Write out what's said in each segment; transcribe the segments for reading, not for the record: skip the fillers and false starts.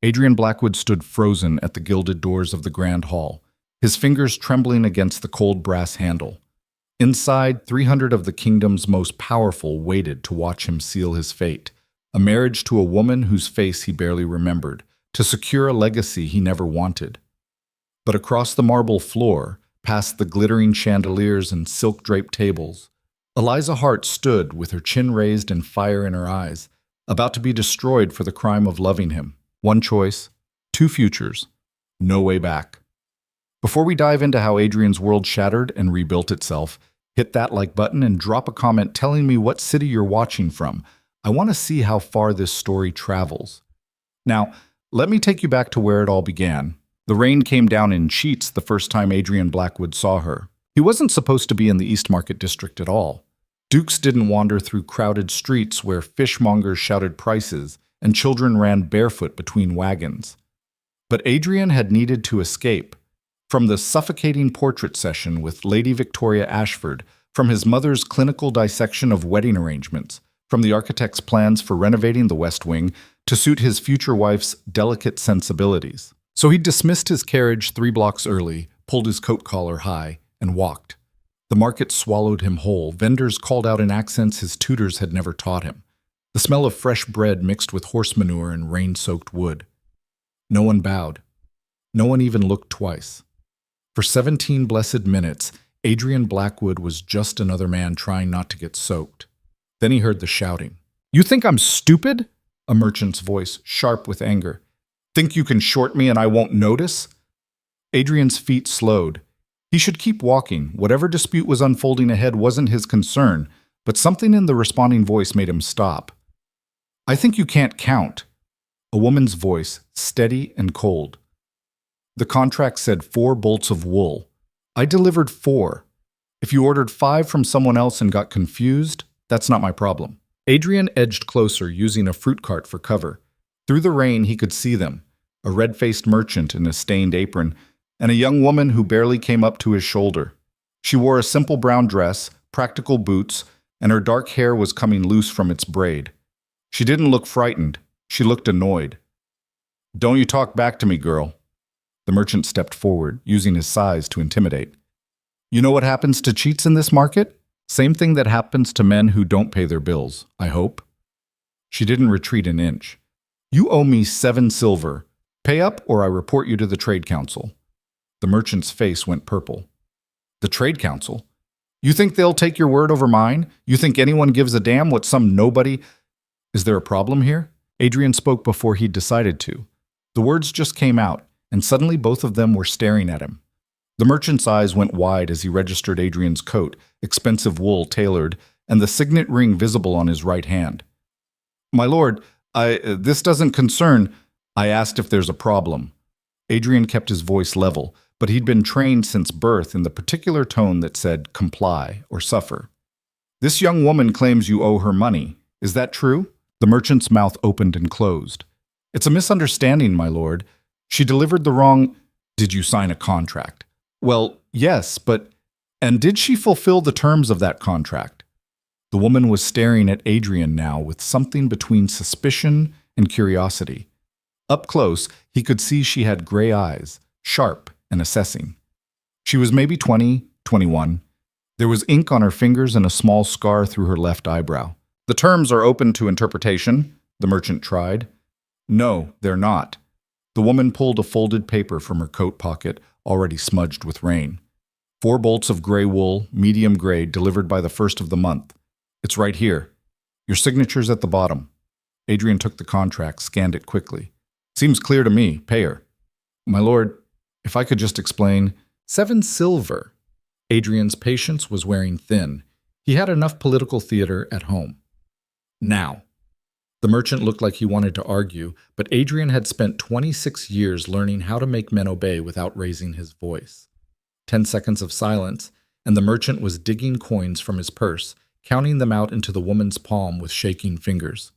Adrian Blackwood stood frozen at the gilded doors of the grand hall, his fingers trembling against the cold brass handle. Inside, 300 of the kingdom's most powerful waited to watch him seal his fate, a marriage to a woman whose face he barely remembered, to secure a legacy he never wanted. But across the marble floor, past the glittering chandeliers and silk-draped tables, Eliza Hart stood with her chin raised and fire in her eyes, about to be destroyed for the crime of loving him. One choice, two futures, no way back. Before we dive into how Adrian's world shattered and rebuilt itself, hit that like button and drop a comment telling me what city you're watching from. I want to see how far this story travels. Now, let me take you back to where it all began. The rain came down in sheets the first time Adrian Blackwood saw her. He wasn't supposed to be in the East Market District at all. Dukes didn't wander through crowded streets where fishmongers shouted prices and children ran barefoot between wagons. But Adrian had needed to escape. From the suffocating portrait session with Lady Victoria Ashford, from his mother's clinical dissection of wedding arrangements, from the architect's plans for renovating the West Wing to suit his future wife's delicate sensibilities. So he dismissed his carriage 3 blocks early, pulled his coat collar high, and walked. The market swallowed him whole. Vendors called out in accents his tutors had never taught him. The smell of fresh bread mixed with horse manure and rain-soaked wood. No one bowed. No one even looked twice. For 17 blessed minutes, Adrian Blackwood was just another man trying not to get soaked. Then he heard the shouting. "You think I'm stupid?" A merchant's voice, sharp with anger. "Think you can short me and I won't notice?" Adrian's feet slowed. He should keep walking. Whatever dispute was unfolding ahead wasn't his concern, but something in the responding voice made him stop. "I think you can't count." A woman's voice, steady and cold. "The contract said 4 bolts of wool. I delivered 4. If you ordered 5 from someone else and got confused, that's not my problem." Adrian edged closer, using a fruit cart for cover. Through the rain, he could see them, a red-faced merchant in a stained apron, and a young woman who barely came up to his shoulder. She wore a simple brown dress, practical boots, and her dark hair was coming loose from its braid. She didn't look frightened. She looked annoyed. "Don't you talk back to me, girl." The merchant stepped forward, using his size to intimidate. "You know what happens to cheats in this market? Same thing that happens to men who don't pay their bills, I hope." She didn't retreat an inch. "You owe me 7 silver. Pay up or I report you to the Trade Council." The merchant's face went purple. "The Trade Council? You think they'll take your word over mine? You think anyone gives a damn what some nobody— Is there a problem here?" Adrian spoke before he'd decided to. The words just came out, and suddenly both of them were staring at him. The merchant's eyes went wide as he registered Adrian's coat, expensive wool tailored, and the signet ring visible on his right hand. "My lord, this doesn't concern—" "I asked if there's a problem." Adrian kept his voice level, but he'd been trained since birth in the particular tone that said comply or suffer. "This young woman claims you owe her money. Is that true?" The merchant's mouth opened and closed. "It's a misunderstanding, my lord. She delivered the wrong—" "Did you sign a contract?" "Well, yes, but—" "And did she fulfill the terms of that contract?" The woman was staring at Adrian now with something between suspicion and curiosity. Up close, he could see she had gray eyes, sharp and assessing. She was maybe 20, 21. There was ink on her fingers and a small scar through her left eyebrow. "The terms are open to interpretation," the merchant tried. "No, they're not." The woman pulled a folded paper from her coat pocket, already smudged with rain. 4 bolts of gray wool, medium grade, delivered by the 1st of the month. It's right here. Your signature's at the bottom. Adrian took the contract, scanned it quickly. "Seems clear to me. Pay her." "My lord, if I could just explain—" 7 silver. Adrian's patience was wearing thin. He had enough political theater at home. "Now." The merchant looked like he wanted to argue, but Adrian had spent 26 years learning how to make men obey without raising his voice. 10 seconds of silence, and the merchant was digging coins from his purse, counting them out into the woman's palm with shaking fingers.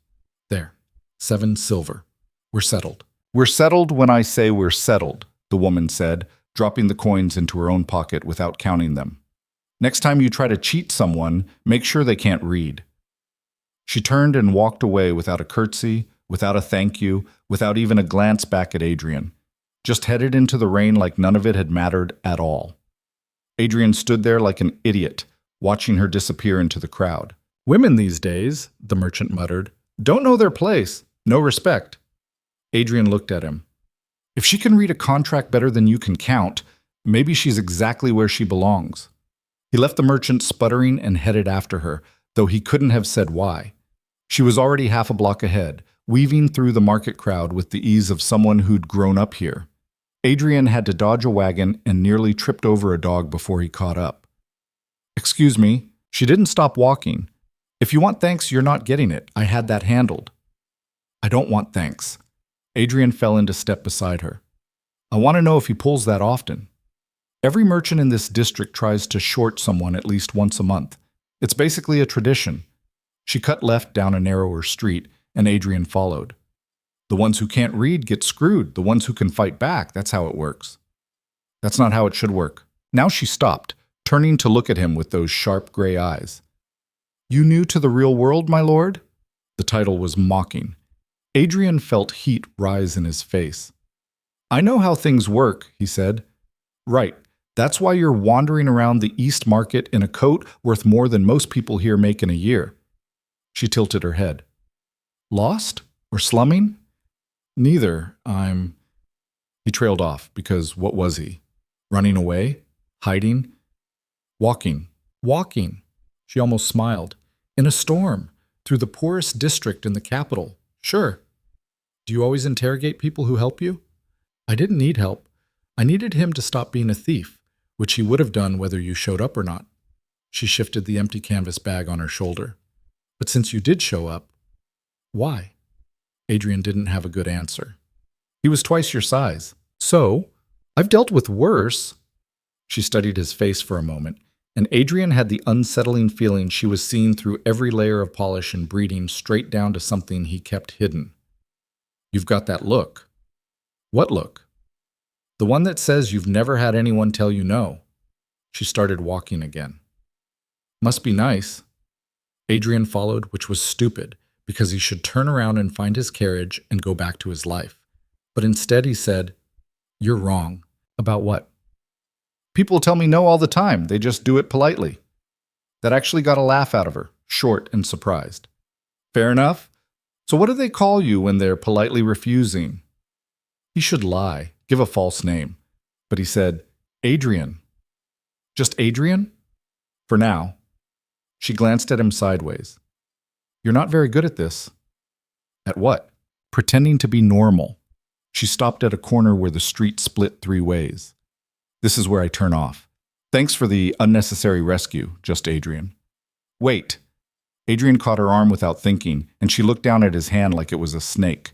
"There, 7 silver. We're settled." "We're settled when I say we're settled," the woman said, dropping the coins into her own pocket without counting them. "Next time you try to cheat someone, make sure they can't read." She turned and walked away without a curtsy, without a thank you, without even a glance back at Adrian. Just headed into the rain like none of it had mattered at all. Adrian stood there like an idiot, watching her disappear into the crowd. "Women these days," the merchant muttered, "don't know their place. No respect." Adrian looked at him. "If she can read a contract better than you can count, maybe she's exactly where she belongs." He left the merchant sputtering and headed after her, though he couldn't have said why. She was already half a block ahead, weaving through the market crowd with the ease of someone who'd grown up here. Adrian had to dodge a wagon and nearly tripped over a dog before he caught up. "Excuse me." She didn't stop walking. "If you want thanks, you're not getting it. I had that handled." "I don't want thanks." Adrian fell into step beside her. "I want to know if he pulls that often." Every merchant in this district tries to short someone at least once a month. It's basically a tradition. She cut left down a narrower street, and Adrian followed. The ones who can't read get screwed. The ones who can fight back, that's how it works. That's not how it should work. Now she stopped, turning to look at him with those sharp gray eyes. "You new to the real world, my lord?" The title was mocking. Adrian felt heat rise in his face. "I know how things work," he said. "Right. That's why you're wandering around the East Market in a coat worth more than most people here make in a year." She tilted her head. "Lost? Or slumming?" "Neither. He trailed off, because what was he? Running away? Hiding? Walking. Walking. She almost smiled. "In a storm. Through the poorest district in the capital. Sure. Do you always interrogate people who help you?" "I didn't need help. I needed him to stop being a thief, which he would have done whether you showed up or not." She shifted the empty canvas bag on her shoulder. "But since you did show up, why?" Adrian didn't have a good answer. "He was twice your size." "So? I've dealt with worse." She studied his face for a moment, and Adrian had the unsettling feeling she was seeing through every layer of polish and breeding straight down to something he kept hidden. "You've got that look." "What look?" "The one that says you've never had anyone tell you no." She started walking again. "Must be nice." Adrian followed, which was stupid, because he should turn around and find his carriage and go back to his life. But instead he said, "You're wrong." "About what?" "People tell me no all the time. They just do it politely." That actually got a laugh out of her, short and surprised. "Fair enough. So what do they call you when they're politely refusing?" He should lie, give a false name. But he said, "Adrian." "Just Adrian?" "For now." She glanced at him sideways. "You're not very good at this." "At what?" "Pretending to be normal." She stopped at a corner where the street split 3 ways. "This is where I turn off. Thanks for the unnecessary rescue, just Adrian." "Wait." Adrian caught her arm without thinking, and she looked down at his hand like it was a snake.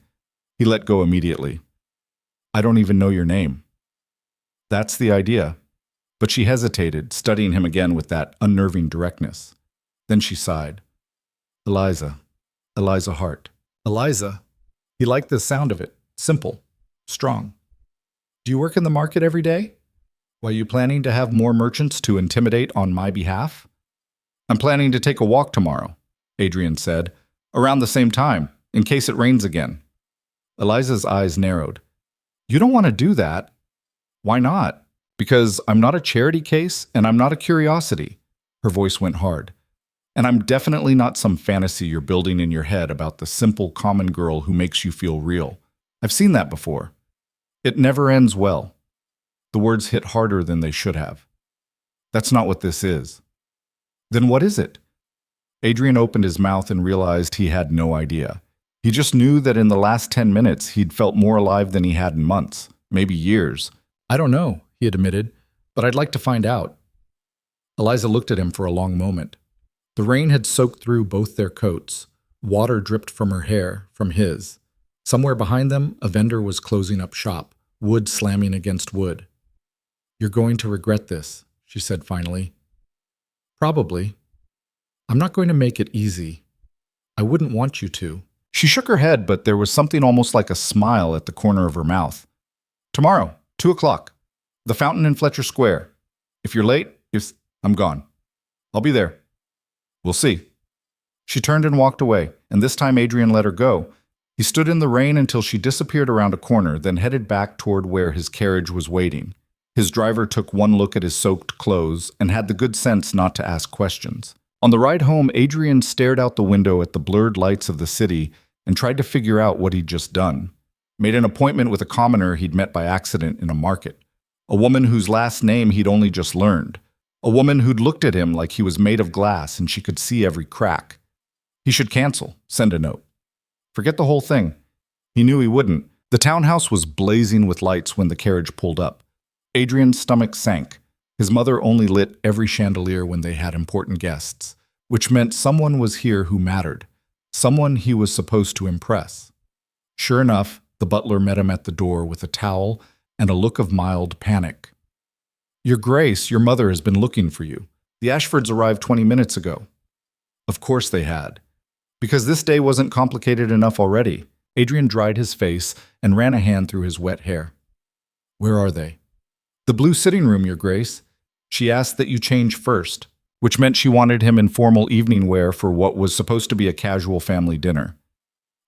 He let go immediately. "I don't even know your name." "That's the idea." But she hesitated, studying him again with that unnerving directness. Then she sighed. "Eliza. Eliza Hart." "Eliza." He liked the sound of it. Simple. Strong. "Do you work in the market every day? Were you planning to have more merchants to intimidate on my behalf?" "I'm planning to take a walk tomorrow," Adrian said, "around the same time, in case it rains again." Eliza's eyes narrowed. "You don't want to do that." "Why not?" "Because I'm not a charity case, and I'm not a curiosity." Her voice went hard. "And I'm definitely not some fantasy you're building in your head about the simple, common girl who makes you feel real. I've seen that before. It never ends well." The words hit harder than they should have. "That's not what this is." "Then what is it?" Adrian opened his mouth and realized he had no idea. He just knew that in the last 10 minutes he'd felt more alive than he had in months, maybe years. "I don't know," he admitted, "but I'd like to find out." Eliza looked at him for a long moment. The rain had soaked through both their coats. Water dripped from her hair, from his. Somewhere behind them, a vendor was closing up shop, wood slamming against wood. "You're going to regret this," she said finally. "Probably. I'm not going to make it easy. I wouldn't want you to." She shook her head, but there was something almost like a smile at the corner of her mouth. "Tomorrow, 2 o'clock. The fountain in Fletcher Square. If you're late, I'm gone. I'll be there. We'll see." She turned and walked away, and this time Adrian let her go. He stood in the rain until she disappeared around a corner, then headed back toward where his carriage was waiting. His driver took one look at his soaked clothes and had the good sense not to ask questions. On the ride home, Adrian stared out the window at the blurred lights of the city and tried to figure out what he'd just done. Made an appointment with a commoner he'd met by accident in a market. A woman whose last name he'd only just learned. A woman who'd looked at him like he was made of glass and she could see every crack. He should cancel, send a note. Forget the whole thing. He knew he wouldn't. The townhouse was blazing with lights when the carriage pulled up. Adrian's stomach sank. His mother only lit every chandelier when they had important guests, which meant someone was here who mattered, someone he was supposed to impress. Sure enough, the butler met him at the door with a towel and a look of mild panic. "Your Grace, your mother has been looking for you. The Ashfords arrived 20 minutes ago." Of course they had. Because this day wasn't complicated enough already. Adrian dried his face and ran a hand through his wet hair. "Where are they?" "The blue sitting room, your Grace. She asked that you change first," which meant she wanted him in formal evening wear for what was supposed to be a casual family dinner.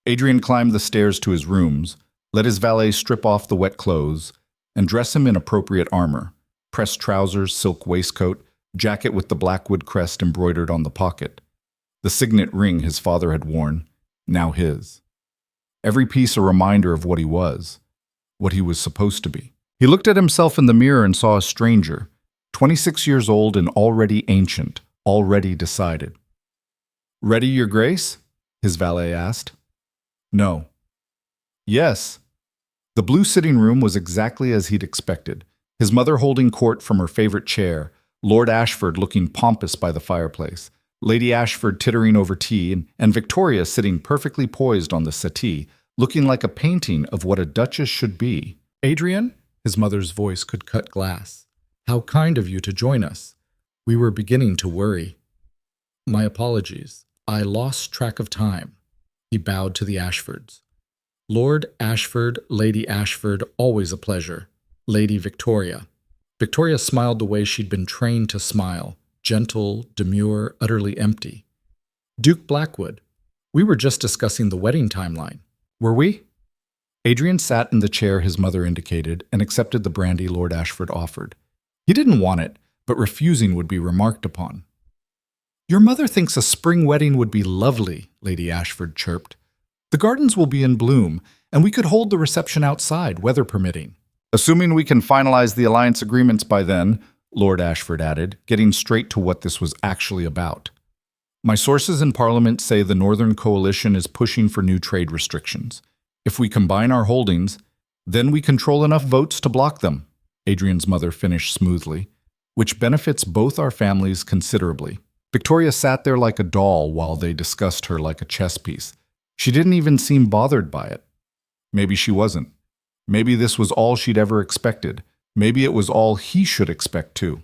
Adrian climbed the stairs to his rooms, let his valet strip off the wet clothes, and dress him in appropriate armor: pressed trousers, silk waistcoat, jacket with the Blackwood crest embroidered on the pocket. The signet ring his father had worn, now his. Every piece a reminder of what he was supposed to be. He looked at himself in the mirror and saw a stranger, 26 years old and already ancient, already decided. "Ready, your Grace?" his valet asked. "No." "Yes." The blue sitting room was exactly as he'd expected, his mother holding court from her favorite chair, Lord Ashford looking pompous by the fireplace, Lady Ashford tittering over tea, and Victoria sitting perfectly poised on the settee, looking like a painting of what a duchess should be. "Adrian?" His mother's voice could cut glass. "How kind of you to join us. We were beginning to worry." "My apologies. I lost track of time." He bowed to the Ashfords. "Lord Ashford, Lady Ashford, always a pleasure. Lady Victoria." Victoria smiled the way she'd been trained to smile, gentle, demure, utterly empty. "Duke Blackwood. We were just discussing the wedding timeline. Were we?" Adrian sat in the chair his mother indicated and accepted the brandy Lord Ashford offered. He didn't want it, but refusing would be remarked upon. "Your mother thinks a spring wedding would be lovely," Lady Ashford chirped. "The gardens will be in bloom, and we could hold the reception outside, weather permitting." "Assuming we can finalize the alliance agreements by then," Lord Ashford added, getting straight to what this was actually about. "My sources in Parliament say the Northern Coalition is pushing for new trade restrictions. If we combine our holdings, then we control enough votes to block them," Adrian's mother finished smoothly, "which benefits both our families considerably." Victoria sat there like a doll while they discussed her like a chess piece. She didn't even seem bothered by it. Maybe she wasn't. Maybe this was all she'd ever expected. Maybe it was all he should expect too.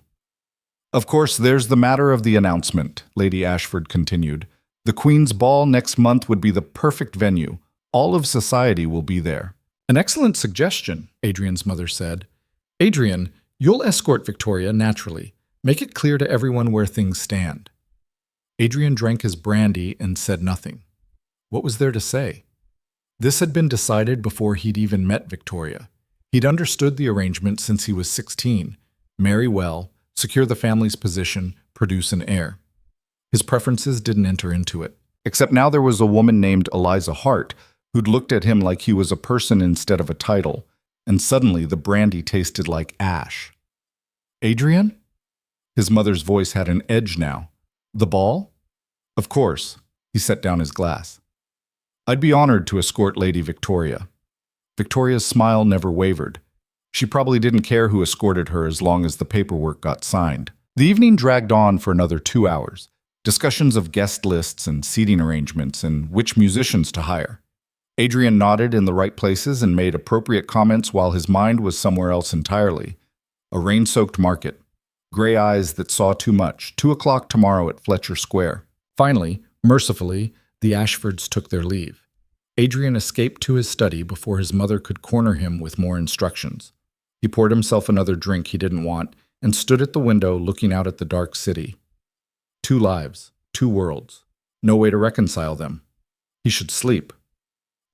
"Of course, there's the matter of the announcement," Lady Ashford continued. "The Queen's ball next month would be the perfect venue. All of society will be there." "An excellent suggestion," Adrian's mother said. "Adrian, you'll escort Victoria naturally. Make it clear to everyone where things stand." Adrian drank his brandy and said nothing. What was there to say? This had been decided before he'd even met Victoria. He'd understood the arrangement since he was 16. Marry well, secure the family's position, produce an heir. His preferences didn't enter into it. Except now there was a woman named Eliza Hart who'd looked at him like he was a person instead of a title, and suddenly the brandy tasted like ash. "Adrian?" His mother's voice had an edge now. "The ball?" "Of course." He set down his glass. "I'd be honored to escort Lady Victoria." Victoria's smile never wavered. She probably didn't care who escorted her as long as the paperwork got signed. The evening dragged on for another 2 hours. Discussions of guest lists and seating arrangements and which musicians to hire. Adrian nodded in the right places and made appropriate comments while his mind was somewhere else entirely. A rain-soaked market. Gray eyes that saw too much. 2 o'clock tomorrow at Fletcher Square. Finally, mercifully, the Ashfords took their leave. Adrian escaped to his study before his mother could corner him with more instructions. He poured himself another drink he didn't want and stood at the window looking out at the dark city. 2 lives, 2 worlds. No way to reconcile them. He should sleep.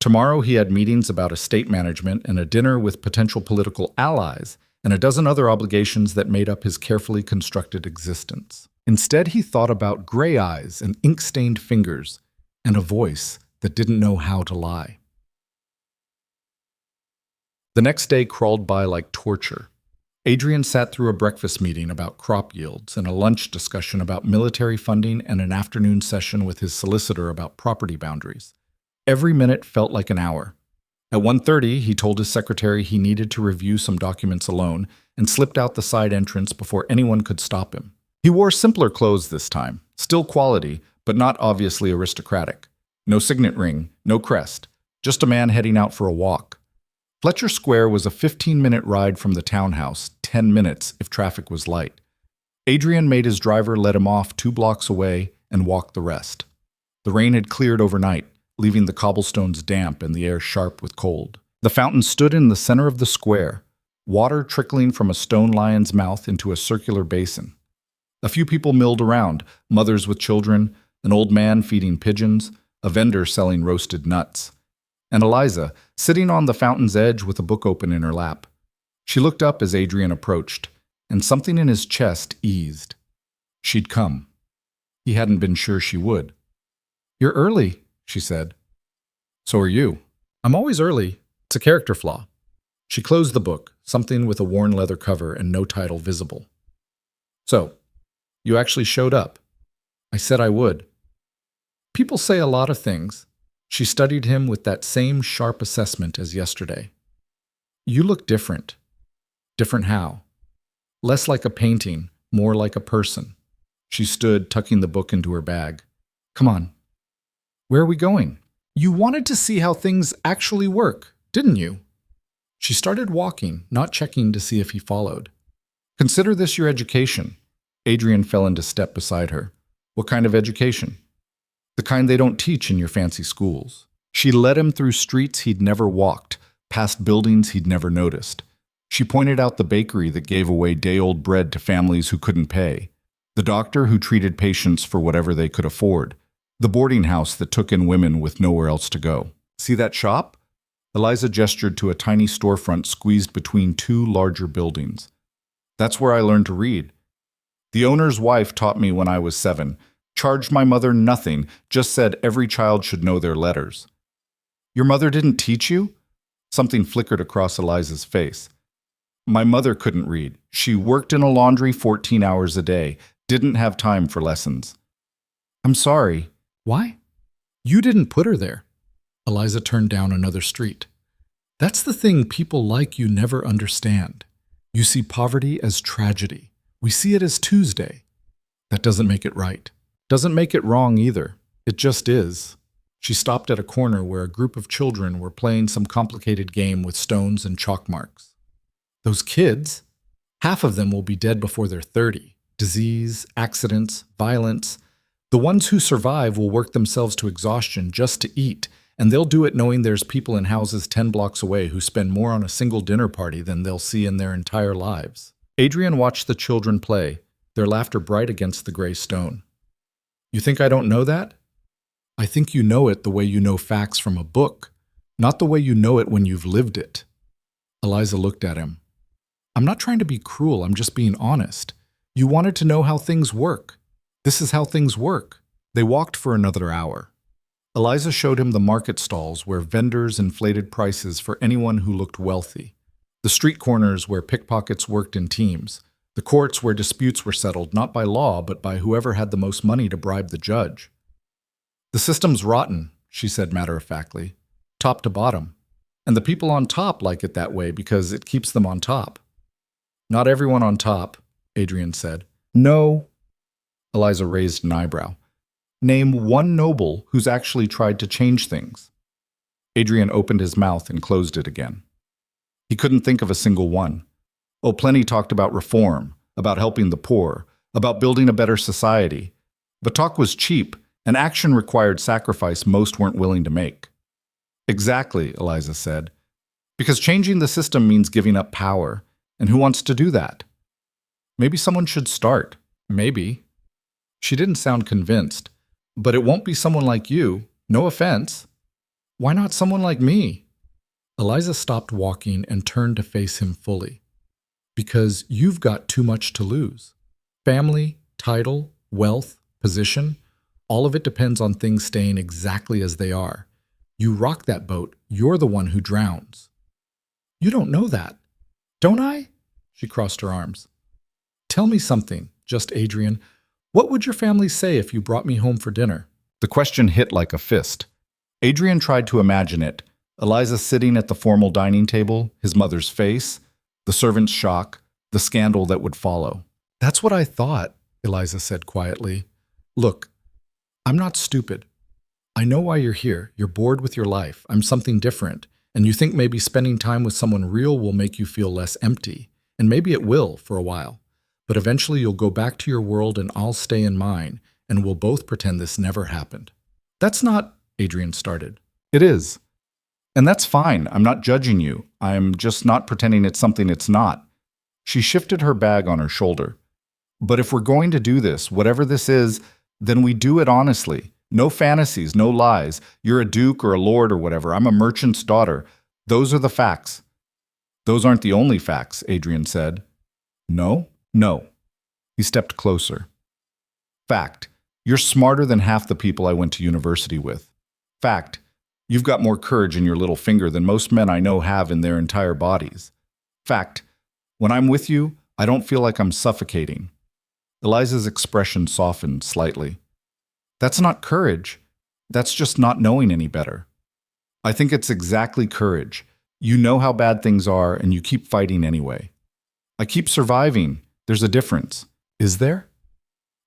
Tomorrow he had meetings about estate management and a dinner with potential political allies and a dozen other obligations that made up his carefully constructed existence. Instead, he thought about gray eyes and ink-stained fingers and a voice that didn't know how to lie. The next day crawled by like torture. Adrian sat through a breakfast meeting about crop yields and a lunch discussion about military funding and an afternoon session with his solicitor about property boundaries. Every minute felt like an hour. At 1:30, he told his secretary he needed to review some documents alone and slipped out the side entrance before anyone could stop him. He wore simpler clothes this time, still quality, but not obviously aristocratic. No signet ring, no crest, just a man heading out for a walk. Fletcher Square was a 15-minute ride from the townhouse, 10 minutes if traffic was light. Adrian made his driver let him off 2 blocks away and walked the rest. The rain had cleared overnight, leaving the cobblestones damp and the air sharp with cold. The fountain stood in the center of the square, water trickling from a stone lion's mouth into a circular basin. A few people milled around, mothers with children, an old man feeding pigeons, a vendor selling roasted nuts, and Eliza, sitting on the fountain's edge with a book open in her lap. She looked up as Adrian approached, and something in his chest eased. She'd come. He hadn't been sure she would. "You're early," she said. "So are you." "I'm always early. It's a character flaw." She closed the book, something with a worn leather cover and no title visible. "So, you actually showed up." "I said I would." "People say a lot of things." She studied him with that same sharp assessment as yesterday. "You look different." "Different how?" "Less like a painting, more like a person." She stood, tucking the book into her bag. "Come on. Where are we going?" "You wanted to see how things actually work, didn't you?" She started walking, not checking to see if he followed. "Consider this your education." Adrian fell into step beside her. "What kind of education?" "The kind they don't teach in your fancy schools." She led him through streets he'd never walked, past buildings he'd never noticed. She pointed out the bakery that gave away day-old bread to families who couldn't pay, the doctor who treated patients for whatever they could afford, the boarding house that took in women with nowhere else to go. "See that shop?" Eliza gestured to a tiny storefront squeezed between 2 larger buildings. "That's where I learned to read. The owner's wife taught me when I was 7. Charged my mother nothing, just said every child should know their letters." "Your mother didn't teach you?" Something flickered across Eliza's face. "My mother couldn't read. She worked in a laundry 14 hours a day, didn't have time for lessons." "I'm sorry." "Why?" "You didn't put her there." Eliza turned down another street. "That's the thing people like you never understand. You see poverty as tragedy. We see it as Tuesday. That doesn't make it right. Doesn't make it wrong either. It just is." She stopped at a corner where a group of children were playing some complicated game with stones and chalk marks. "Those kids, half of them will be dead before they're 30. Disease, accidents, violence. The ones who survive will work themselves to exhaustion just to eat, and they'll do it knowing there's people in houses 10 blocks away who spend more on a single dinner party than they'll see in their entire lives." Adrian watched the children play, their laughter bright against the gray stone. "You think I don't know that?" "I think you know it the way you know facts from a book, not the way you know it when you've lived it." Eliza looked at him. "I'm not trying to be cruel, I'm just being honest. You wanted to know how things work. This is how things work." They walked for another hour. Eliza showed him the market stalls where vendors inflated prices for anyone who looked wealthy, the street corners where pickpockets worked in teams, the courts where disputes were settled not by law but by whoever had the most money to bribe the judge. "The system's rotten," she said matter-of-factly, "top to bottom. And the people on top like it that way because it keeps them on top." "Not everyone on top," Adrian said. "No." Eliza raised an eyebrow. "Name one noble who's actually tried to change things." Adrian opened his mouth and closed it again. He couldn't think of a single one. Oh, plenty talked about reform, about helping the poor, about building a better society. But talk was cheap, and action required sacrifice most weren't willing to make. "Exactly," Eliza said. "Because changing the system means giving up power, and who wants to do that? Maybe someone should start. Maybe." She didn't sound convinced. "But it won't be someone like you. No offense." Why not someone like me? Eliza stopped walking and turned to face him fully. Because you've got too much to lose. Family, title, wealth, position, all of it depends on things staying exactly as they are. You rock that boat, you're the one who drowns. You don't know that. Don't I? She crossed her arms. Tell me something, just Adrian. What would your family say if you brought me home for dinner? The question hit like a fist. Adrian tried to imagine it. Eliza sitting at the formal dining table, his mother's face, the servant's shock, the scandal that would follow. That's what I thought, Eliza said quietly. Look, I'm not stupid. I know why you're here. You're bored with your life. I'm something different. And you think maybe spending time with someone real will make you feel less empty. And maybe it will for a while. But eventually you'll go back to your world and I'll stay in mine, and we'll both pretend this never happened. That's not, Adrian started. It is. And that's fine. I'm not judging you. I'm just not pretending it's something it's not. She shifted her bag on her shoulder. But if we're going to do this, whatever this is, then we do it honestly. No fantasies, no lies. You're a duke or a lord or whatever. I'm a merchant's daughter. Those are the facts. Those aren't the only facts, Adrian said. No? No. He stepped closer. Fact. You're smarter than half the people I went to university with. Fact. You've got more courage in your little finger than most men I know have in their entire bodies. Fact. When I'm with you, I don't feel like I'm suffocating. Eliza's expression softened slightly. That's not courage. That's just not knowing any better. I think it's exactly courage. You know how bad things are, and you keep fighting anyway. I keep surviving. There's a difference. Is there?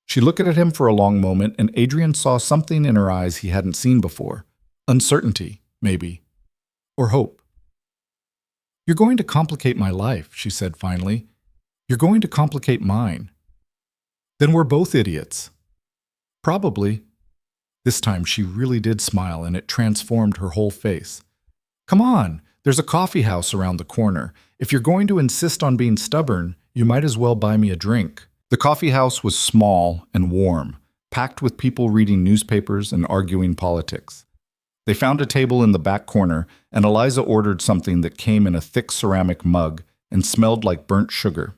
She looked at him for a long moment, and Adrian saw something in her eyes he hadn't seen before. Uncertainty, maybe. Or hope. You're going to complicate my life, she said finally. You're going to complicate mine. Then we're both idiots. Probably. This time she really did smile, and it transformed her whole face. Come on, there's a coffee house around the corner. If you're going to insist on being stubborn, you might as well buy me a drink. The coffee house was small and warm, packed with people reading newspapers and arguing politics. They found a table in the back corner, and Eliza ordered something that came in a thick ceramic mug and smelled like burnt sugar.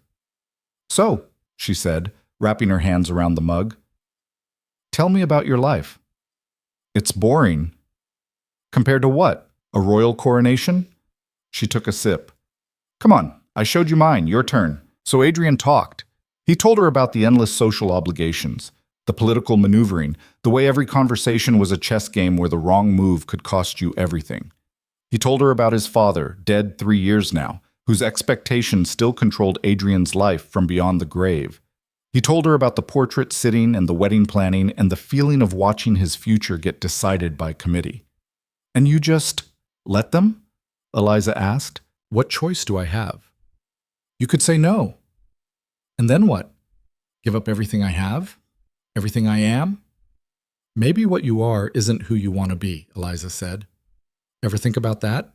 So, she said, wrapping her hands around the mug, tell me about your life. It's boring. Compared to what? A royal coronation? She took a sip. Come on, I showed you mine, your turn. So Adrian talked. He told her about the endless social obligations, the political maneuvering, the way every conversation was a chess game where the wrong move could cost you everything. He told her about his father, dead 3 years now, whose expectations still controlled Adrian's life from beyond the grave. He told her about the portrait sitting and the wedding planning and the feeling of watching his future get decided by committee. And you just let them? Eliza asked. What choice do I have? You could say no. And then what? Give up everything I have? Everything I am? Maybe what you are isn't who you want to be, Eliza said. Ever think about that?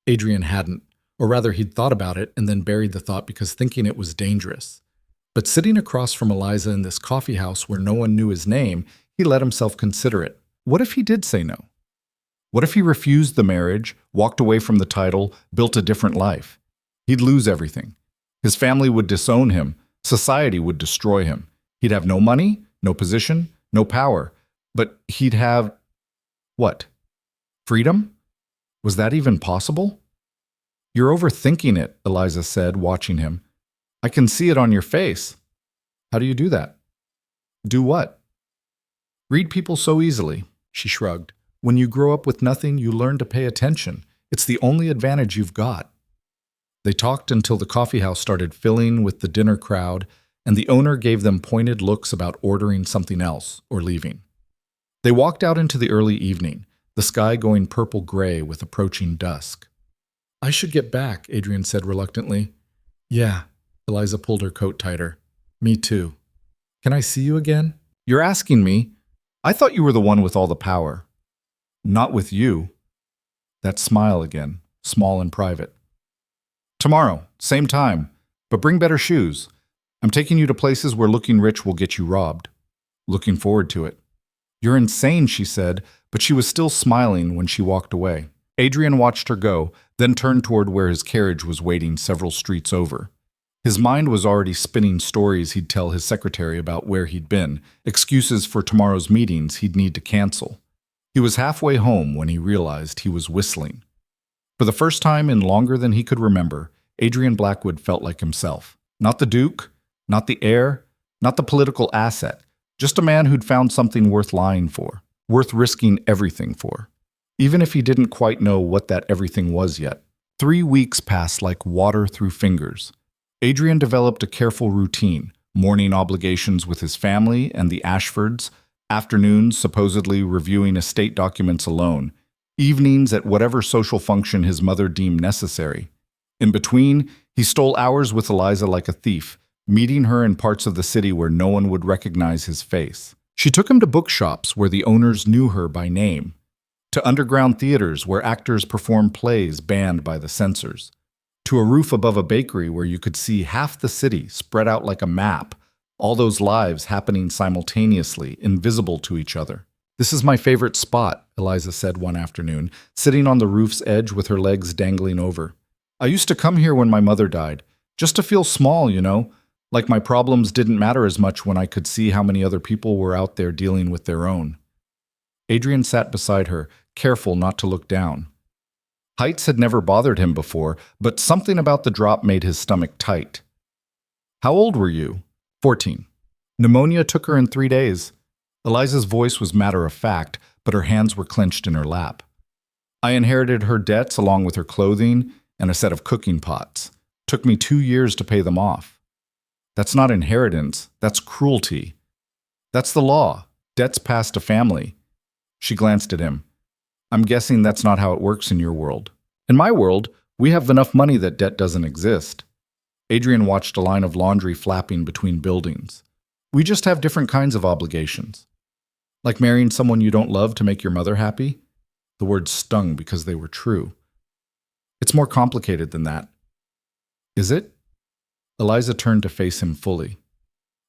Adrian hadn't, or rather he'd thought about it and then buried the thought because thinking it was dangerous. But sitting across from Eliza in this coffee house where no one knew his name, he let himself consider it. What if he did say no? What if he refused the marriage, walked away from the title, built a different life? He'd lose everything. His family would disown him. Society would destroy him. He'd have no money, no position, no power. But he'd have… what? Freedom? Was that even possible? You're overthinking it, Eliza said, watching him. I can see it on your face. How do you do that? Do what? Read people so easily, she shrugged. When you grow up with nothing, you learn to pay attention. It's the only advantage you've got. They talked until the coffeehouse started filling with the dinner crowd, and the owner gave them pointed looks about ordering something else or leaving. They walked out into the early evening, the sky going purple-gray with approaching dusk. I should get back, Adrian said reluctantly. Yeah, Eliza pulled her coat tighter. Me too. Can I see you again? You're asking me. I thought you were the one with all the power. Not with you. That smile again, small and private. Tomorrow, same time, but bring better shoes. I'm taking you to places where looking rich will get you robbed. Looking forward to it. You're insane, she said, but she was still smiling when she walked away. Adrian watched her go, then turned toward where his carriage was waiting several streets over. His mind was already spinning stories he'd tell his secretary about where he'd been, excuses for tomorrow's meetings he'd need to cancel. He was halfway home when he realized he was whistling. For the first time in longer than he could remember, Adrian Blackwood felt like himself. Not the Duke, not the heir, not the political asset, just a man who'd found something worth lying for, worth risking everything for, even if he didn't quite know what that everything was yet. 3 weeks passed like water through fingers. Adrian developed a careful routine, morning obligations with his family and the Ashfords, afternoons supposedly reviewing estate documents alone, evenings at whatever social function his mother deemed necessary. In between, he stole hours with Eliza like a thief, meeting her in parts of the city where no one would recognize his face. She took him to bookshops where the owners knew her by name, to underground theaters where actors performed plays banned by the censors, to a roof above a bakery where you could see half the city spread out like a map, all those lives happening simultaneously, invisible to each other. "This is my favorite spot," Eliza said one afternoon, sitting on the roof's edge with her legs dangling over. "I used to come here when my mother died, just to feel small, like my problems didn't matter as much when I could see how many other people were out there dealing with their own." Adrian sat beside her, careful not to look down. Heights had never bothered him before, but something about the drop made his stomach tight. "How old were you?" 14. "Pneumonia took her in 3 days." Eliza's voice was matter-of-fact, but her hands were clenched in her lap. "I inherited her debts along with her clothing and a set of cooking pots. Took me 2 years to pay them off." "That's not inheritance, that's cruelty. That's the law. Debts pass to family." She glanced at him. "I'm guessing that's not how it works in your world." "In my world, we have enough money that debt doesn't exist." Adrian watched a line of laundry flapping between buildings. "We just have different kinds of obligations. Like marrying someone you don't love to make your mother happy?" The words stung because they were true. "It's more complicated than that." "Is it?" Eliza turned to face him fully.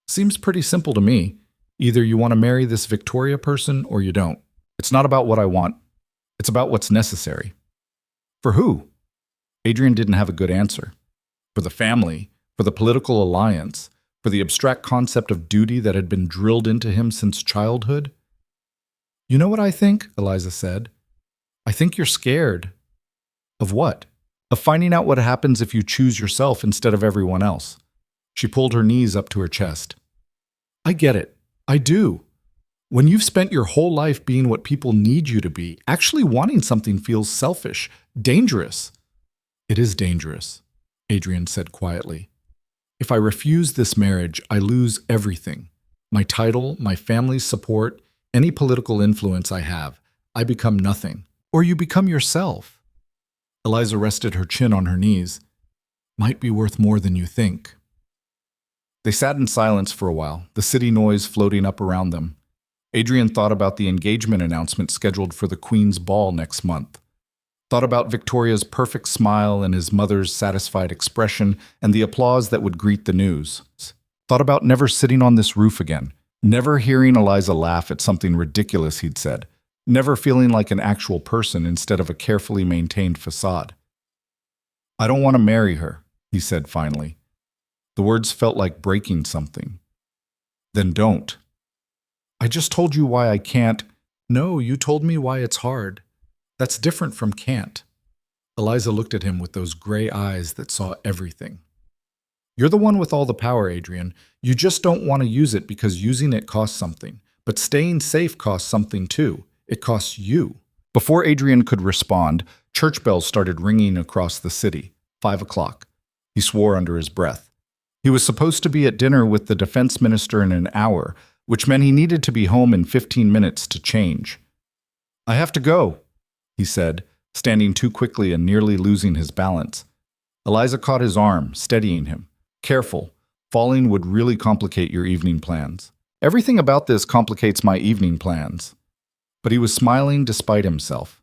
"Seems pretty simple to me. Either you want to marry this Victoria person or you don't. It's not about what I want. It's about what's necessary." "For who?" Adrian didn't have a good answer. For the family, for the political alliance, for the abstract concept of duty that had been drilled into him since childhood. "You know what I think?" Eliza said. "I think you're scared." "Of what?" "Of finding out what happens if you choose yourself instead of everyone else." She pulled her knees up to her chest. "I get it. I do. When you've spent your whole life being what people need you to be, actually wanting something feels selfish, dangerous." "It is dangerous," Adrian said quietly. "If I refuse this marriage, I lose everything. My title, my family's support, any political influence I have. I become nothing. Or you become yourself." Eliza rested her chin on her knees. "Might be worth more than you think." They sat in silence for a while, the city noise floating up around them. Adrian thought about the engagement announcement scheduled for the Queen's Ball next month. Thought about Victoria's perfect smile and his mother's satisfied expression and the applause that would greet the news. Thought about never sitting on this roof again, never hearing Eliza laugh at something ridiculous he'd said, never feeling like an actual person instead of a carefully maintained facade. "I don't want to marry her," he said finally. The words felt like breaking something. "Then don't." "I just told you why I can't." "No, you told me why it's hard. That's different from can't." Eliza looked at him with those gray eyes that saw everything. "You're the one with all the power, Adrian. You just don't want to use it because using it costs something. But staying safe costs something too. It costs you." Before Adrian could respond, church bells started ringing across the city. 5 o'clock. He swore under his breath. He was supposed to be at dinner with the defense minister in an hour, which meant he needed to be home in 15 minutes to change. "I have to go," he said, standing too quickly and nearly losing his balance. Eliza caught his arm, steadying him. "Careful. Falling would really complicate your evening plans." "Everything about this complicates my evening plans." But he was smiling despite himself.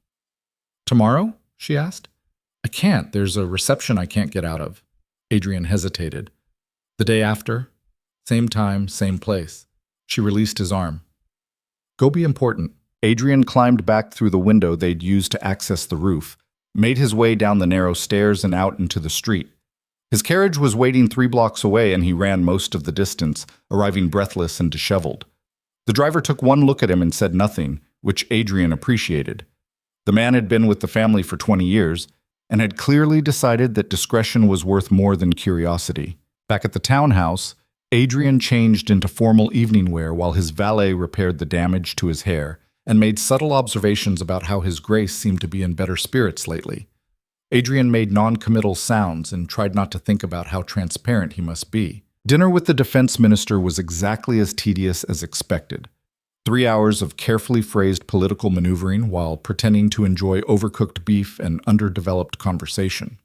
"Tomorrow?" she asked. "I can't. There's a reception I can't get out of." Adrian hesitated. "The day after? Same time, same place." She released his arm. Go be important. Adrian climbed back through the window they'd used to access the roof, made his way down the narrow stairs and out into the street. His carriage was waiting 3 blocks away, and he ran most of the distance, arriving breathless and disheveled. The driver took one look at him and said nothing, which Adrian appreciated. The man had been with the family for 20 years and had clearly decided that discretion was worth more than curiosity. Back at the townhouse, Adrian changed into formal evening wear while his valet repaired the damage to his hair and made subtle observations about how his grace seemed to be in better spirits lately. Adrian made non-committal sounds and tried not to think about how transparent he must be. Dinner with the defense minister was exactly as tedious as expected. 3 hours of carefully phrased political maneuvering while pretending to enjoy overcooked beef and underdeveloped conversation.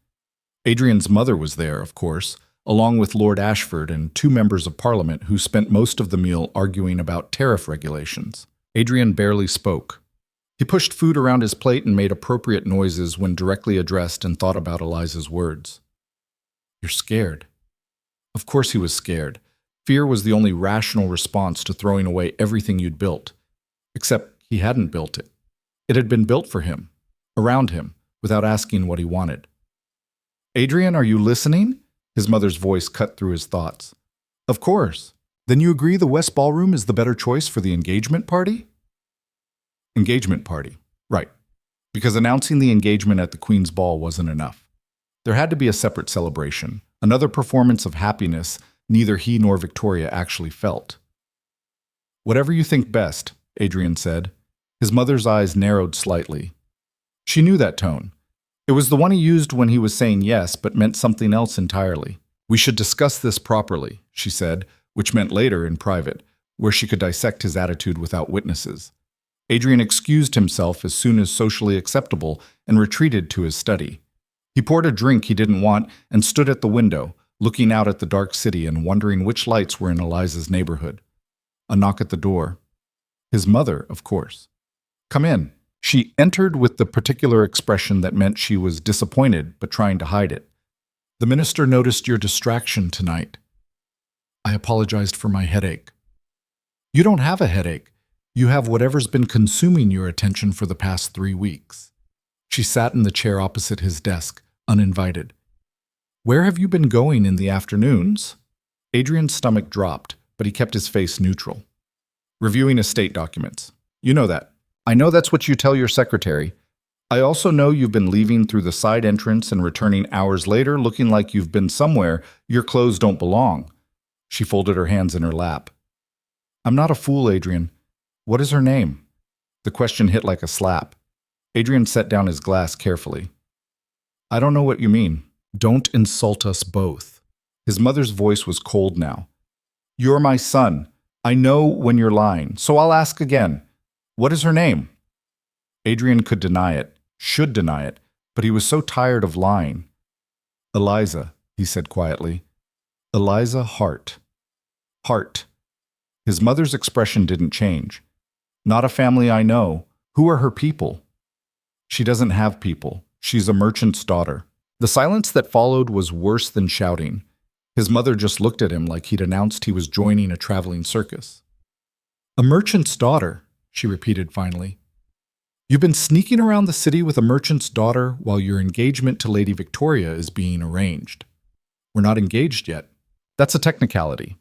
Adrian's mother was there, of course, along with Lord Ashford and 2 members of Parliament who spent most of the meal arguing about tariff regulations. Adrian barely spoke. He pushed food around his plate and made appropriate noises when directly addressed and thought about Eliza's words. "You're scared." Of course he was scared. Fear was the only rational response to throwing away everything you'd built. Except he hadn't built it. It had been built for him, around him, without asking what he wanted. "Adrian, are you listening?" His mother's voice cut through his thoughts. "Of course. Then you agree the West Ballroom is the better choice for the engagement party?" Engagement party. Right. Because announcing the engagement at the Queen's Ball wasn't enough. There had to be a separate celebration, another performance of happiness neither he nor Victoria actually felt. "Whatever you think best," Adrian said. His mother's eyes narrowed slightly. She knew that tone. It was the one he used when he was saying yes, but meant something else entirely. "We should discuss this properly," she said, which meant later in private, where she could dissect his attitude without witnesses. Adrian excused himself as soon as socially acceptable and retreated to his study. He poured a drink he didn't want and stood at the window, looking out at the dark city and wondering which lights were in Eliza's neighborhood. A knock at the door. His mother, of course. "Come in." She entered with the particular expression that meant she was disappointed but trying to hide it. "The minister noticed your distraction tonight." I apologized for my headache. "You don't have a headache. You have whatever's been consuming your attention for the past 3 weeks." She sat in the chair opposite his desk, uninvited. "Where have you been going in the afternoons?" Adrian's stomach dropped, but he kept his face neutral. "Reviewing estate documents. You know that. I know that's what you tell your secretary. I also know you've been leaving through the side entrance and returning hours later looking like you've been somewhere your clothes don't belong." She folded her hands in her lap. "I'm not a fool, Adrian. What is her name?" The question hit like a slap. Adrian set down his glass carefully. "I don't know what you mean." "Don't insult us both." His mother's voice was cold now. "You're my son. I know when you're lying, so I'll ask again. What is her name?" Adrian could deny it, should deny it, but he was so tired of lying. "Eliza," he said quietly. "Eliza Hart." Hart. His mother's expression didn't change. "Not a family I know. Who are her people?" "She doesn't have people. She's a merchant's daughter." The silence that followed was worse than shouting. His mother just looked at him like he'd announced he was joining a traveling circus. "A merchant's daughter," she repeated finally. "You've been sneaking around the city with a merchant's daughter while your engagement to Lady Victoria is being arranged." "We're not engaged yet." "That's a technicality.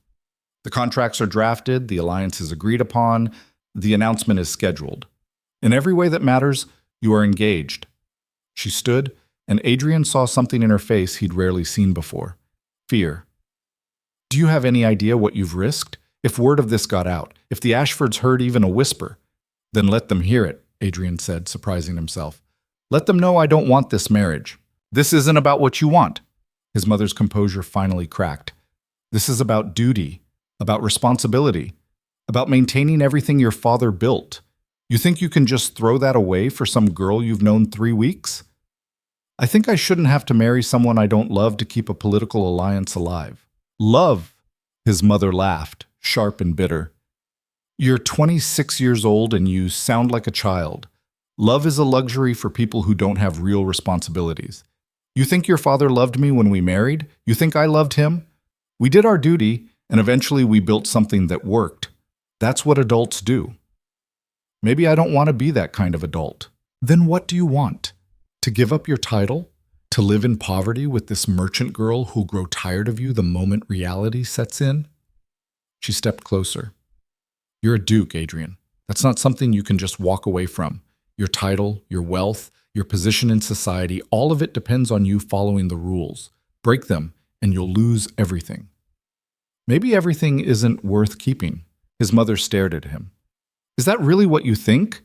The contracts are drafted, the alliance is agreed upon, the announcement is scheduled. In every way that matters, you are engaged." She stood, and Adrian saw something in her face he'd rarely seen before. Fear. "Do you have any idea what you've risked? If word of this got out, if the Ashfords heard even a whisper." "Then let them hear it," Adrian said, surprising himself. "Let them know I don't want this marriage. This isn't about what you want." His mother's composure finally cracked. "This is about duty, about responsibility, about maintaining everything your father built. You think you can just throw that away for some girl you've known 3 weeks? I think I shouldn't have to marry someone I don't love to keep a political alliance alive." "Love," his mother laughed, sharp and bitter. "You're 26 years old and you sound like a child. Love is a luxury for people who don't have real responsibilities. You think your father loved me when we married? You think I loved him? We did our duty, and eventually we built something that worked. That's what adults do." Maybe I don't want to be that kind of adult. Then what do you want? To give up your title? To live in poverty with this merchant girl who'll grow tired of you the moment reality sets in? She stepped closer. You're a duke, Adrian. That's not something you can just walk away from. Your title, your wealth, your position in society, all of it depends on you following the rules. Break them, and you'll lose everything. Maybe everything isn't worth keeping. His mother stared at him. Is that really what you think?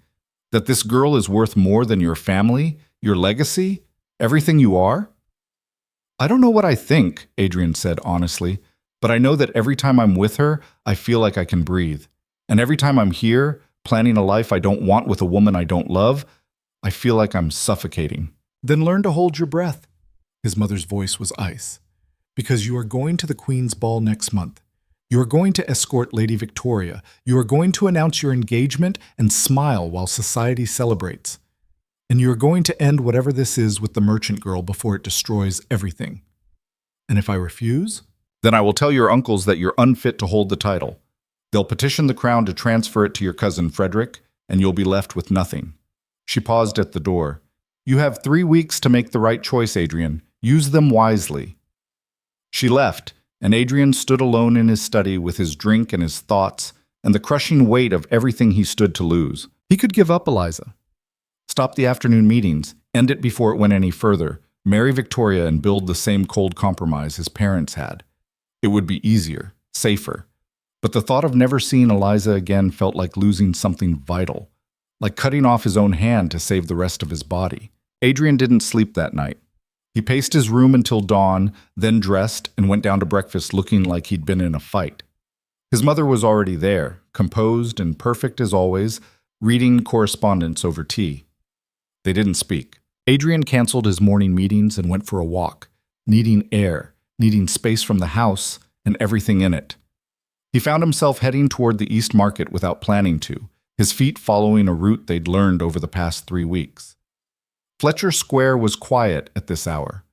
That this girl is worth more than your family, your legacy, everything you are? I don't know what I think, Adrian said honestly, but I know that every time I'm with her, I feel like I can breathe. And every time I'm here, planning a life I don't want with a woman I don't love, I feel like I'm suffocating. Then learn to hold your breath. His mother's voice was ice. Because you are going to the Queen's Ball next month. You are going to escort Lady Victoria. You are going to announce your engagement and smile while society celebrates. And you are going to end whatever this is with the merchant girl before it destroys everything. And if I refuse? Then I will tell your uncles that you're unfit to hold the title. They'll petition the crown to transfer it to your cousin Frederick, and you'll be left with nothing. She paused at the door. You have 3 weeks to make the right choice, Adrian. Use them wisely. She left, and Adrian stood alone in his study with his drink and his thoughts and the crushing weight of everything he stood to lose. He could give up Eliza. Stop the afternoon meetings, end it before it went any further, marry Victoria and build the same cold compromise his parents had. It would be easier, safer. But the thought of never seeing Eliza again felt like losing something vital, like cutting off his own hand to save the rest of his body. Adrian didn't sleep that night. He paced his room until dawn, then dressed and went down to breakfast looking like he'd been in a fight. His mother was already there, composed and perfect as always, reading correspondence over tea. They didn't speak. Adrian canceled his morning meetings and went for a walk, needing air, needing space from the house and everything in it. He found himself heading toward the East Market without planning to, his feet following a route they'd learned over the past 3 weeks. Fletcher Square was quiet at this hour.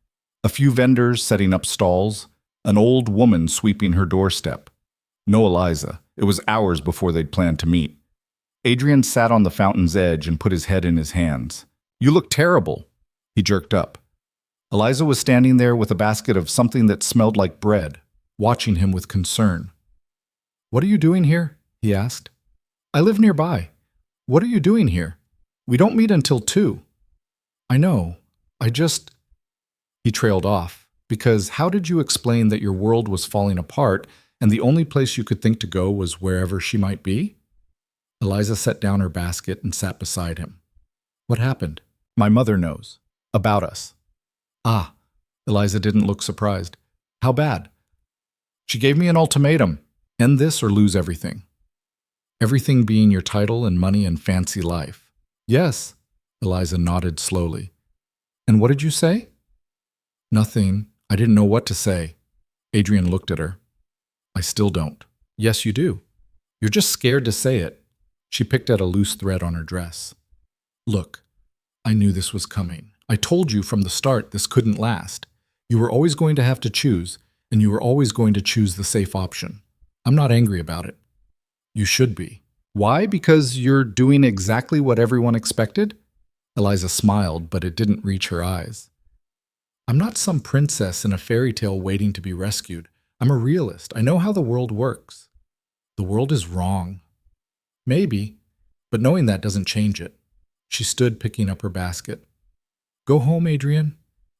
A few vendors setting up stalls, an old woman sweeping her doorstep. No Eliza. It was hours before they'd planned to meet. Adrian sat on the fountain's edge and put his head in his hands. You look terrible. He jerked up. Eliza was standing there with a basket of something that smelled like bread, watching him with concern. What are you doing here? He asked. I live nearby. What are you doing here? We don't meet until 2. I know. He trailed off, because how did you explain that your world was falling apart and the only place you could think to go was wherever she might be? Eliza set down her basket and sat beside him. What happened? My mother knows. About us. Ah, Eliza didn't look surprised. How bad? She gave me an ultimatum. End this or lose everything. Everything being your title and money and fancy life. Yes. Eliza nodded slowly. And what did you say? Nothing. I didn't know what to say. Adrian looked at her. I still don't. Yes, you do. You're just scared to say it. She picked at a loose thread on her dress. Look, I knew this was coming. I told you from the start this couldn't last. You were always going to have to choose, and you were always going to choose the safe option. I'm not angry about it. You should be. Why? Because you're doing exactly what everyone expected? Eliza smiled, but it didn't reach her eyes. I'm not some princess in a fairy tale waiting to be rescued. I'm a realist. I know how the world works. The world is wrong. Maybe, but knowing that doesn't change it. She stood picking up her basket. Go home, Adrian.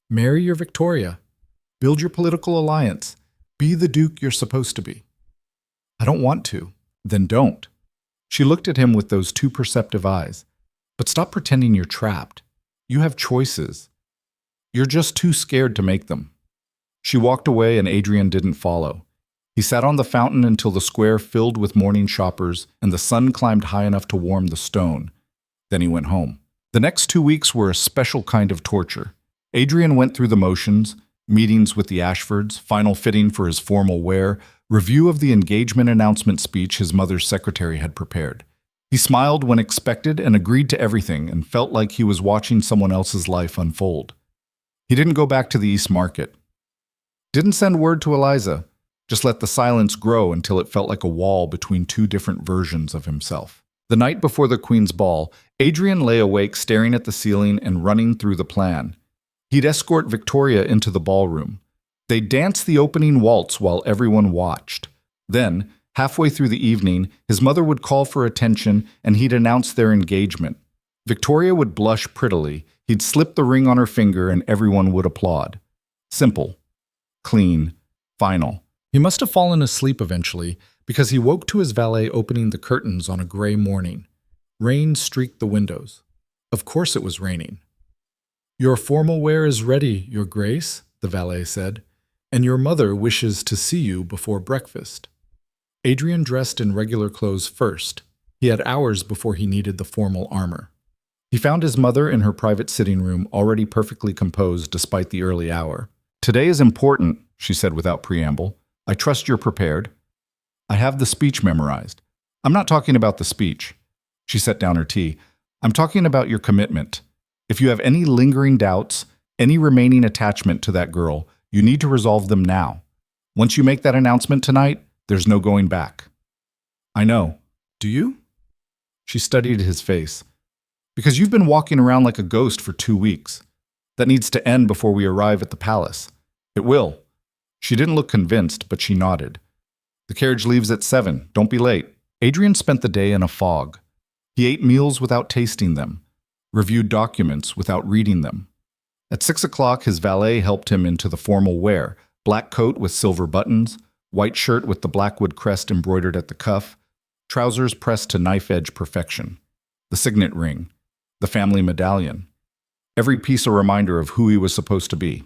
Marry your Victoria. Build your political alliance. Be the duke you're supposed to be. I don't want to. Then don't. She looked at him with those 2 perceptive eyes. But stop pretending you're trapped. You have choices. You're just too scared to make them. She walked away and Adrian didn't follow. He sat on the fountain until the square filled with morning shoppers and the sun climbed high enough to warm the stone. Then he went home. The next 2 weeks were a special kind of torture. Adrian went through the motions, meetings with the Ashfords, final fitting for his formal wear, review of the engagement announcement speech his mother's secretary had prepared. He smiled when expected and agreed to everything and felt like he was watching someone else's life unfold. He didn't go back to the East Market. Didn't send word to Eliza, just let the silence grow until it felt like a wall between 2 different versions of himself. The night before the Queen's ball, Adrian lay awake staring at the ceiling and running through the plan. He'd escort Victoria into the ballroom. They'd dance the opening waltz while everyone watched. Then, halfway through the evening, his mother would call for attention and he'd announce their engagement. Victoria would blush prettily, he'd slip the ring on her finger and everyone would applaud. Simple, clean, final. He must have fallen asleep eventually because he woke to his valet opening the curtains on a gray morning. Rain streaked the windows. Of course it was raining. "Your formal wear is ready, Your Grace," the valet said, "and your mother wishes to see you before breakfast." Adrian dressed in regular clothes first. He had hours before he needed the formal armor. He found his mother in her private sitting room, already perfectly composed despite the early hour. "Today is important," she said without preamble. "I trust you're prepared." "I have the speech memorized." "I'm not talking about the speech." She set down her tea. "I'm talking about your commitment. If you have any lingering doubts, any remaining attachment to that girl, you need to resolve them now. Once you make that announcement tonight, there's no going back." "I know. Do you?" She studied his face. "Because you've been walking around like a ghost for 2 weeks. That needs to end before we arrive at the palace." "It will." She didn't look convinced, but she nodded. "The carriage leaves at 7. Don't be late." Adrian spent the day in a fog. He ate meals without tasting them, reviewed documents without reading them. At 6 o'clock, his valet helped him into the formal wear: black coat with silver buttons, white shirt with the Blackwood crest embroidered at the cuff, trousers pressed to knife-edge perfection, the signet ring, the family medallion, every piece a reminder of who he was supposed to be.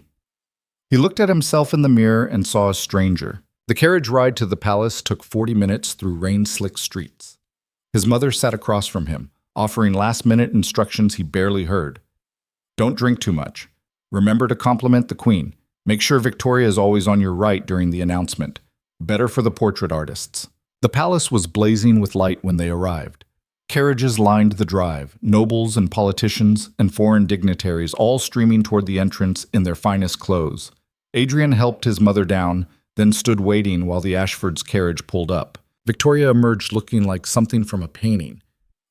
He looked at himself in the mirror and saw a stranger. The carriage ride to the palace took 40 minutes through rain-slick streets. His mother sat across from him, offering last-minute instructions he barely heard. "Don't drink too much. Remember to compliment the Queen. Make sure Victoria is always on your right during the announcement. Better for the portrait artists." The palace was blazing with light when they arrived. Carriages lined the drive, nobles and politicians and foreign dignitaries all streaming toward the entrance in their finest clothes. Adrian helped his mother down, then stood waiting while the Ashfords' carriage pulled up. Victoria emerged looking like something from a painting.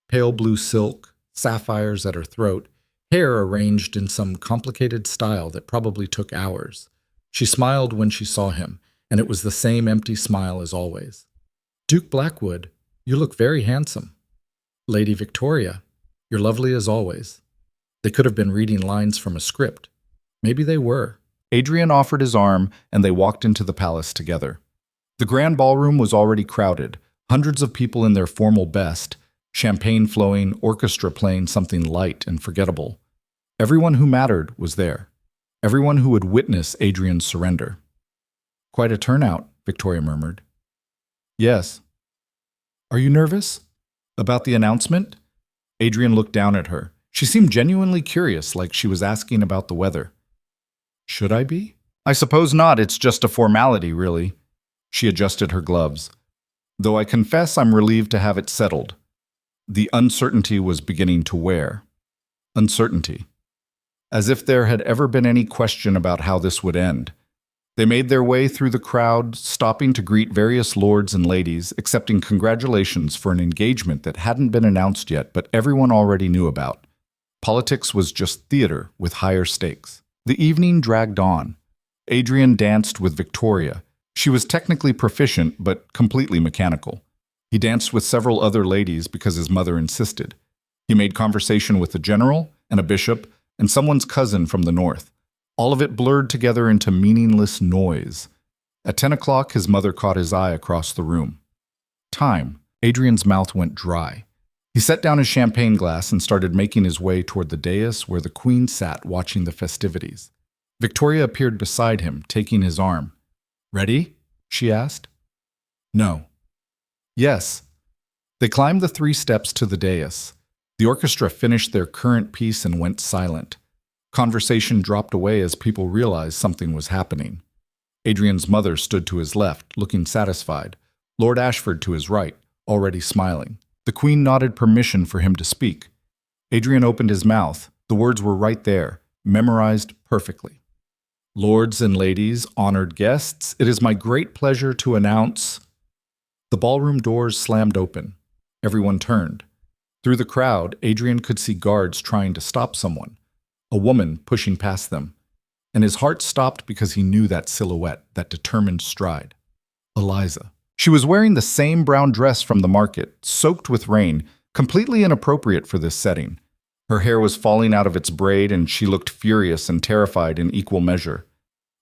Pale blue silk, sapphires at her throat, hair arranged in some complicated style that probably took hours. She smiled when she saw him, and it was the same empty smile as always. "Duke Blackwood, you look very handsome." "Lady Victoria, you're lovely as always." They could have been reading lines from a script. Maybe they were. Adrian offered his arm, and they walked into the palace together. The grand ballroom was already crowded, hundreds of people in their formal best, champagne flowing, orchestra playing something light and forgettable. Everyone who mattered was there. Everyone who would witness Adrian's surrender. "Quite a turnout," Victoria murmured. "Yes." "Are you nervous?" "About the announcement?" Adrian looked down at her. She seemed genuinely curious, like she was asking about the weather. "Should I be?" "I suppose not. It's just a formality, really." She adjusted her gloves. "Though I confess I'm relieved to have it settled." The uncertainty was beginning to wear. Uncertainty. As if there had ever been any question about how this would end. They made their way through the crowd, stopping to greet various lords and ladies, accepting congratulations for an engagement that hadn't been announced yet, but everyone already knew about. Politics was just theater with higher stakes. The evening dragged on. Adrian danced with Victoria. She was technically proficient, but completely mechanical. He danced with several other ladies because his mother insisted. He made conversation with a general and a bishop and someone's cousin from the north. All of it blurred together into meaningless noise. At 10 o'clock, his mother caught his eye across the room. Time. Adrian's mouth went dry. He set down his champagne glass and started making his way toward the dais where the Queen sat watching the festivities. Victoria appeared beside him, taking his arm. "Ready?" she asked. "No." "Yes." They climbed the 3 steps to the dais. The orchestra finished their current piece and went silent. Conversation dropped away as people realized something was happening. Adrian's mother stood to his left, looking satisfied. Lord Ashford to his right, already smiling. The Queen nodded permission for him to speak. Adrian opened his mouth. The words were right there, memorized perfectly. "Lords and ladies, honored guests, it is my great pleasure to announce..." The ballroom doors slammed open. Everyone turned. Through the crowd, Adrian could see guards trying to stop someone, a woman pushing past them, and his heart stopped because he knew that silhouette, that determined stride. Eliza. She was wearing the same brown dress from the market, soaked with rain, completely inappropriate for this setting. Her hair was falling out of its braid, and she looked furious and terrified in equal measure.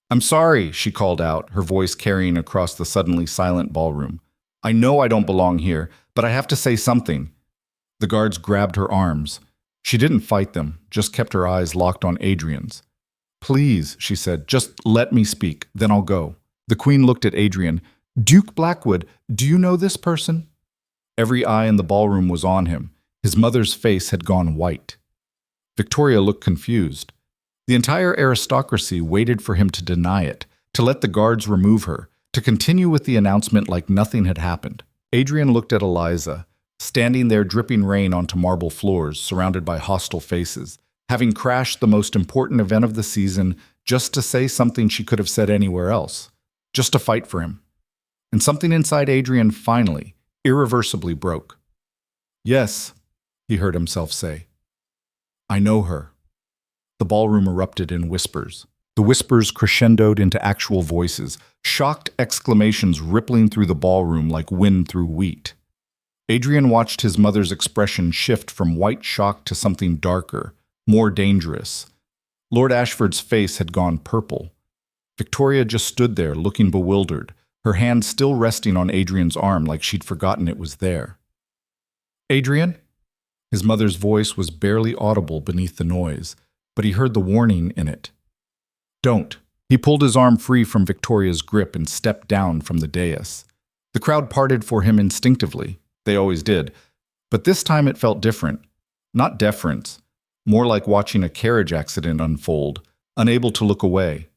"I'm sorry," she called out, her voice carrying across the suddenly silent ballroom. "I know I don't belong here, but I have to say something." The guards grabbed her arms. She didn't fight them, just kept her eyes locked on Adrian's. "Please," she said, "just let me speak, then I'll go." The queen looked at Adrian. "Duke Blackwood, do you know this person?" Every eye in the ballroom was on him. His mother's face had gone white. Victoria looked confused. The entire aristocracy waited for him to deny it, to let the guards remove her, to continue with the announcement like nothing had happened. Adrian looked at Eliza, standing there dripping rain onto marble floors, surrounded by hostile faces, having crashed the most important event of the season just to say something she could have said anywhere else, just to fight for him. And something inside Adrian finally, irreversibly broke. "Yes," he heard himself say. "I know her." The ballroom erupted in whispers. The whispers crescendoed into actual voices, shocked exclamations rippling through the ballroom like wind through wheat. Adrian watched his mother's expression shift from white shock to something darker, more dangerous. Lord Ashford's face had gone purple. Victoria just stood there, looking bewildered, her hand still resting on Adrian's arm like she'd forgotten it was there. "Adrian?" His mother's voice was barely audible beneath the noise, but he heard the warning in it. "Don't." He pulled his arm free from Victoria's grip and stepped down from the dais. The crowd parted for him instinctively. They always did. But this time it felt different. Not deference. More like watching a carriage accident unfold, unable to look away.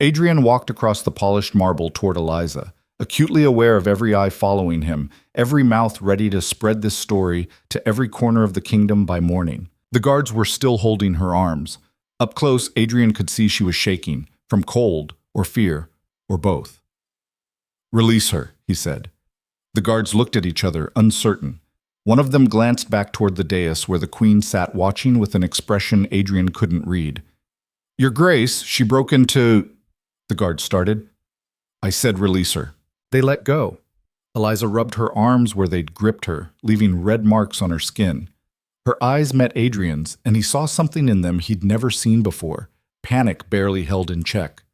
Adrian walked across the polished marble toward Eliza, acutely aware of every eye following him, every mouth ready to spread this story to every corner of the kingdom by morning. The guards were still holding her arms. Up close, Adrian could see she was shaking, from cold or fear, or both. "Release her," he said. The guards looked at each other, uncertain. One of them glanced back toward the dais where the queen sat watching with an expression Adrian couldn't read. "Your Grace," she broke into... The guard started. "I said release her." They let go. Eliza rubbed her arms where they'd gripped her, leaving red marks on her skin. Her eyes met Adrian's, and he saw something in them he'd never seen before, panic barely held in check.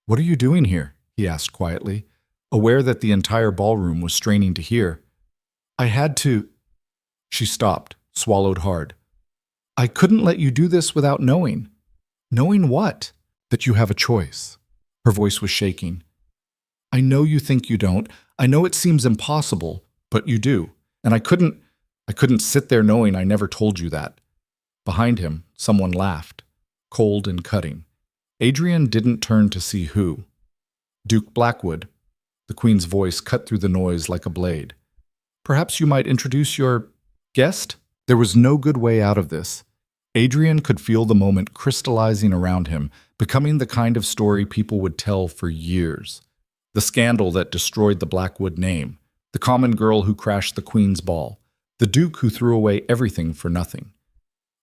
"What are you doing here?" he asked quietly, aware that the entire ballroom was straining to hear. "I had to..." She stopped, swallowed hard. "I couldn't let you do this without knowing." "Knowing what?" "That you have a choice." Her voice was shaking. "I know you think you don't. I know it seems impossible, but you do. And I couldn't sit there knowing I never told you that." Behind him, someone laughed, cold and cutting. Adrian didn't turn to see who. "Duke Blackwood." The queen's voice cut through the noise like a blade. "Perhaps you might introduce your guest?" There was no good way out of this. Adrian could feel the moment crystallizing around him, becoming the kind of story people would tell for years. The scandal that destroyed the Blackwood name, the common girl who crashed the Queen's ball, the Duke who threw away everything for nothing.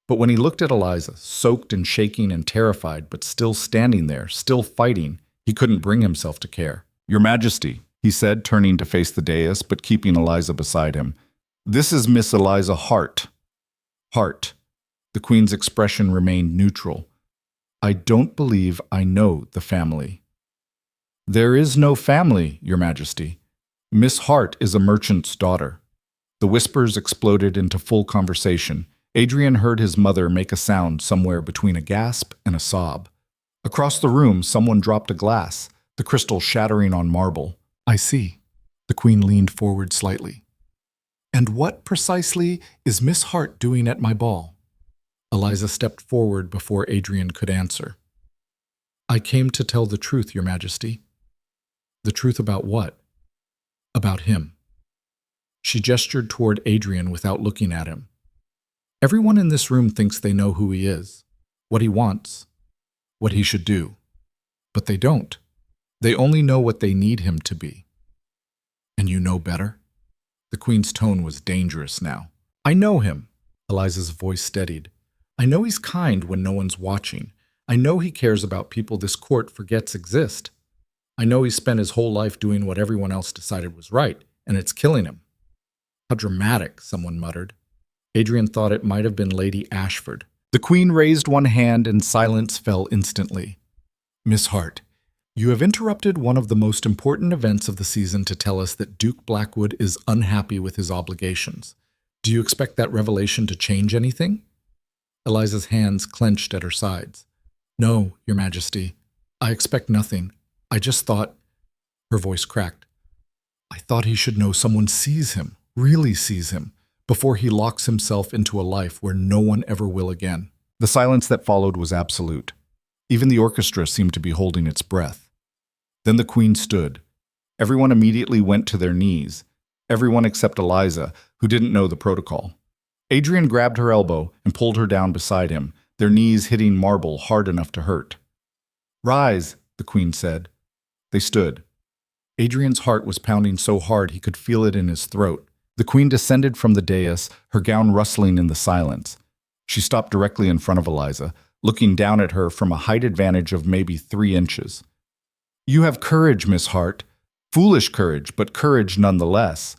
But when he looked at Eliza, soaked and shaking and terrified, but still standing there, still fighting, he couldn't bring himself to care. "Your Majesty," he said, turning to face the dais, but keeping Eliza beside him. "This is Miss Eliza Hart." Hart. The Queen's expression remained neutral. "I don't believe I know the family." "There is no family, Your Majesty. Miss Hart is a merchant's daughter." The whispers exploded into full conversation. Adrian heard his mother make a sound somewhere between a gasp and a sob. Across the room, someone dropped a glass, the crystal shattering on marble. "I see." The Queen leaned forward slightly. "And what precisely is Miss Hart doing at my ball?" Eliza stepped forward before Adrian could answer. "I came to tell the truth, Your Majesty." "The truth about what?" "About him." She gestured toward Adrian without looking at him. "Everyone in this room thinks they know who he is, what he wants, what he should do. But they don't. They only know what they need him to be." "And you know better?" The Queen's tone was dangerous now. I know him. Eliza's voice steadied. I know he's kind when no one's watching. I know he cares about people this court forgets exist. I know he spent his whole life doing what everyone else decided was right, and it's killing him. How dramatic, someone muttered. Adrian thought it might have been Lady Ashford. The Queen raised one hand and silence fell instantly. Miss Hart, you have interrupted one of the most important events of the season to tell us that Duke Blackwood is unhappy with his obligations. Do you expect that revelation to change anything? Eliza's hands clenched at her sides. No, Your Majesty. I expect nothing. I just thought... Her voice cracked. I thought he should know someone sees him, really sees him, before he locks himself into a life where no one ever will again. The silence that followed was absolute. Even the orchestra seemed to be holding its breath. Then the Queen stood. Everyone immediately went to their knees. Everyone except Eliza, who didn't know the protocol. Adrian grabbed her elbow and pulled her down beside him, their knees hitting marble hard enough to hurt. Rise, the Queen said. They stood. Adrian's heart was pounding so hard he could feel it in his throat. The Queen descended from the dais, her gown rustling in the silence. She stopped directly in front of Eliza, looking down at her from a height advantage of maybe 3 inches. You have courage, Miss Hart. Foolish courage, but courage nonetheless.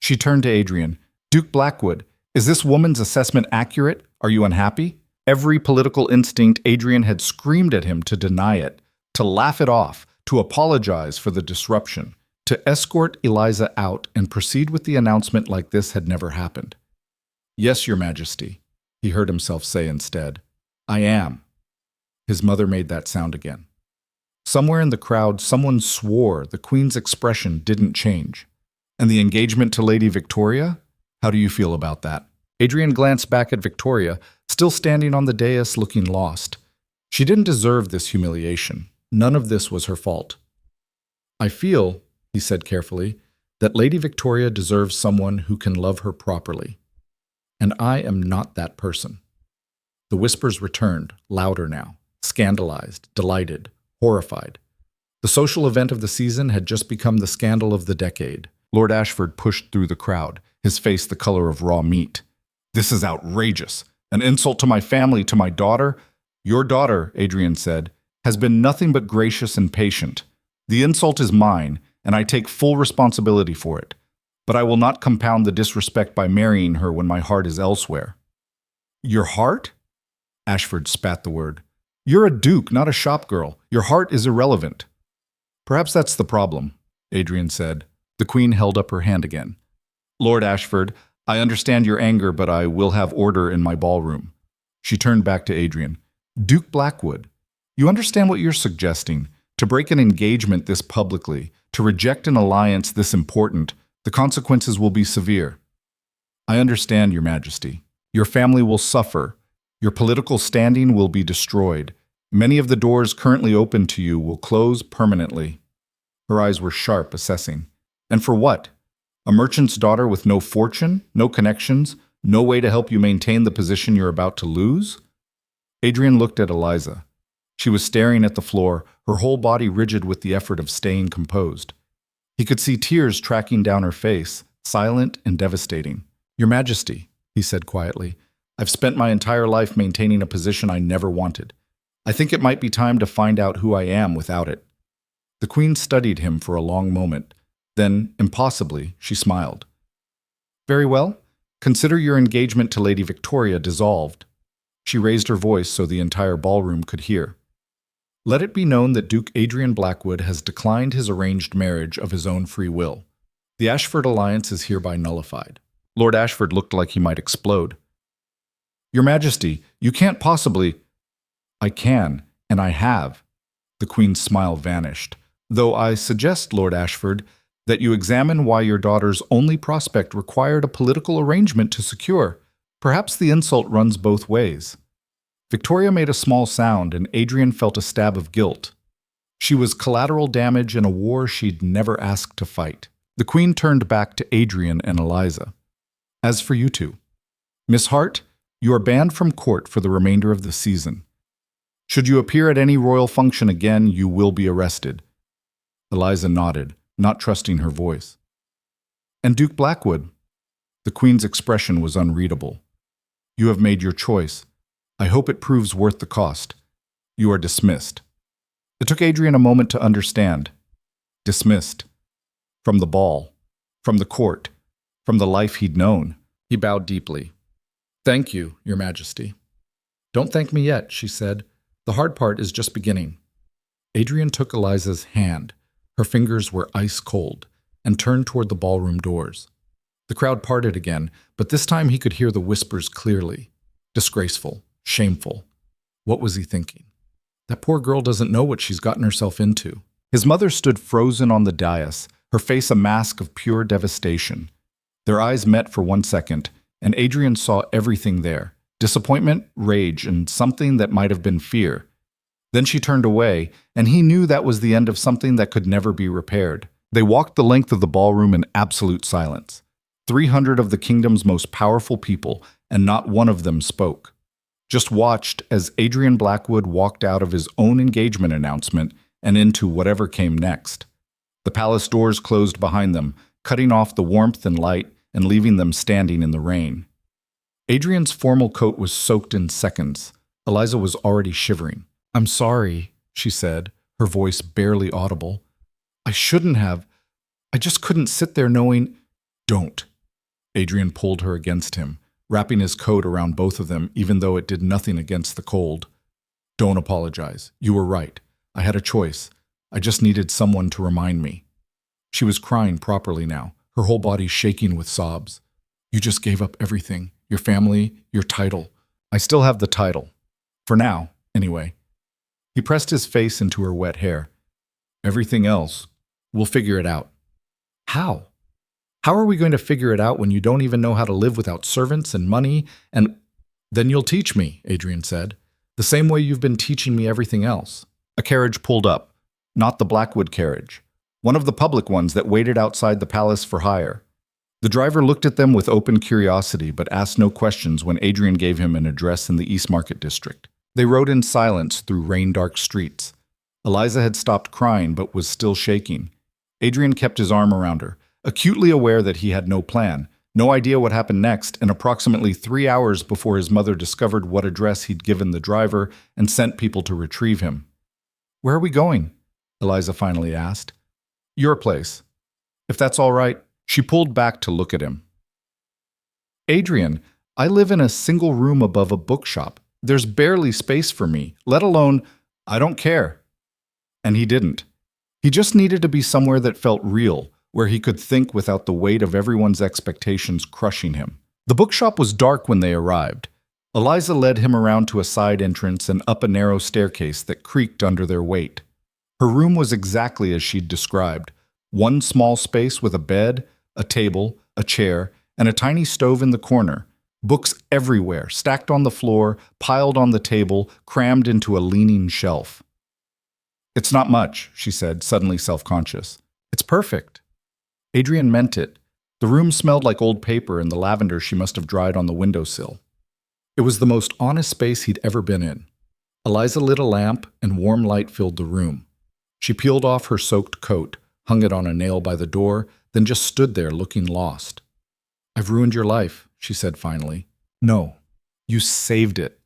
She turned to Adrian. Duke Blackwood, is this woman's assessment accurate? Are you unhappy? Every political instinct Adrian had screamed at him to deny it, to laugh it off, to apologize for the disruption, to escort Eliza out and proceed with the announcement like this had never happened. Yes, Your Majesty, he heard himself say instead. I am. His mother made that sound again. Somewhere in the crowd, someone swore the Queen's expression didn't change. And the engagement to Lady Victoria? How do you feel about that? Adrian glanced back at Victoria, still standing on the dais looking lost. She didn't deserve this humiliation. None of this was her fault. I feel, he said carefully, that Lady Victoria deserves someone who can love her properly. And I am not that person. The whispers returned, louder now, scandalized, delighted, horrified. The social event of the season had just become the scandal of the decade. Lord Ashford pushed through the crowd, his face the color of raw meat. This is outrageous. An insult to my family, to my daughter. Your daughter, Adrian said, has been nothing but gracious and patient. The insult is mine, and I take full responsibility for it. But I will not compound the disrespect by marrying her when my heart is elsewhere. Your heart? Ashford spat the word. You're a duke, not a shopgirl. Your heart is irrelevant. Perhaps that's the problem, Adrian said. The Queen held up her hand again. Lord Ashford, I understand your anger, but I will have order in my ballroom. She turned back to Adrian. Duke Blackwood, you understand what you're suggesting? To break an engagement this publicly, to reject an alliance this important, the consequences will be severe. I understand, Your Majesty. Your family will suffer. Your political standing will be destroyed. Many of the doors currently open to you will close permanently. Her eyes were sharp, assessing. And for what? A merchant's daughter with no fortune, no connections, no way to help you maintain the position you're about to lose? Adrian looked at Eliza. She was staring at the floor, her whole body rigid with the effort of staying composed. He could see tears tracking down her face, silent and devastating. Your Majesty, he said quietly, I've spent my entire life maintaining a position I never wanted. I think it might be time to find out who I am without it. The Queen studied him for a long moment. Then, impossibly, she smiled. Very well. Consider your engagement to Lady Victoria dissolved. She raised her voice so the entire ballroom could hear. Let it be known that Duke Adrian Blackwood has declined his arranged marriage of his own free will. The Ashford alliance is hereby nullified. Lord Ashford looked like he might explode. Your Majesty, you can't possibly... I can, and I have. The Queen's smile vanished. Though I suggest, Lord Ashford, that you examine why your daughter's only prospect required a political arrangement to secure. Perhaps the insult runs both ways. Victoria made a small sound, and Adrian felt a stab of guilt. She was collateral damage in a war she'd never asked to fight. The Queen turned back to Adrian and Eliza. As for you two, Miss Hart, you are banned from court for the remainder of the season. Should you appear at any royal function again, you will be arrested. Eliza nodded, not trusting her voice. And Duke Blackwood? The queen's expression was unreadable. You have made your choice. I hope it proves worth the cost. You are dismissed. It took Adrian a moment to understand. Dismissed. From the ball. From the court. From the life he'd known. He bowed deeply. Thank you, Your Majesty. Don't thank me yet, she said. The hard part is just beginning. Adrian took Eliza's hand. Her fingers were ice cold, and turned toward the ballroom doors. The crowd parted again, but this time he could hear the whispers clearly. Disgraceful. Shameful. What was he thinking? That poor girl doesn't know what she's gotten herself into. His mother stood frozen on the dais, her face a mask of pure devastation. Their eyes met for 1 second, and Adrian saw everything there. Disappointment, rage, and something that might have been fear. Then she turned away, and he knew that was the end of something that could never be repaired. They walked the length of the ballroom in absolute silence. 300 of the kingdom's most powerful people, and not one of them spoke. Just watched as Adrian Blackwood walked out of his own engagement announcement and into whatever came next. The palace doors closed behind them, cutting off the warmth and light and leaving them standing in the rain. Adrian's formal coat was soaked in seconds. Eliza was already shivering. I'm sorry, she said, her voice barely audible. I shouldn't have. I just couldn't sit there knowing. Don't. Adrian pulled her against him, wrapping his coat around both of them, even though it did nothing against the cold. Don't apologize. You were right. I had a choice. I just needed someone to remind me. She was crying properly now, her whole body shaking with sobs. You just gave up everything. Your family, your title. I still have the title. For now, anyway. He pressed his face into her wet hair. Everything else, we'll figure it out. How? How are we going to figure it out when you don't even know how to live without servants and money and— Then you'll teach me, Adrian said, the same way you've been teaching me everything else. A carriage pulled up. Not the Blackwood carriage. One of the public ones that waited outside the palace for hire. The driver looked at them with open curiosity but asked no questions when Adrian gave him an address in the East Market district. They rode in silence through rain-dark streets. Eliza had stopped crying but was still shaking. Adrian kept his arm around her, acutely aware that he had no plan, no idea what happened next, and approximately 3 hours before his mother discovered what address he'd given the driver and sent people to retrieve him. Where are we going? Eliza finally asked. Your place. If that's all right. She pulled back to look at him. Adrian, I live in a single room above a bookshop. There's barely space for me, let alone, I don't care. And he didn't. He just needed to be somewhere that felt real, where he could think without the weight of everyone's expectations crushing him. The bookshop was dark when they arrived. Eliza led him around to a side entrance and up a narrow staircase that creaked under their weight. Her room was exactly as she'd described. One small space with a bed, a table, a chair, and a tiny stove in the corner. Books everywhere, stacked on the floor, piled on the table, crammed into a leaning shelf. It's not much, she said, suddenly self-conscious. It's perfect. Adrian meant it. The room smelled like old paper and the lavender she must have dried on the windowsill. It was the most honest space he'd ever been in. Eliza lit a lamp and warm light filled the room. She peeled off her soaked coat, hung it on a nail by the door, then just stood there looking lost. I've ruined your life, she said finally. No, you saved it.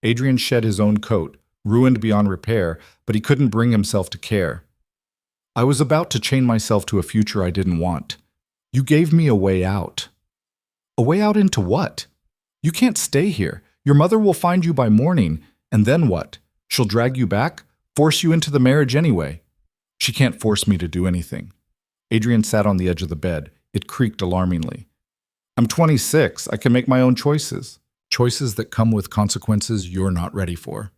Adrian shed his own coat, ruined beyond repair, but he couldn't bring himself to care. I was about to chain myself to a future I didn't want. You gave me a way out. A way out into what? You can't stay here. Your mother will find you by morning, and then what? She'll drag you back, force you into the marriage anyway. She can't force me to do anything. Adrian sat on the edge of the bed. It creaked alarmingly. I'm 26. I can make my own choices. Choices that come with consequences you're not ready for.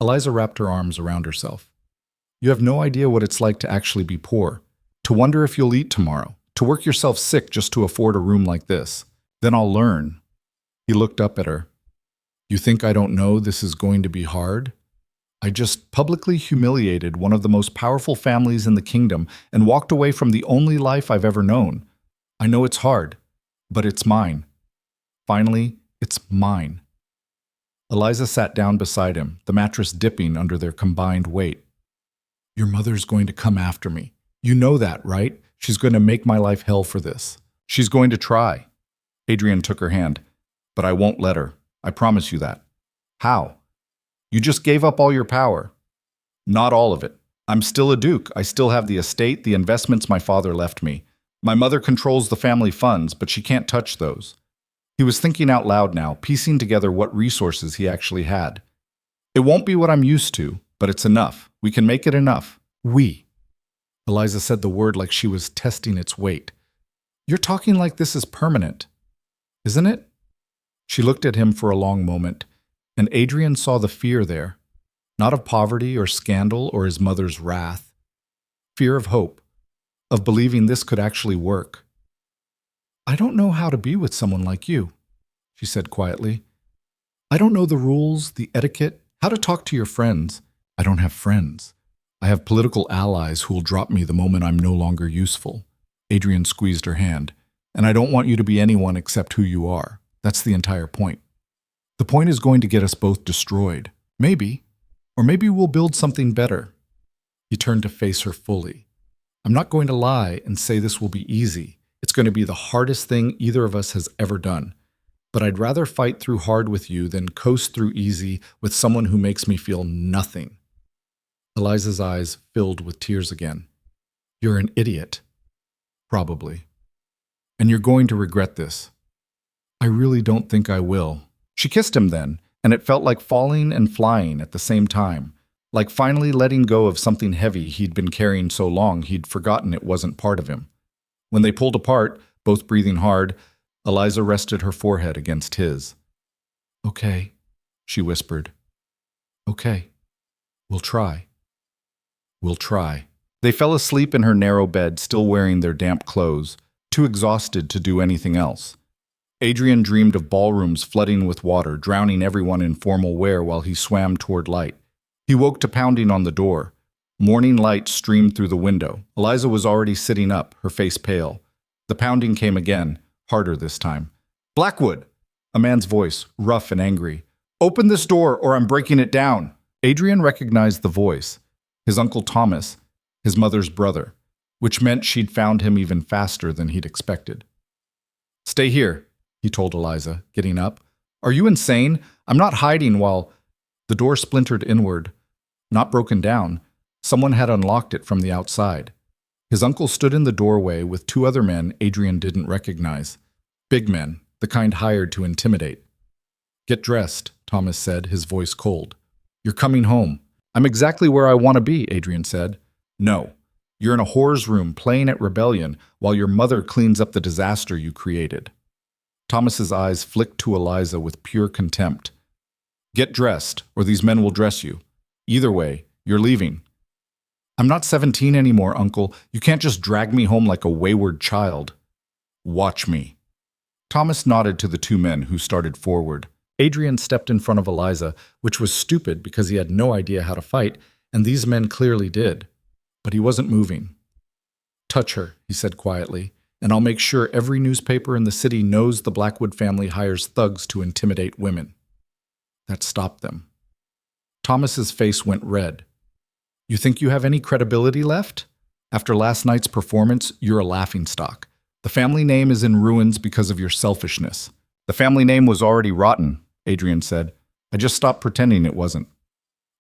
Eliza wrapped her arms around herself. You have no idea what it's like to actually be poor, to wonder if you'll eat tomorrow, to work yourself sick just to afford a room like this. Then I'll learn. He looked up at her. You think I don't know this is going to be hard? I just publicly humiliated one of the most powerful families in the kingdom and walked away from the only life I've ever known. I know it's hard, but it's mine. Finally, it's mine. Eliza sat down beside him, the mattress dipping under their combined weight. Your mother's going to come after me. You know that, right? She's going to make my life hell for this. She's going to try. Adrian took her hand. But I won't let her. I promise you that. How? You just gave up all your power. Not all of it. I'm still a duke. I still have the estate, the investments my father left me. My mother controls the family funds, but she can't touch those. He was thinking out loud now, piecing together what resources he actually had. It won't be what I'm used to, but it's enough. We can make it enough. We. Eliza said the word like she was testing its weight. You're talking like this is permanent, isn't it? She looked at him for a long moment, and Adrian saw the fear there, not of poverty or scandal or his mother's wrath. Fear of hope, of believing this could actually work. I don't know how to be with someone like you, she said quietly. I don't know the rules, the etiquette, how to talk to your friends. I don't have friends. I have political allies who will drop me the moment I'm no longer useful. Adrian squeezed her hand. And I don't want you to be anyone except who you are. That's the entire point. The point is going to get us both destroyed. Maybe. Or maybe we'll build something better. He turned to face her fully. I'm not going to lie and say this will be easy. It's going to be the hardest thing either of us has ever done. But I'd rather fight through hard with you than coast through easy with someone who makes me feel nothing. Eliza's eyes filled with tears again. You're an idiot. Probably. And you're going to regret this. I really don't think I will. She kissed him then, and it felt like falling and flying at the same time, like finally letting go of something heavy he'd been carrying so long he'd forgotten it wasn't part of him. When they pulled apart, both breathing hard, Eliza rested her forehead against his. Okay, she whispered. Okay, we'll try. We'll try. They fell asleep in her narrow bed, still wearing their damp clothes, too exhausted to do anything else. Adrian dreamed of ballrooms flooding with water, drowning everyone in formal wear while he swam toward light. He woke to pounding on the door. Morning light streamed through the window. Eliza was already sitting up, her face pale. The pounding came again, harder this time. Blackwood! A man's voice, rough and angry. Open this door or I'm breaking it down. Adrian recognized the voice. His Uncle Thomas, his mother's brother, which meant she'd found him even faster than he'd expected. Stay here, he told Eliza, getting up. Are you insane? I'm not hiding while... The door splintered inward. Not broken down. Someone had unlocked it from the outside. His uncle stood in the doorway with two other men Adrian didn't recognize. Big men, the kind hired to intimidate. Get dressed, Thomas said, his voice cold. You're coming home. I'm exactly where I want to be, Adrian said. No. You're in a whore's room playing at rebellion while your mother cleans up the disaster you created. Thomas's eyes flicked to Eliza with pure contempt. Get dressed, or these men will dress you. Either way, you're leaving. I'm not 17 anymore, Uncle. You can't just drag me home like a wayward child. Watch me. Thomas nodded to the two men who started forward. Adrian stepped in front of Eliza, which was stupid because he had no idea how to fight, and these men clearly did. But he wasn't moving. Touch her, he said quietly, and I'll make sure every newspaper in the city knows the Blackwood family hires thugs to intimidate women. That stopped them. Thomas's face went red. You think you have any credibility left? After last night's performance, you're a laughingstock. The family name is in ruins because of your selfishness. The family name was already rotten, Adrian said. I just stopped pretending it wasn't.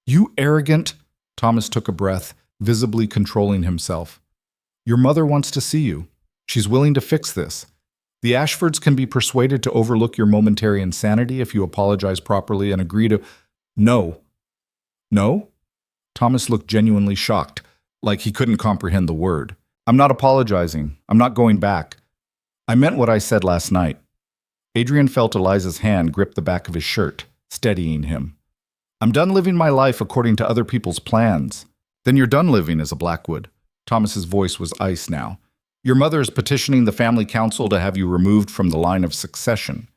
You arrogant... Thomas took a breath, visibly controlling himself. Your mother wants to see you. She's willing to fix this. The Ashfords can be persuaded to overlook your momentary insanity if you apologize properly and agree to... No. No? Thomas looked genuinely shocked, like he couldn't comprehend the word. I'm not apologizing. I'm not going back. I meant what I said last night. Adrian felt Eliza's hand grip the back of his shirt, steadying him. I'm done living my life according to other people's plans. Then you're done living as a Blackwood. Thomas's voice was ice now. Your mother is petitioning the family council to have you removed from the line of succession.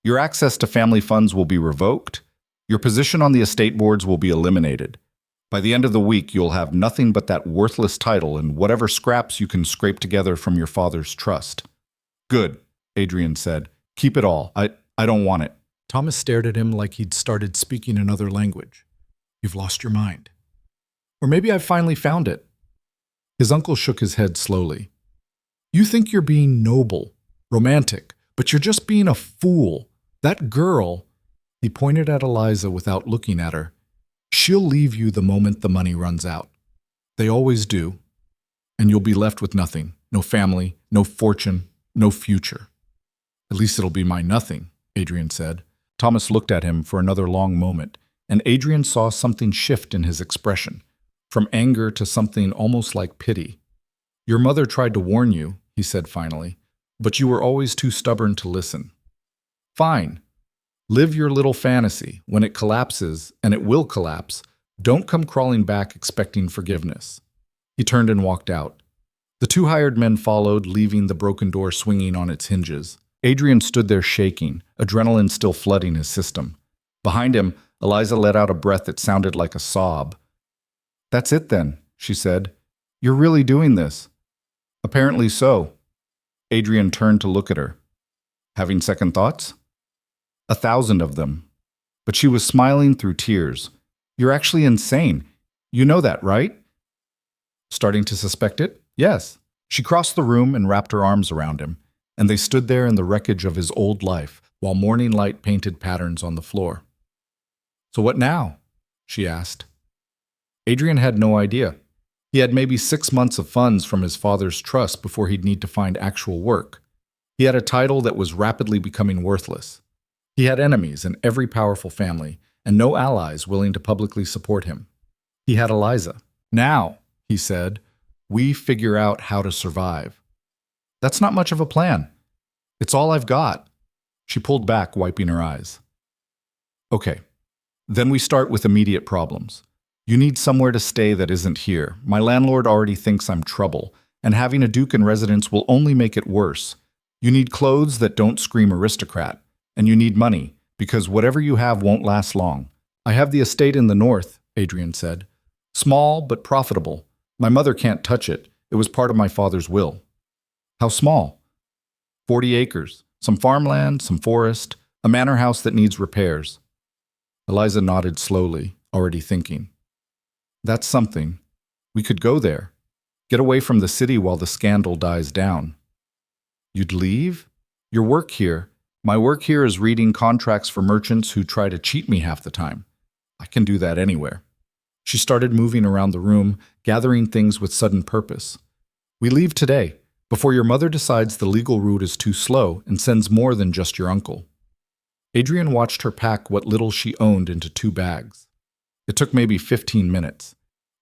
Your access to family funds will be revoked. Your position on the estate boards will be eliminated. By the end of the week, you'll have nothing but that worthless title and whatever scraps you can scrape together from your father's trust. Good, Adrian said. Keep it all. I don't want it. Thomas stared at him like he'd started speaking another language. You've lost your mind. Or maybe I've finally found it. His uncle shook his head slowly. You think you're being noble, romantic, But you're just being a fool. That girl, he pointed at Eliza without looking at her, she'll leave you the moment the money runs out. They always do. And you'll be left with nothing. No family, no fortune, no future. At least it'll be my nothing, Adrian said. Thomas looked at him for another long moment, and Adrian saw something shift in his expression, from anger to something almost like pity. Your mother tried to warn you, he said finally, but you were always too stubborn to listen. Fine. Live your little fantasy. When it collapses, and it will collapse, don't come crawling back expecting forgiveness. He turned and walked out. The two hired men followed, leaving the broken door swinging on its hinges. Adrian stood there shaking, adrenaline still flooding his system. Behind him, Eliza let out a breath that sounded like a sob. That's it then, she said. You're really doing this. Apparently so. Adrian turned to look at her. Having second thoughts? 1,000 of them. But she was smiling through tears. You're actually insane. You know that, right? Starting to suspect it? Yes. She crossed the room and wrapped her arms around him, and they stood there in the wreckage of his old life while morning light painted patterns on the floor. So what now? She asked. Adrian had no idea. He had maybe 6 months of funds from his father's trust before he'd need to find actual work. He had a title that was rapidly becoming worthless. He had enemies in every powerful family, and no allies willing to publicly support him. He had Eliza. Now, he said, we figure out how to survive. That's not much of a plan. It's all I've got. She pulled back, wiping her eyes. Okay, then we start with immediate problems. You need somewhere to stay that isn't here. My landlord already thinks I'm trouble, and having a duke in residence will only make it worse. You need clothes that don't scream aristocrat, and you need money, because whatever you have won't last long. I have the estate in the north, Adrian said. Small, but profitable. My mother can't touch it. It was part of my father's will. How small? 40 acres. Some farmland, some forest, a manor house that needs repairs. Eliza nodded slowly, already thinking. That's something. We could go there. Get away from the city while the scandal dies down. You'd leave? Your work here. My work here is reading contracts for merchants who try to cheat me half the time. I can do that anywhere. She started moving around the room, gathering things with sudden purpose. We leave today, before your mother decides the legal route is too slow and sends more than just your uncle. Adrian watched her pack what little she owned into 2 bags. It took maybe 15 minutes.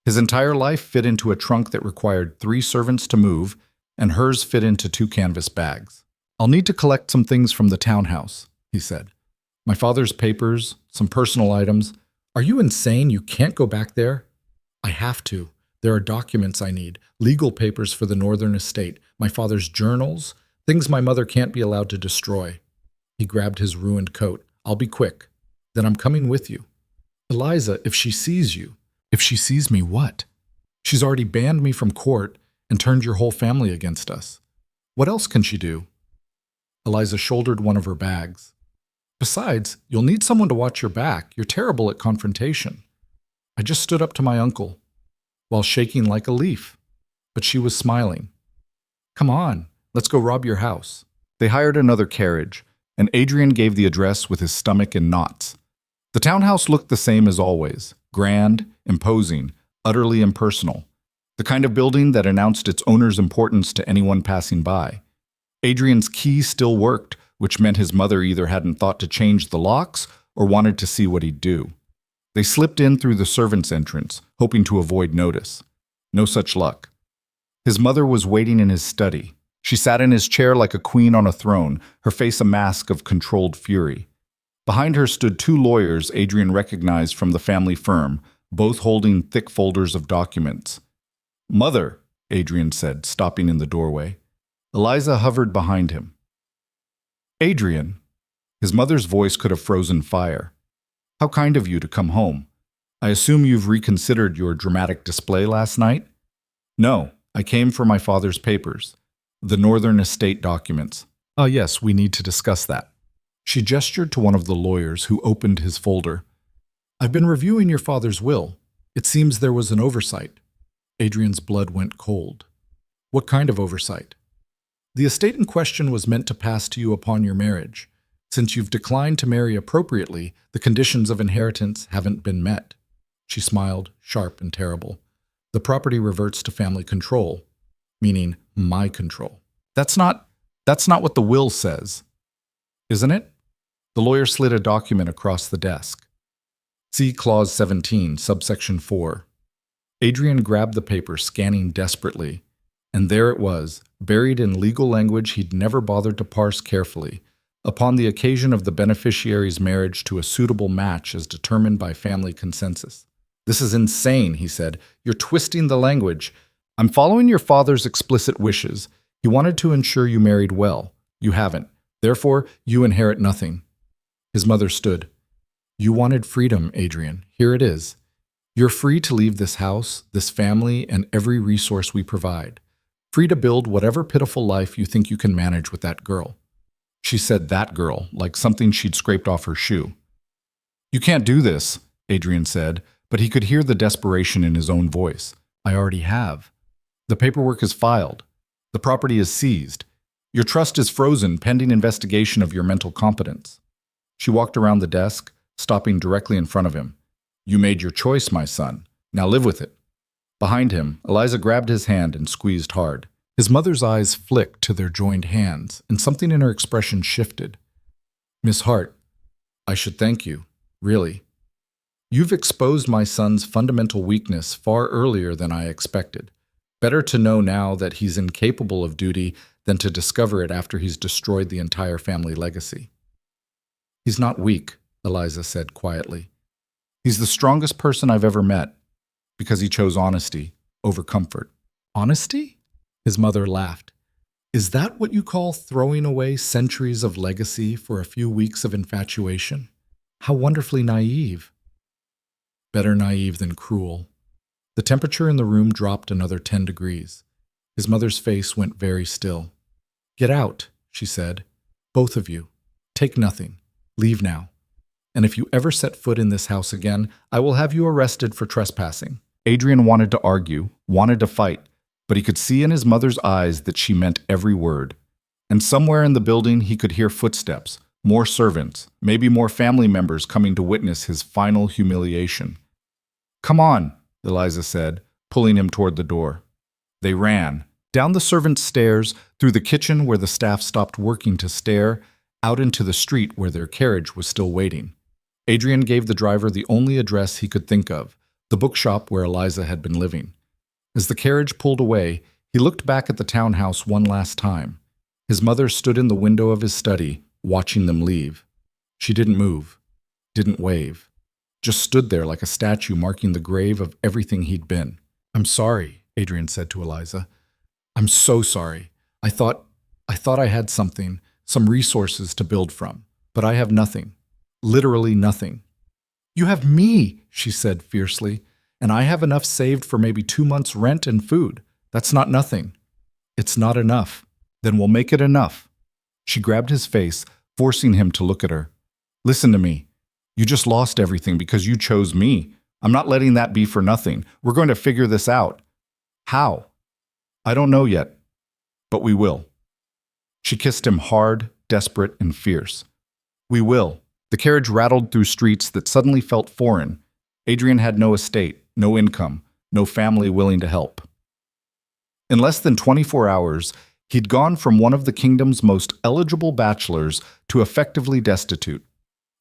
His entire life fit into a trunk that required 3 servants to move, and hers fit into 2 canvas bags. I'll need to collect some things from the townhouse, he said. My father's papers, some personal items. Are you insane? You can't go back there? I have to. There are documents I need, legal papers for the northern estate, my father's journals, things my mother can't be allowed to destroy. He grabbed his ruined coat. I'll be quick. Then I'm coming with you. Eliza, if she sees you. If she sees me, what? She's already banned me from court and turned your whole family against us. What else can she do? Eliza shouldered one of her bags. Besides, you'll need someone to watch your back. You're terrible at confrontation. I just stood up to my uncle, while shaking like a leaf. But she was smiling. Come on, let's go rob your house. They hired another carriage, and Adrian gave the address with his stomach in knots. The townhouse looked the same as always, grand, imposing, utterly impersonal. The kind of building that announced its owner's importance to anyone passing by. Adrian's key still worked, which meant his mother either hadn't thought to change the locks or wanted to see what he'd do. They slipped in through the servants' entrance, hoping to avoid notice. No such luck. His mother was waiting in his study. She sat in his chair like a queen on a throne, her face a mask of controlled fury. Behind her stood 2 lawyers Adrian recognized from the family firm, both holding thick folders of documents. Mother, Adrian said, stopping in the doorway. Eliza hovered behind him. Adrian. His mother's voice could have frozen fire. How kind of you to come home. I assume you've reconsidered your dramatic display last night? No, I came for my father's papers. The Northern Estate documents. Ah, yes, we need to discuss that. She gestured to one of the lawyers who opened his folder. I've been reviewing your father's will. It seems there was an oversight. Adrian's blood went cold. What kind of oversight? The estate in question was meant to pass to you upon your marriage. Since you've declined to marry appropriately, the conditions of inheritance haven't been met. She smiled, sharp and terrible. The property reverts to family control, meaning my control. That's not what the will says, isn't it? The lawyer slid a document across the desk. See Clause 17, subsection 4. Adrian grabbed the paper, scanning desperately, and there it was, buried in legal language he'd never bothered to parse carefully, upon the occasion of the beneficiary's marriage to a suitable match as determined by family consensus. This is insane, he said. You're twisting the language. I'm following your father's explicit wishes. He wanted to ensure you married well. You haven't. Therefore, you inherit nothing. His mother stood. You wanted freedom, Adrian. Here it is. You're free to leave this house, this family, and every resource we provide. Free to build whatever pitiful life you think you can manage with that girl. She said that girl, like something she'd scraped off her shoe. You can't do this, Adrian said, but he could hear the desperation in his own voice. I already have. The paperwork is filed. The property is seized. Your trust is frozen pending investigation of your mental competence. She walked around the desk, stopping directly in front of him. You made your choice, my son. Now live with it. Behind him, Eliza grabbed his hand and squeezed hard. His mother's eyes flicked to their joined hands, and something in her expression shifted. Miss Hart, I should thank you, really. You've exposed my son's fundamental weakness far earlier than I expected. Better to know now that he's incapable of duty than to discover it after he's destroyed the entire family legacy. He's not weak, Eliza said quietly. He's the strongest person I've ever met, because he chose honesty over comfort. Honesty? His mother laughed. Is that what you call throwing away centuries of legacy for a few weeks of infatuation? How wonderfully naive. Better naive than cruel. The temperature in the room dropped another 10 degrees. His mother's face went very still. Get out, she said. Both of you. Take nothing. Leave now. And if you ever set foot in this house again, I will have you arrested for trespassing. Adrian wanted to argue, wanted to fight, but he could see in his mother's eyes that she meant every word. And somewhere in the building he could hear footsteps, more servants, maybe more family members coming to witness his final humiliation. Come on, Eliza said, pulling him toward the door. They ran, down the servants' stairs, through the kitchen where the staff stopped working to stare, out into the street where their carriage was still waiting. Adrian gave the driver the only address he could think of, the bookshop where Eliza had been living. As the carriage pulled away, he looked back at the townhouse one last time. His mother stood in the window of his study, watching them leave. She didn't move, didn't wave, just stood there like a statue marking the grave of everything he'd been. I'm sorry, Adrian said to Eliza. I'm so sorry. I thought I had something, some resources to build from, but I have nothing. Literally nothing. You have me, she said fiercely, and I have enough saved for maybe 2 months' rent and food. That's not nothing. It's not enough. Then we'll make it enough. She grabbed his face, forcing him to look at her. Listen to me. You just lost everything because you chose me. I'm not letting that be for nothing. We're going to figure this out. How? I don't know yet, but we will. She kissed him hard, desperate, and fierce. We will. The carriage rattled through streets that suddenly felt foreign. Adrian had no estate, no income, no family willing to help. In less than 24 hours, he'd gone from one of the kingdom's most eligible bachelors to effectively destitute.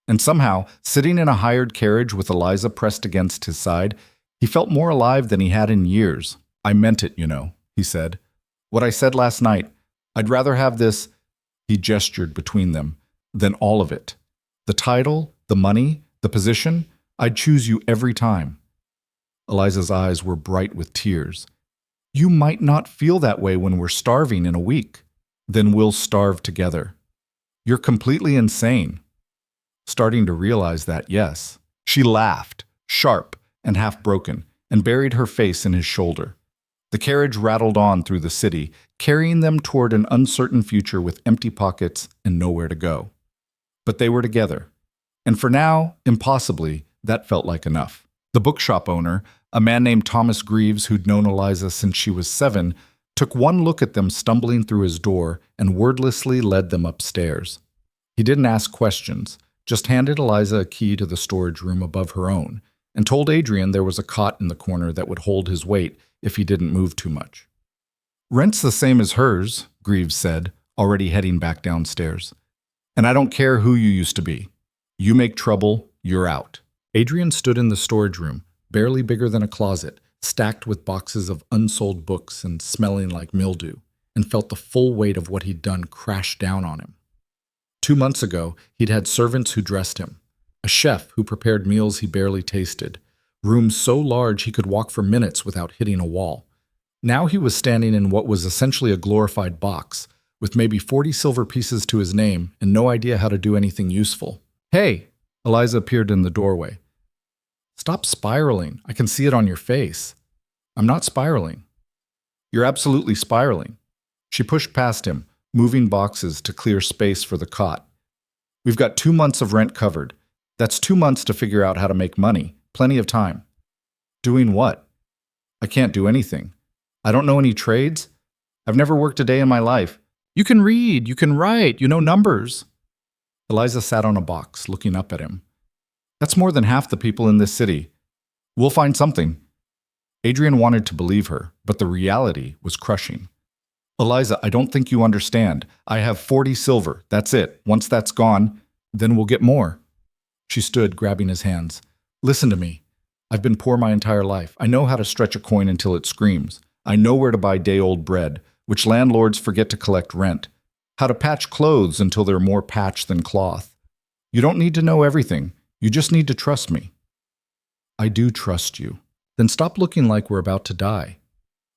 And somehow, sitting in a hired carriage with Eliza pressed against his side, he felt more alive than he had in years. I meant it, you know, he said. What I said last night, I'd rather have this, he gestured between them, than all of it. The title, the money, the position, I'd choose you every time. Eliza's eyes were bright with tears. You might not feel that way when we're starving in a week. Then we'll starve together. You're completely insane. Starting to realize that, yes. She laughed, sharp and half broken, and buried her face in his shoulder. The carriage rattled on through the city, carrying them toward an uncertain future with empty pockets and nowhere to go. But they were together. And for now, impossibly, that felt like enough. The bookshop owner, a man named Thomas Greaves who'd known Eliza since she was 7, took one look at them stumbling through his door, and wordlessly led them upstairs. He didn't ask questions, just handed Eliza a key to the storage room above her own, and told Adrian there was a cot in the corner that would hold his weight if he didn't move too much. "Rent's the same as hers," Greaves said, already heading back downstairs. "And I don't care who you used to be. You make trouble, you're out." Adrian stood in the storage room, barely bigger than a closet, stacked with boxes of unsold books and smelling like mildew, and felt the full weight of what he'd done crash down on him. 2 months ago, he'd had servants who dressed him, a chef who prepared meals he barely tasted, rooms so large he could walk for minutes without hitting a wall. Now he was standing in what was essentially a glorified box, with maybe 40 silver pieces to his name and no idea how to do anything useful. "Hey!" Eliza appeared in the doorway. "Stop spiraling. I can see it on your face." "I'm not spiraling." "You're absolutely spiraling." She pushed past him, moving boxes to clear space for the cot. "We've got 2 months of rent covered. That's 2 months to figure out how to make money. Plenty of time." "Doing what?" "I can't do anything. I don't know any trades. I've never worked a day in my life." "You can read, you can write, you know numbers." Eliza sat on a box, looking up at him. "That's more than half the people in this city. We'll find something." Adrian wanted to believe her, but the reality was crushing. "Eliza, I don't think you understand. I have 40 silver. That's it. Once that's gone, then we'll get more." She stood, grabbing his hands. "Listen to me. I've been poor my entire life. I know how to stretch a coin until it screams. I know where to buy day-old bread, which landlords forget to collect rent. How to patch clothes until they're more patch than cloth. You don't need to know everything. You just need to trust me." "I do trust you." "Then stop looking like we're about to die."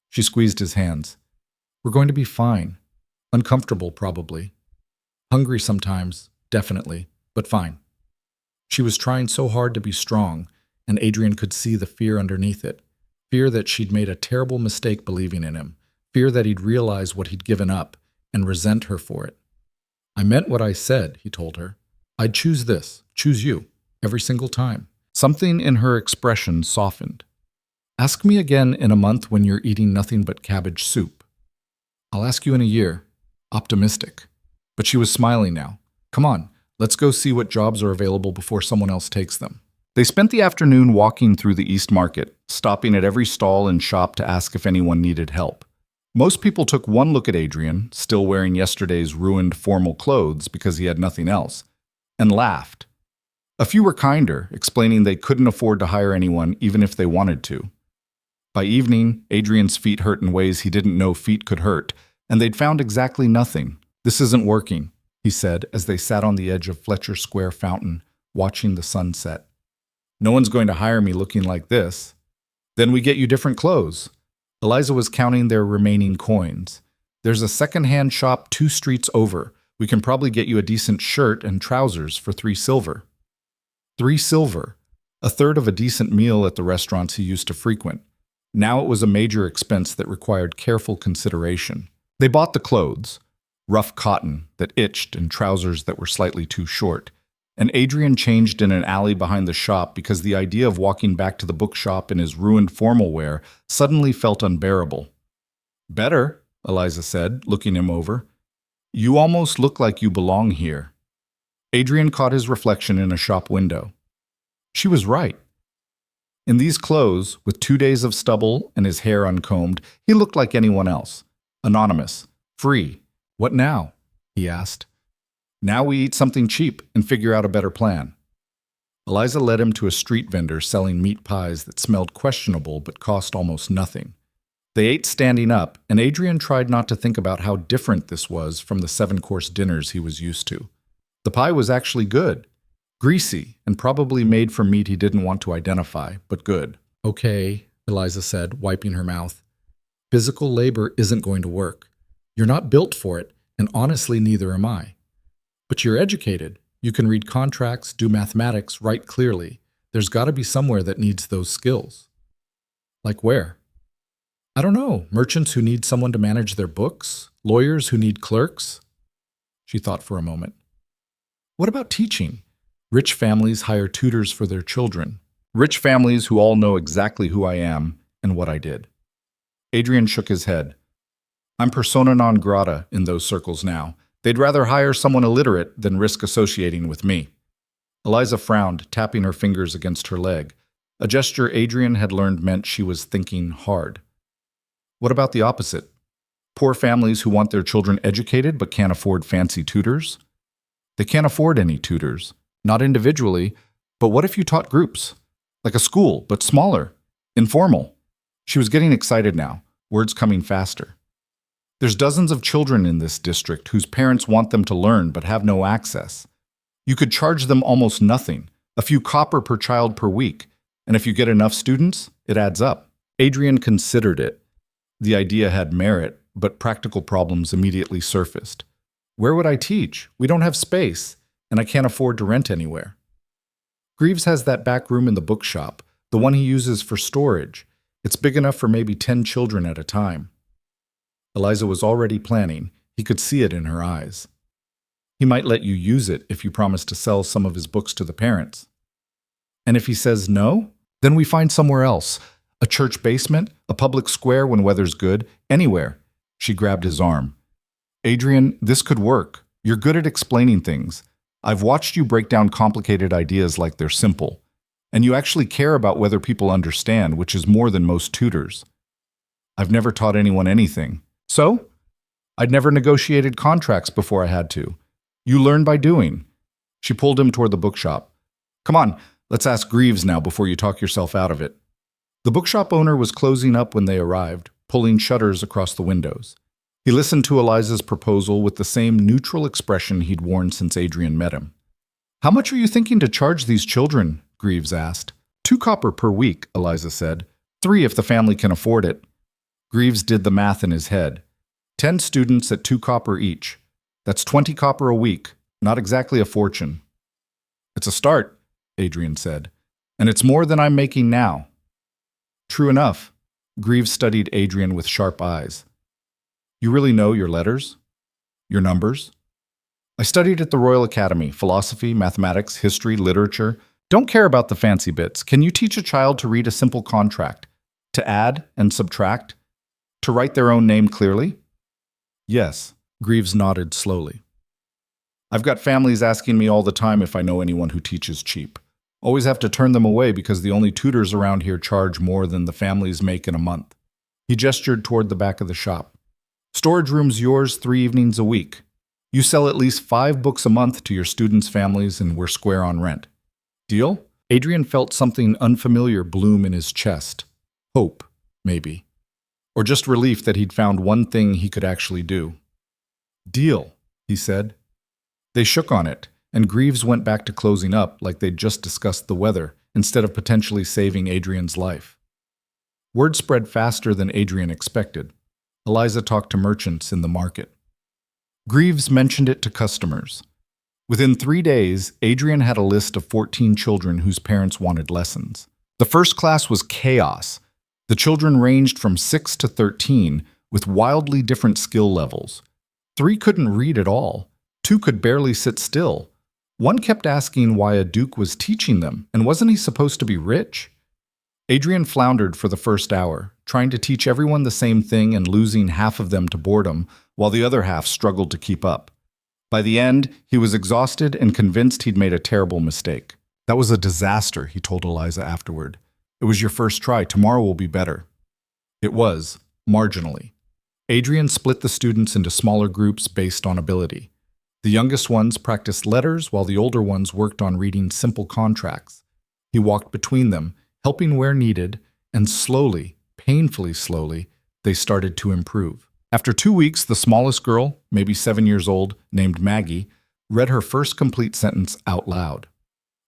She squeezed his hands. "We're going to be fine. Uncomfortable, probably. Hungry sometimes, definitely, but fine." She was trying so hard to be strong, and Adrian could see the fear underneath it. Fear that she'd made a terrible mistake believing in him. Fear that he'd realize what he'd given up and resent her for it. "I meant what I said," he told her. "I'd choose this, choose you, every single time." Something in her expression softened. "Ask me again in a month when you're eating nothing but cabbage soup." "I'll ask you in a year." Optimistic. But she was smiling now. "Come on, let's go see what jobs are available before someone else takes them." They spent the afternoon walking through the East Market, stopping at every stall and shop to ask if anyone needed help. Most people took one look at Adrian, still wearing yesterday's ruined formal clothes because he had nothing else, and laughed. A few were kinder, explaining they couldn't afford to hire anyone even if they wanted to. By evening, Adrian's feet hurt in ways he didn't know feet could hurt, and they'd found exactly nothing. "This isn't working," he said as they sat on the edge of Fletcher Square Fountain, watching the sun set. "No one's going to hire me looking like this." "Then we get you different clothes." Eliza was counting their remaining coins. "There's a second-hand shop 2 streets over. We can probably get you a decent shirt and trousers for 3 silver. 3 silver, a third of a decent meal at the restaurants he used to frequent. Now it was a major expense that required careful consideration. They bought the clothes, rough cotton that itched and trousers that were slightly too short, and Adrian changed in an alley behind the shop because the idea of walking back to the bookshop in his ruined formal wear suddenly felt unbearable. "Better," Eliza said, looking him over. "You almost look like you belong here." Adrian caught his reflection in a shop window. She was right. In these clothes, with 2 days of stubble and his hair uncombed, he looked like anyone else. Anonymous. Free. "What now?" he asked. "Now we eat something cheap and figure out a better plan." Eliza led him to a street vendor selling meat pies that smelled questionable but cost almost nothing. They ate standing up, and Adrian tried not to think about how different this was from the 7-course dinners he was used to. The pie was actually good. Greasy, and probably made from meat he didn't want to identify, but good. "Okay," Eliza said, wiping her mouth. "Physical labor isn't going to work. You're not built for it, and honestly neither am I. But you're educated. You can read contracts, do mathematics, write clearly. There's got to be somewhere that needs those skills." "Like where?" "I don't know. Merchants who need someone to manage their books? Lawyers who need clerks?" She thought for a moment. "What about teaching? Rich families hire tutors for their children. Rich families who all know exactly who I am and what I did." Adrian shook his head. I'm persona non grata in those circles now. They'd rather hire someone illiterate than risk associating with me. Eliza frowned, tapping her fingers against her leg, a gesture Adrian had learned meant she was thinking hard. What about the opposite? Poor families who want their children educated but can't afford fancy tutors? They can't afford any tutors, not individually, but what if you taught groups? Like a school, but smaller, informal. She was getting excited now, words coming faster. There's dozens of children in this district whose parents want them to learn but have no access. You could charge them almost nothing, a few copper per child per week, and if you get enough students, it adds up. Adrian considered it. The idea had merit, but practical problems immediately surfaced. Where would I teach? We don't have space, and I can't afford to rent anywhere. Greaves has that back room in the bookshop, the one he uses for storage. It's big enough for maybe 10 children at a time. Eliza was already planning. He could see it in her eyes. He might let you use it if you promise to sell some of his books to the parents. And if he says no, then we find somewhere else. A church basement, a public square when weather's good, anywhere. She grabbed his arm. Adrian, this could work. You're good at explaining things. I've watched you break down complicated ideas like they're simple. And you actually care about whether people understand, which is more than most tutors. I've never taught anyone anything. So? I'd never negotiated contracts before I had to. You learn by doing. She pulled him toward the bookshop. Come on, let's ask Greaves now before you talk yourself out of it. The bookshop owner was closing up when they arrived, pulling shutters across the windows. He listened to Eliza's proposal with the same neutral expression he'd worn since Adrian met him. How much are you thinking to charge these children? Greaves asked. 2 copper per week, Eliza said. 3 if the family can afford it. Greaves did the math in his head. 10 students at 2 copper each. That's 20 copper a week, not exactly a fortune. It's a start, Adrian said, and it's more than I'm making now. True enough. Greaves studied Adrian with sharp eyes. You really know your letters? Your numbers? I studied at the Royal Academy, philosophy, mathematics, history, literature. Don't care about the fancy bits. Can you teach a child to read a simple contract? To add and subtract? To write their own name clearly? Yes. Greaves nodded slowly. I've got families asking me all the time if I know anyone who teaches cheap. Always have to turn them away because the only tutors around here charge more than the families make in a month. He gestured toward the back of the shop. Storage room's yours 3 evenings a week. You sell at least 5 books a month to your students' families and we're square on rent. Deal? Adrian felt something unfamiliar bloom in his chest. Hope, maybe. Or just relief that he'd found one thing he could actually do. Deal, he said. They shook on it, and Greaves went back to closing up like they'd just discussed the weather, instead of potentially saving Adrian's life. Word spread faster than Adrian expected. Eliza talked to merchants in the market. Greaves mentioned it to customers. Within 3 days, Adrian had a list of 14 children whose parents wanted lessons. The first class was chaos. The children ranged from 6 to 13, with wildly different skill levels. 3 couldn't read at all. 2 could barely sit still. 1 kept asking why a duke was teaching them, and wasn't he supposed to be rich? Adrian floundered for the first hour, trying to teach everyone the same thing and losing half of them to boredom, while the other half struggled to keep up. By the end, he was exhausted and convinced he'd made a terrible mistake. That was a disaster, he told Eliza afterward. It was your first try. Tomorrow will be better. It was, marginally. Adrian split the students into smaller groups based on ability. The youngest ones practiced letters while the older ones worked on reading simple contracts. He walked between them, helping where needed, and slowly, painfully slowly, they started to improve. After 2 weeks, the smallest girl, maybe 7 years old, named Maggie, read her first complete sentence out loud.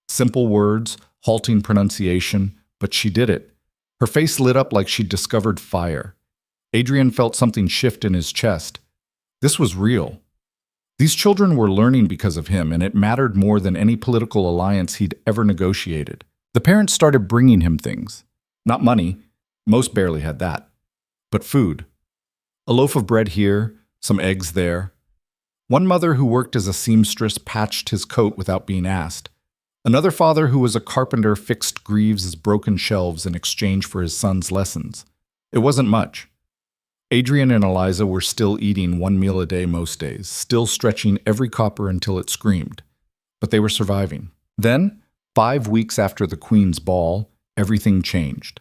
Simple words, halting pronunciation, but she did it. Her face lit up like she'd discovered fire. Adrian felt something shift in his chest. This was real. These children were learning because of him, and it mattered more than any political alliance he'd ever negotiated. The parents started bringing him things. Not money. Most barely had that. But food. A loaf of bread here, some eggs there. One mother who worked as a seamstress patched his coat without being asked. Another father who was a carpenter fixed Greaves' broken shelves in exchange for his son's lessons. It wasn't much. Adrian and Eliza were still eating one meal a day most days, still stretching every copper until it screamed. But they were surviving. Then, 5 weeks after the Queen's ball, everything changed.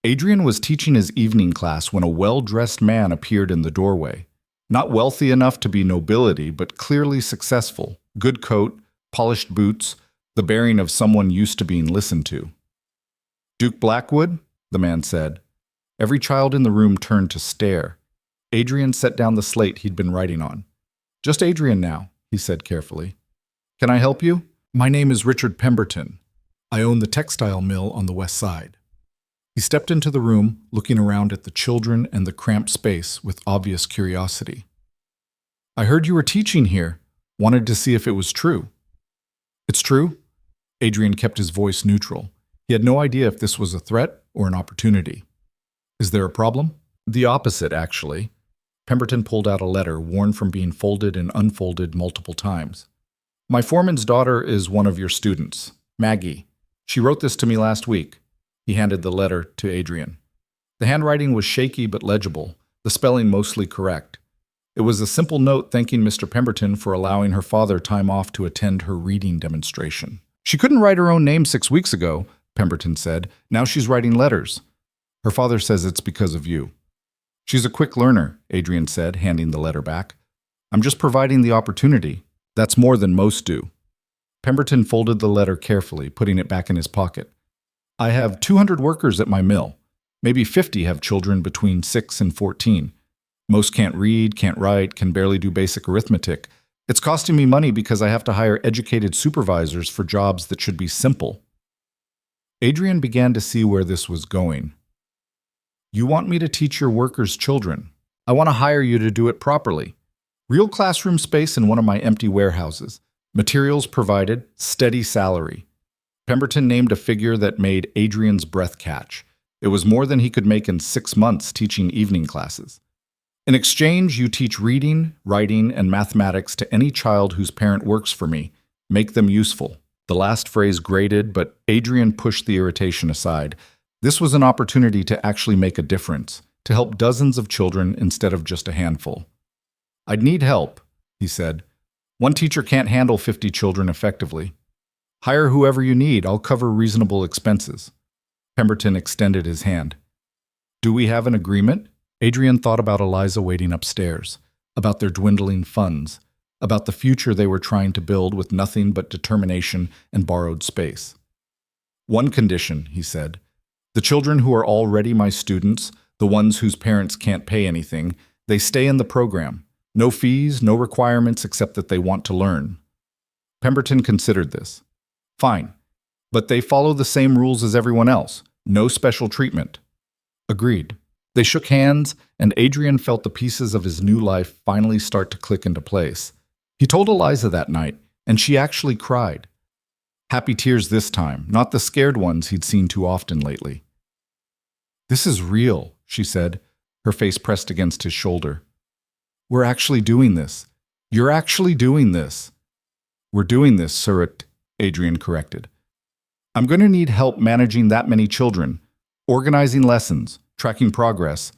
Adrian was teaching his evening class when a well-dressed man appeared in the doorway. Not wealthy enough to be nobility, but clearly successful. Good coat, polished boots, the bearing of someone used to being listened to. "Duke Blackwood?" the man said. Every child in the room turned to stare. Adrian set down the slate he'd been writing on. "Just Adrian now," he said carefully. "Can I help you? My name is Richard Pemberton. I own the textile mill on the west side." He stepped into the room, looking around at the children and the cramped space with obvious curiosity. "I heard you were teaching here. Wanted to see if it was true." "It's true." Adrian kept his voice neutral. He had no idea if this was a threat or an opportunity. "Is there a problem?" "The opposite, actually." Pemberton pulled out a letter, worn from being folded and unfolded multiple times. "My foreman's daughter is one of your students, Maggie. She wrote this to me last week." He handed the letter to Adrian. The handwriting was shaky but legible, the spelling mostly correct. It was a simple note thanking Mr. Pemberton for allowing her father time off to attend her reading demonstration. "She couldn't write her own name 6 weeks ago," Pemberton said. "Now she's writing letters. Her father says it's because of you." "She's a quick learner," Adrian said, handing the letter back. "I'm just providing the opportunity. That's more than most do." Pemberton folded the letter carefully, putting it back in his pocket. "I have 200 workers at my mill. Maybe 50 have children between 6 and 14. Most can't read, can't write, can barely do basic arithmetic. It's costing me money because I have to hire educated supervisors for jobs that should be simple." Adrian began to see where this was going. "You want me to teach your workers' children. I want to hire you to do it properly. Real classroom space in one of my empty warehouses. Materials provided, steady salary." Pemberton named a figure that made Adrian's breath catch. It was more than he could make in 6 months teaching evening classes. "In exchange, you teach reading, writing, and mathematics to any child whose parent works for me. Make them useful." The last phrase grated, but Adrian pushed the irritation aside. This was an opportunity to actually make a difference, to help dozens of children instead of just a handful. "I'd need help," he said. "One teacher can't handle 50 children effectively. Hire whoever you need. I'll cover reasonable expenses." Pemberton extended his hand. "Do we have an agreement?" Adrian thought about Eliza waiting upstairs, about their dwindling funds, about the future they were trying to build with nothing but determination and borrowed space. "One condition," he said. "The children who are already my students, the ones whose parents can't pay anything, they stay in the program. No fees, no requirements except that they want to learn." Pemberton considered this. "Fine, but they follow the same rules as everyone else. No special treatment." "Agreed." They shook hands, and Adrian felt the pieces of his new life finally start to click into place. He told Eliza that night, and she actually cried. Happy tears this time, not the scared ones he'd seen too often lately. "This is real," she said, her face pressed against his shoulder. "We're actually doing this. You're actually doing this." "We're doing this, sir," Adrian corrected. "I'm going to need help managing that many children, organizing lessons, tracking progress.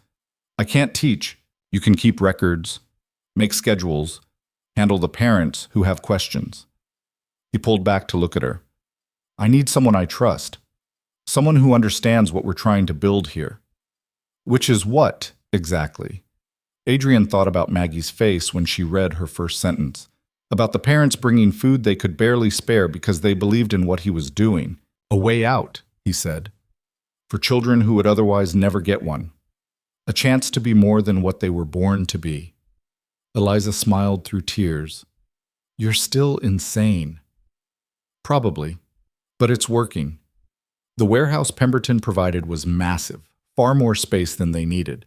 I can't teach. You can keep records, make schedules, handle the parents who have questions." He pulled back to look at her. "I need someone I trust. Someone who understands what we're trying to build here." "Which is what, exactly?" Adrian thought about Maggie's face when she read her first sentence, about the parents bringing food they could barely spare because they believed in what he was doing. "A way out," he said, "for children who would otherwise never get one. A chance to be more than what they were born to be." Eliza smiled through tears. "You're still insane." "Probably, but it's working." The warehouse Pemberton provided was massive, far more space than they needed.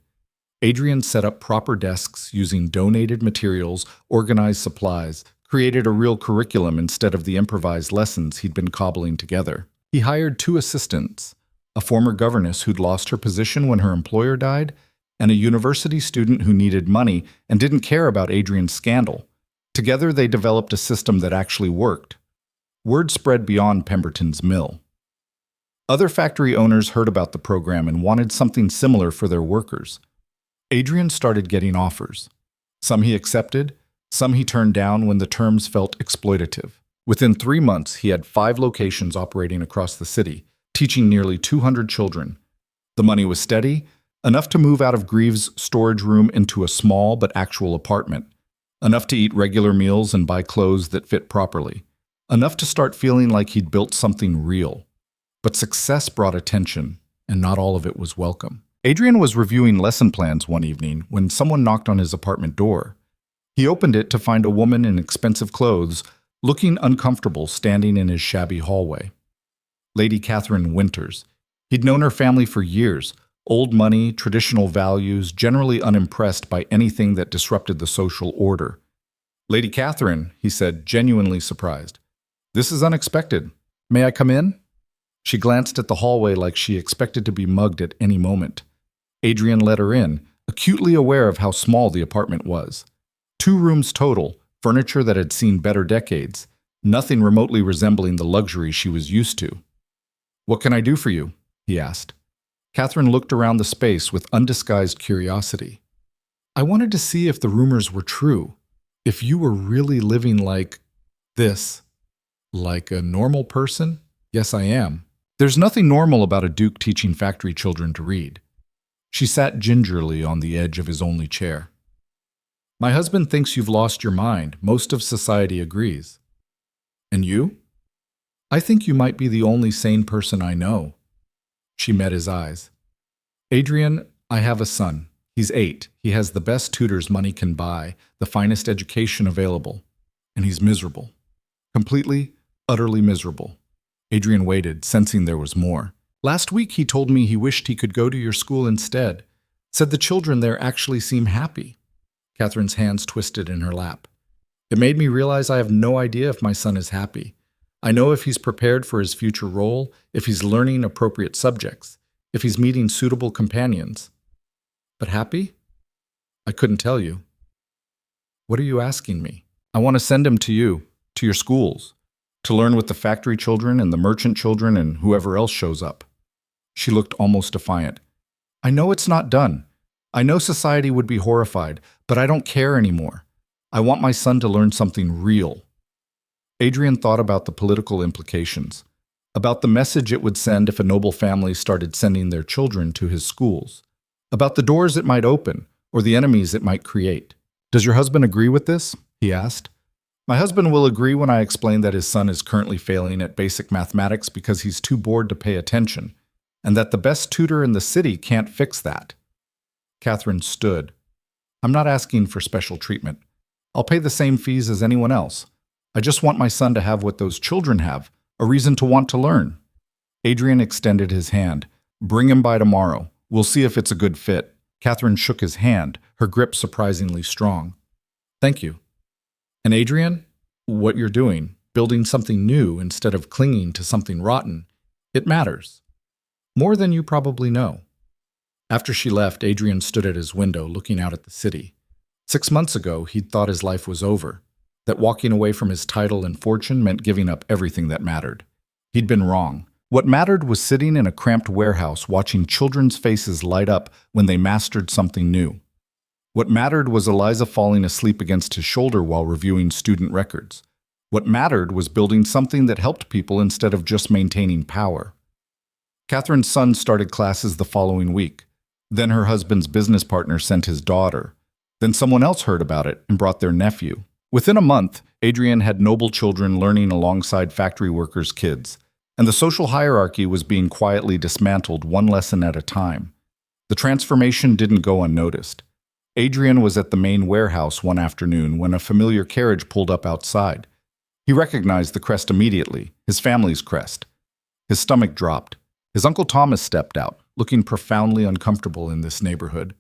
Adrian set up proper desks using donated materials, organized supplies, created a real curriculum instead of the improvised lessons he'd been cobbling together. He hired 2 assistants, a former governess who'd lost her position when her employer died, and a university student who needed money and didn't care about Adrian's scandal. Together they developed a system that actually worked. Word spread beyond Pemberton's mill. Other factory owners heard about the program and wanted something similar for their workers. Adrian started getting offers. Some he accepted, some he turned down when the terms felt exploitative. Within 3 months, he had 5 locations operating across the city, teaching nearly 200 children. The money was steady, enough to move out of Greaves' storage room into a small but actual apartment, enough to eat regular meals and buy clothes that fit properly, enough to start feeling like he'd built something real. But success brought attention, and not all of it was welcome. Adrian was reviewing lesson plans one evening when someone knocked on his apartment door. He opened it to find a woman in expensive clothes, looking uncomfortable, standing in his shabby hallway. Lady Catherine Winters. He'd known her family for years, old money, traditional values, generally unimpressed by anything that disrupted the social order. "Lady Catherine," he said, genuinely surprised. "This is unexpected. May I come in?" She glanced at the hallway like she expected to be mugged at any moment. Adrian let her in, acutely aware of how small the apartment was. 2 rooms total, furniture that had seen better decades, nothing remotely resembling the luxury she was used to. "What can I do for you?" he asked. Catherine looked around the space with undisguised curiosity. "I wanted to see if the rumors were true, if you were really living like this. Like a normal person?" "Yes, I am." "There's nothing normal about a duke teaching factory children to read." She sat gingerly on the edge of his only chair. "My husband thinks you've lost your mind. Most of society agrees." "And you?" "I think you might be the only sane person I know." She met his eyes. "Adrian, I have a son. He's 8. He has the best tutors money can buy, the finest education available. And he's miserable. Completely, utterly miserable." Adrian waited, sensing there was more. "Last week he told me he wished he could go to your school instead. Said the children there actually seem happy." Catherine's hands twisted in her lap. "It made me realize I have no idea if my son is happy. I know if he's prepared for his future role, if he's learning appropriate subjects, if he's meeting suitable companions. But happy? I couldn't tell you." "What are you asking me?" "I want to send him to you, to your schools, to learn with the factory children and the merchant children and whoever else shows up." She looked almost defiant. "I know it's not done. I know society would be horrified, but I don't care anymore. I want my son to learn something real." Adrian thought about the political implications, about the message it would send if a noble family started sending their children to his schools, about the doors it might open or the enemies it might create. "Does your husband agree with this?" he asked. "My husband will agree when I explain that his son is currently failing at basic mathematics because he's too bored to pay attention, and that the best tutor in the city can't fix that." Catherine stood. "I'm not asking for special treatment. I'll pay the same fees as anyone else. I just want my son to have what those children have, a reason to want to learn." Adrian extended his hand. "Bring him by tomorrow. We'll see if it's a good fit." Catherine shook his hand, her grip surprisingly strong. "Thank you. And Adrian, what you're doing, building something new instead of clinging to something rotten, it matters. More than you probably know." After she left, Adrian stood at his window looking out at the city. 6 months ago, he'd thought his life was over, that walking away from his title and fortune meant giving up everything that mattered. He'd been wrong. What mattered was sitting in a cramped warehouse watching children's faces light up when they mastered something new. What mattered was Eliza falling asleep against his shoulder while reviewing student records. What mattered was building something that helped people instead of just maintaining power. Catherine's son started classes the following week. Then her husband's business partner sent his daughter. Then someone else heard about it and brought their nephew. Within a month, Adrian had noble children learning alongside factory workers' kids, and the social hierarchy was being quietly dismantled one lesson at a time. The transformation didn't go unnoticed. Adrian was at the main warehouse one afternoon when a familiar carriage pulled up outside. He recognized the crest immediately, his family's crest. His stomach dropped. His Uncle Thomas stepped out, looking profoundly uncomfortable in this neighborhood.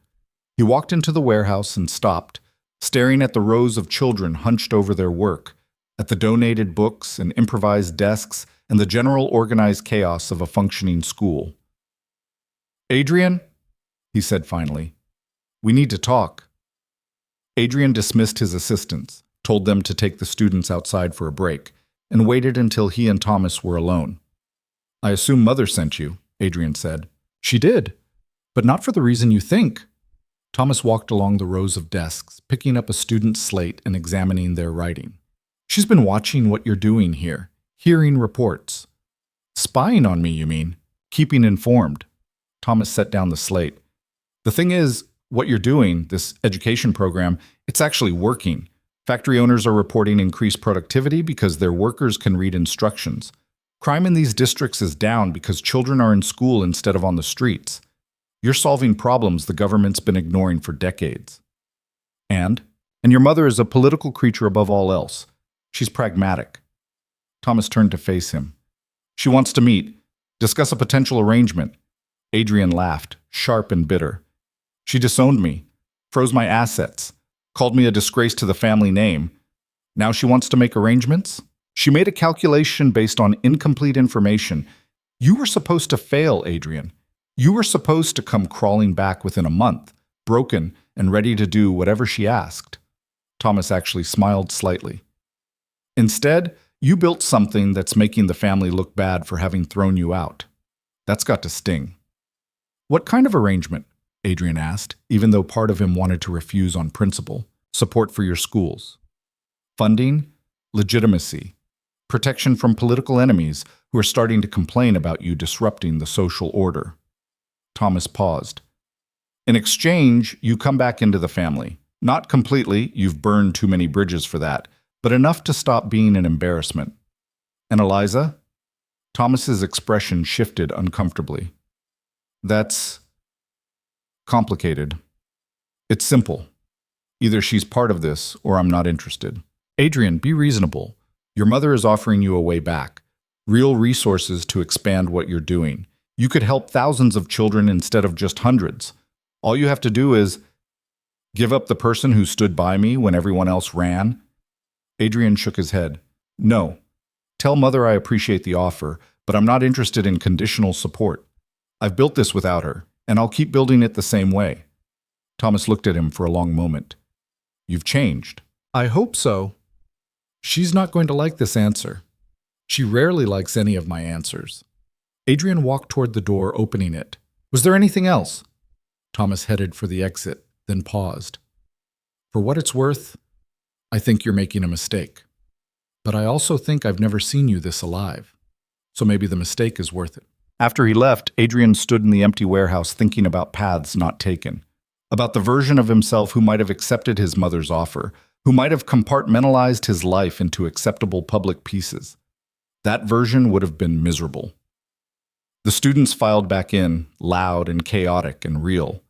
He walked into the warehouse and stopped, staring at the rows of children hunched over their work, at the donated books and improvised desks and the general organized chaos of a functioning school. "Adrian," he said finally, "we need to talk." Adrian dismissed his assistants, told them to take the students outside for a break, and waited until he and Thomas were alone. "I assume Mother sent you," Adrian said. "She did, but not for the reason you think." Thomas walked along the rows of desks, picking up a student's slate and examining their writing. She's been watching what you're doing here, hearing reports. Spying on me, you mean? Keeping informed. Thomas set down the slate. The thing is, what you're doing, this education program, it's actually working. Factory owners are reporting increased productivity because their workers can read instructions. Crime in these districts is down because children are in school instead of on the streets. You're solving problems the government's been ignoring for decades. And your mother is a political creature above all else. She's pragmatic. Thomas turned to face him. She wants to meet, discuss a potential arrangement. Adrian laughed, sharp and bitter. She disowned me, froze my assets, called me a disgrace to the family name. Now she wants to make arrangements? She made a calculation based on incomplete information. You were supposed to fail, Adrian. You were supposed to come crawling back within a month, broken and ready to do whatever she asked. Thomas actually smiled slightly. Instead, you built something that's making the family look bad for having thrown you out. That's got to sting. What kind of arrangement? Adrian asked, even though part of him wanted to refuse on principle. Support for your schools. Funding, legitimacy, protection from political enemies who are starting to complain about you disrupting the social order. Thomas paused. In exchange, you come back into the family. Not completely, you've burned too many bridges for that, but enough to stop being an embarrassment. And Eliza? Thomas's expression shifted uncomfortably. That's complicated. It's simple. Either she's part of this or I'm not interested. Adrian, be reasonable. Your mother is offering you a way back, real resources to expand what you're doing. You could help thousands of children instead of just hundreds. All you have to do is give up the person who stood by me when everyone else ran. Adrian shook his head. No. Tell Mother I appreciate the offer, but I'm not interested in conditional support. I've built this without her, and I'll keep building it the same way. Thomas looked at him for a long moment. You've changed. I hope so. She's not going to like this answer. She rarely likes any of my answers. Adrian walked toward the door, opening it. Was there anything else? Thomas headed for the exit, then paused. For what it's worth, I think you're making a mistake. But I also think I've never seen you this alive. So maybe the mistake is worth it. After he left, Adrian stood in the empty warehouse thinking about paths not taken. About the version of himself who might have accepted his mother's offer, who might have compartmentalized his life into acceptable public pieces. That version would have been miserable. The students filed back in, loud and chaotic and real.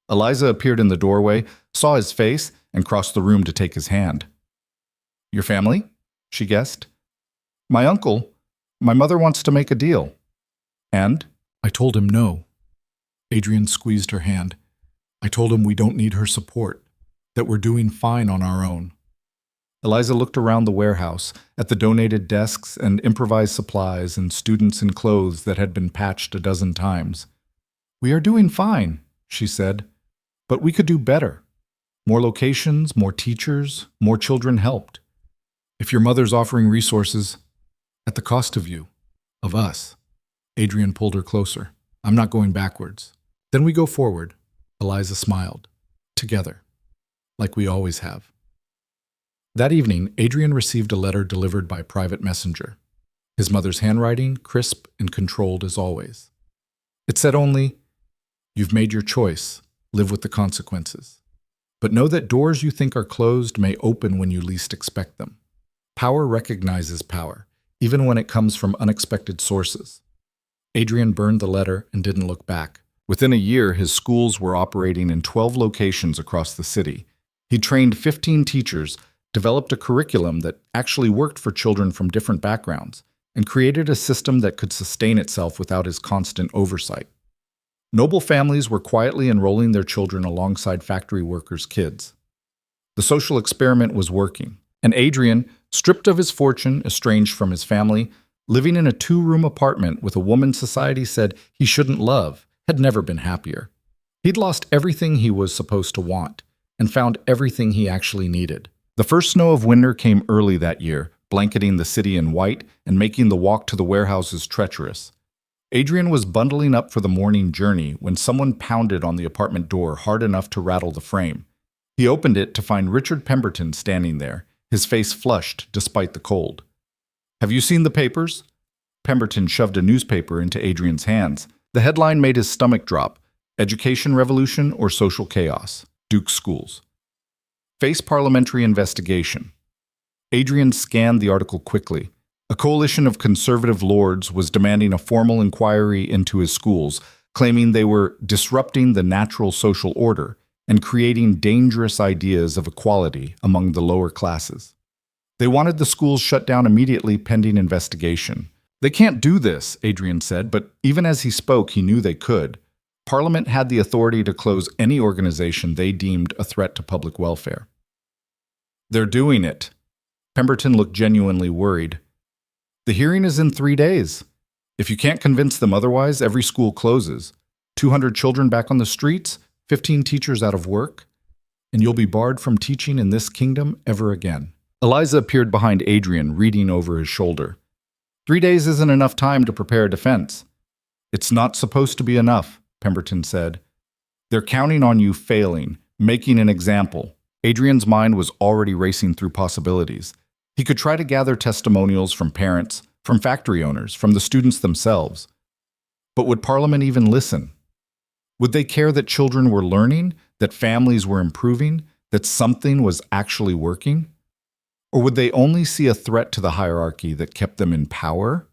Eliza appeared in the doorway, saw his face, and crossed the room to take his hand. Your family? She guessed. My uncle. My mother wants to make a deal. And? I told him no. Adrian squeezed her hand. I told him we don't need her support, that we're doing fine on our own. Eliza looked around the warehouse, at the donated desks and improvised supplies and students in clothes that had been patched a dozen times. We are doing fine, she said, but we could do better. More locations, more teachers, more children helped. If your mother's offering resources, at the cost of you, of us. Adrian pulled her closer. I'm not going backwards. Then we go forward. Eliza smiled. Together. Like we always have. That evening, Adrian received a letter delivered by private messenger. His mother's handwriting, crisp and controlled as always. It said only, "You've made your choice. Live with the consequences. But know that doors you think are closed may open when you least expect them. Power recognizes power, even when it comes from unexpected sources." Adrian burned the letter and didn't look back. Within a year, his schools were operating in 12 locations across the city. He trained 15 teachers, developed a curriculum that actually worked for children from different backgrounds, and created a system that could sustain itself without his constant oversight. Noble families were quietly enrolling their children alongside factory workers' kids. The social experiment was working, and Adrian, stripped of his fortune, estranged from his family, living in a 2-room apartment with a woman society said he shouldn't love, had never been happier. He'd lost everything he was supposed to want, and found everything he actually needed. The first snow of winter came early that year, blanketing the city in white and making the walk to the warehouses treacherous. Adrian was bundling up for the morning journey when someone pounded on the apartment door hard enough to rattle the frame. He opened it to find Richard Pemberton standing there, his face flushed despite the cold. "Have you seen the papers?" Pemberton shoved a newspaper into Adrian's hands. The headline made his stomach drop: Education Revolution or Social Chaos? Duke Schools. Face parliamentary investigation. Adrian scanned the article quickly. A coalition of conservative lords was demanding a formal inquiry into his schools, claiming they were disrupting the natural social order and creating dangerous ideas of equality among the lower classes. They wanted the schools shut down immediately pending investigation. "They can't do this," Adrian said, but even as he spoke, he knew they could. Parliament had the authority to close any organization they deemed a threat to public welfare. "They're doing it." Pemberton looked genuinely worried. "The hearing is in 3 days. If you can't convince them otherwise, every school closes. 200 children back on the streets, 15 teachers out of work, and you'll be barred from teaching in this kingdom ever again." Eliza appeared behind Adrian, reading over his shoulder. 3 days isn't enough time to prepare a defense." "It's not supposed to be enough," Pemberton said. "They're counting on you failing, making an example." Adrian's mind was already racing through possibilities. He could try to gather testimonials from parents, from factory owners, from the students themselves. But would Parliament even listen? Would they care that children were learning, that families were improving, that something was actually working? Or would they only see a threat to the hierarchy that kept them in power?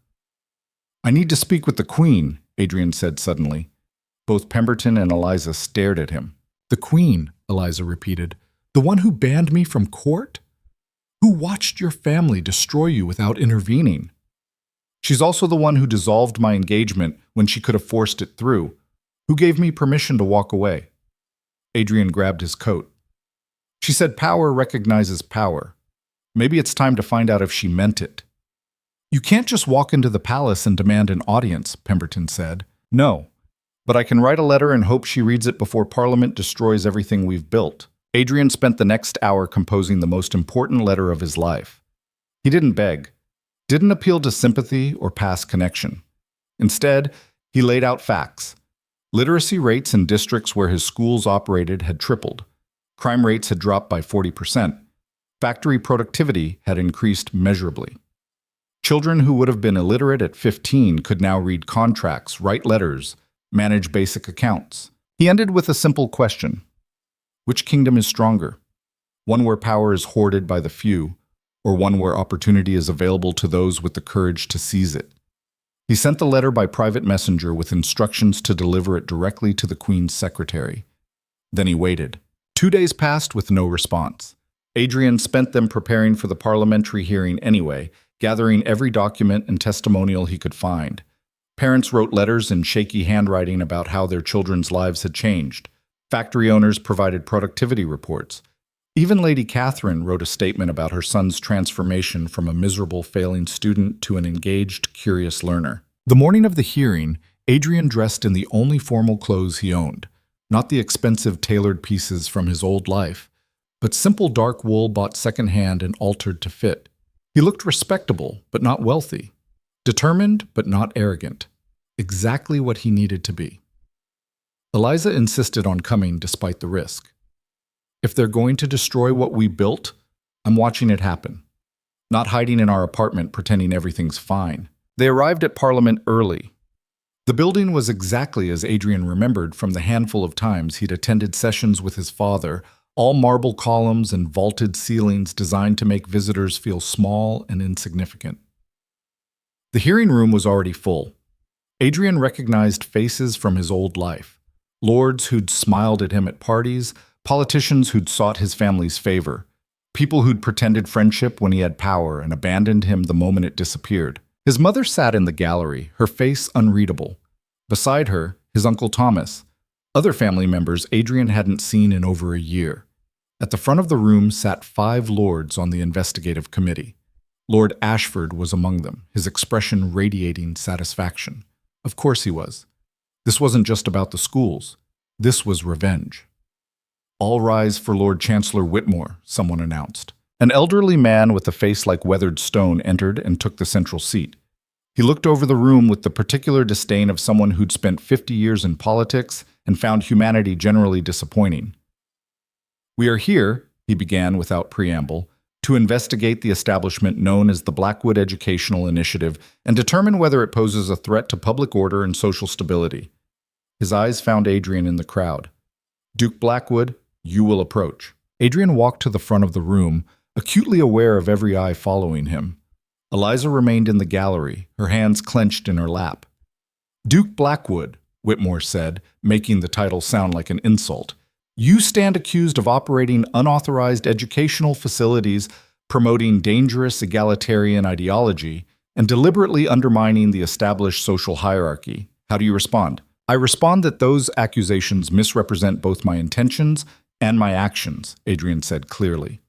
"I need to speak with the Queen," Adrian said suddenly. Both Pemberton and Eliza stared at him. "The Queen," Eliza repeated. "The one who banned me from court? Who watched your family destroy you without intervening? She's also the one who dissolved my engagement when she could have forced it through, who gave me permission to walk away." Adrian grabbed his coat. "She said power recognizes power. Maybe it's time to find out if she meant it." "You can't just walk into the palace and demand an audience," Pemberton said. "No, but I can write a letter and hope she reads it before Parliament destroys everything we've built." Adrian spent the next hour composing the most important letter of his life. He didn't beg, didn't appeal to sympathy or past connection. Instead, he laid out facts. Literacy rates in districts where his schools operated had tripled. Crime rates had dropped by 40%. Factory productivity had increased measurably. Children who would have been illiterate at 15 could now read contracts, write letters, manage basic accounts. He ended with a simple question. Which kingdom is stronger? One where power is hoarded by the few, or one where opportunity is available to those with the courage to seize it? He sent the letter by private messenger with instructions to deliver it directly to the Queen's secretary. Then he waited. 2 days passed with no response. Adrian spent them preparing for the parliamentary hearing anyway, gathering every document and testimonial he could find. Parents wrote letters in shaky handwriting about how their children's lives had changed. Factory owners provided productivity reports. Even Lady Catherine wrote a statement about her son's transformation from a miserable, failing student to an engaged, curious learner. The morning of the hearing, Adrian dressed in the only formal clothes he owned, not the expensive tailored pieces from his old life, but simple dark wool bought secondhand and altered to fit. He looked respectable, but not wealthy. Determined, but not arrogant. Exactly what he needed to be. Eliza insisted on coming despite the risk. "If they're going to destroy what we built, I'm watching it happen. Not hiding in our apartment pretending everything's fine." They arrived at Parliament early. The building was exactly as Adrian remembered from the handful of times he'd attended sessions with his father, all marble columns and vaulted ceilings designed to make visitors feel small and insignificant. The hearing room was already full. Adrian recognized faces from his old life. Lords who'd smiled at him at parties, politicians who'd sought his family's favor, people who'd pretended friendship when he had power and abandoned him the moment it disappeared. His mother sat in the gallery, her face unreadable. Beside her, his Uncle Thomas, other family members Adrian hadn't seen in over a year. At the front of the room sat 5 lords on the investigative committee. Lord Ashford was among them, his expression radiating satisfaction. Of course he was. This wasn't just about the schools. This was revenge. "All rise for Lord Chancellor Whitmore," someone announced. An elderly man with a face like weathered stone entered and took the central seat. He looked over the room with the particular disdain of someone who'd spent 50 years in politics and found humanity generally disappointing. "We are here," he began without preamble, "to investigate the establishment known as the Blackwood Educational Initiative and determine whether it poses a threat to public order and social stability." His eyes found Adrian in the crowd. "Duke Blackwood, you will approach." Adrian walked to the front of the room, acutely aware of every eye following him. Eliza remained in the gallery, her hands clenched in her lap. "Duke Blackwood," Whitmore said, making the title sound like an insult, "you stand accused of operating unauthorized educational facilities, promoting dangerous egalitarian ideology, and deliberately undermining the established social hierarchy. How do you respond?" "I respond that those accusations misrepresent both my intentions and my actions," Adrian said clearly.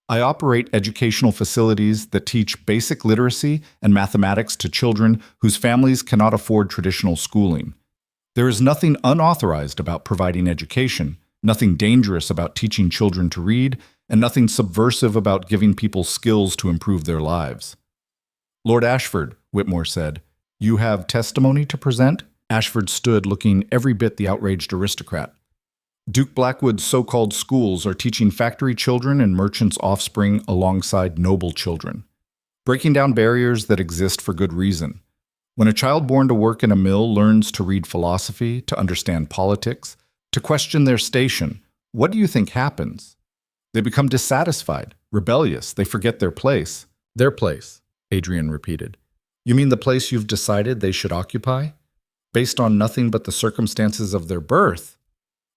"I operate educational facilities that teach basic literacy and mathematics to children whose families cannot afford traditional schooling. There is nothing unauthorized about providing education, nothing dangerous about teaching children to read, and nothing subversive about giving people skills to improve their lives." "Lord Ashford," Whitmore said, "you have testimony to present?" Ashford stood, looking every bit the outraged aristocrat. "Duke Blackwood's so-called schools are teaching factory children and merchants' offspring alongside noble children, breaking down barriers that exist for good reason. When a child born to work in a mill learns to read philosophy, to understand politics, to question their station, what do you think happens? They become dissatisfied, rebellious, they forget their place." "Their place," Adrian repeated. "You mean the place you've decided they should occupy? Based on nothing but the circumstances of their birth?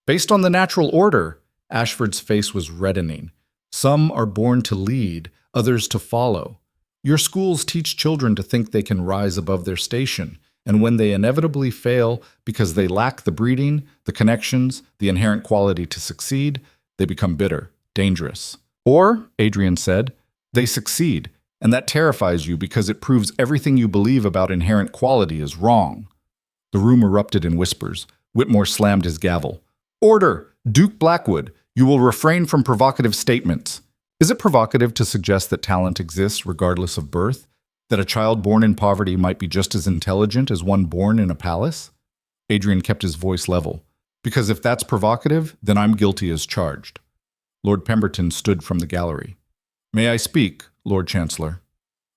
Based on the natural order?" Ashford's face was reddening. "Some are born to lead, others to follow. Your schools teach children to think they can rise above their station, and when they inevitably fail because they lack the breeding, the connections, the inherent quality to succeed, they become bitter, dangerous. Or," Adrian said, "they succeed, and that terrifies you because it proves everything you believe about inherent quality is wrong." The room erupted in whispers. Whitmore slammed his gavel. "Order! Duke Blackwood, you will refrain from provocative statements. Is it provocative to suggest that talent exists regardless of birth? That a child born in poverty might be just as intelligent as one born in a palace?" Adrian kept his voice level. "Because if that's provocative, then I'm guilty as charged." Lord Pemberton stood from the gallery. "May I speak, Lord Chancellor?"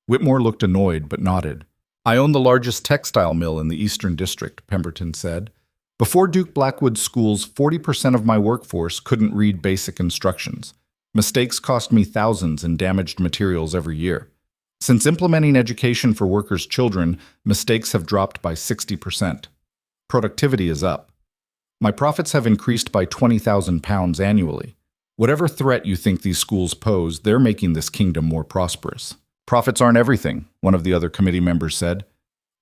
Whitmore looked annoyed but nodded. "I own the largest textile mill in the Eastern District," Pemberton said. "Before Duke Blackwood's schools, 40% of my workforce couldn't read basic instructions. Mistakes cost me thousands in damaged materials every year. Since implementing education for workers' children, mistakes have dropped by 60%. Productivity is up. My profits have increased by £20,000 annually. Whatever threat you think these schools pose, they're making this kingdom more prosperous." "Profits aren't everything," one of the other committee members said.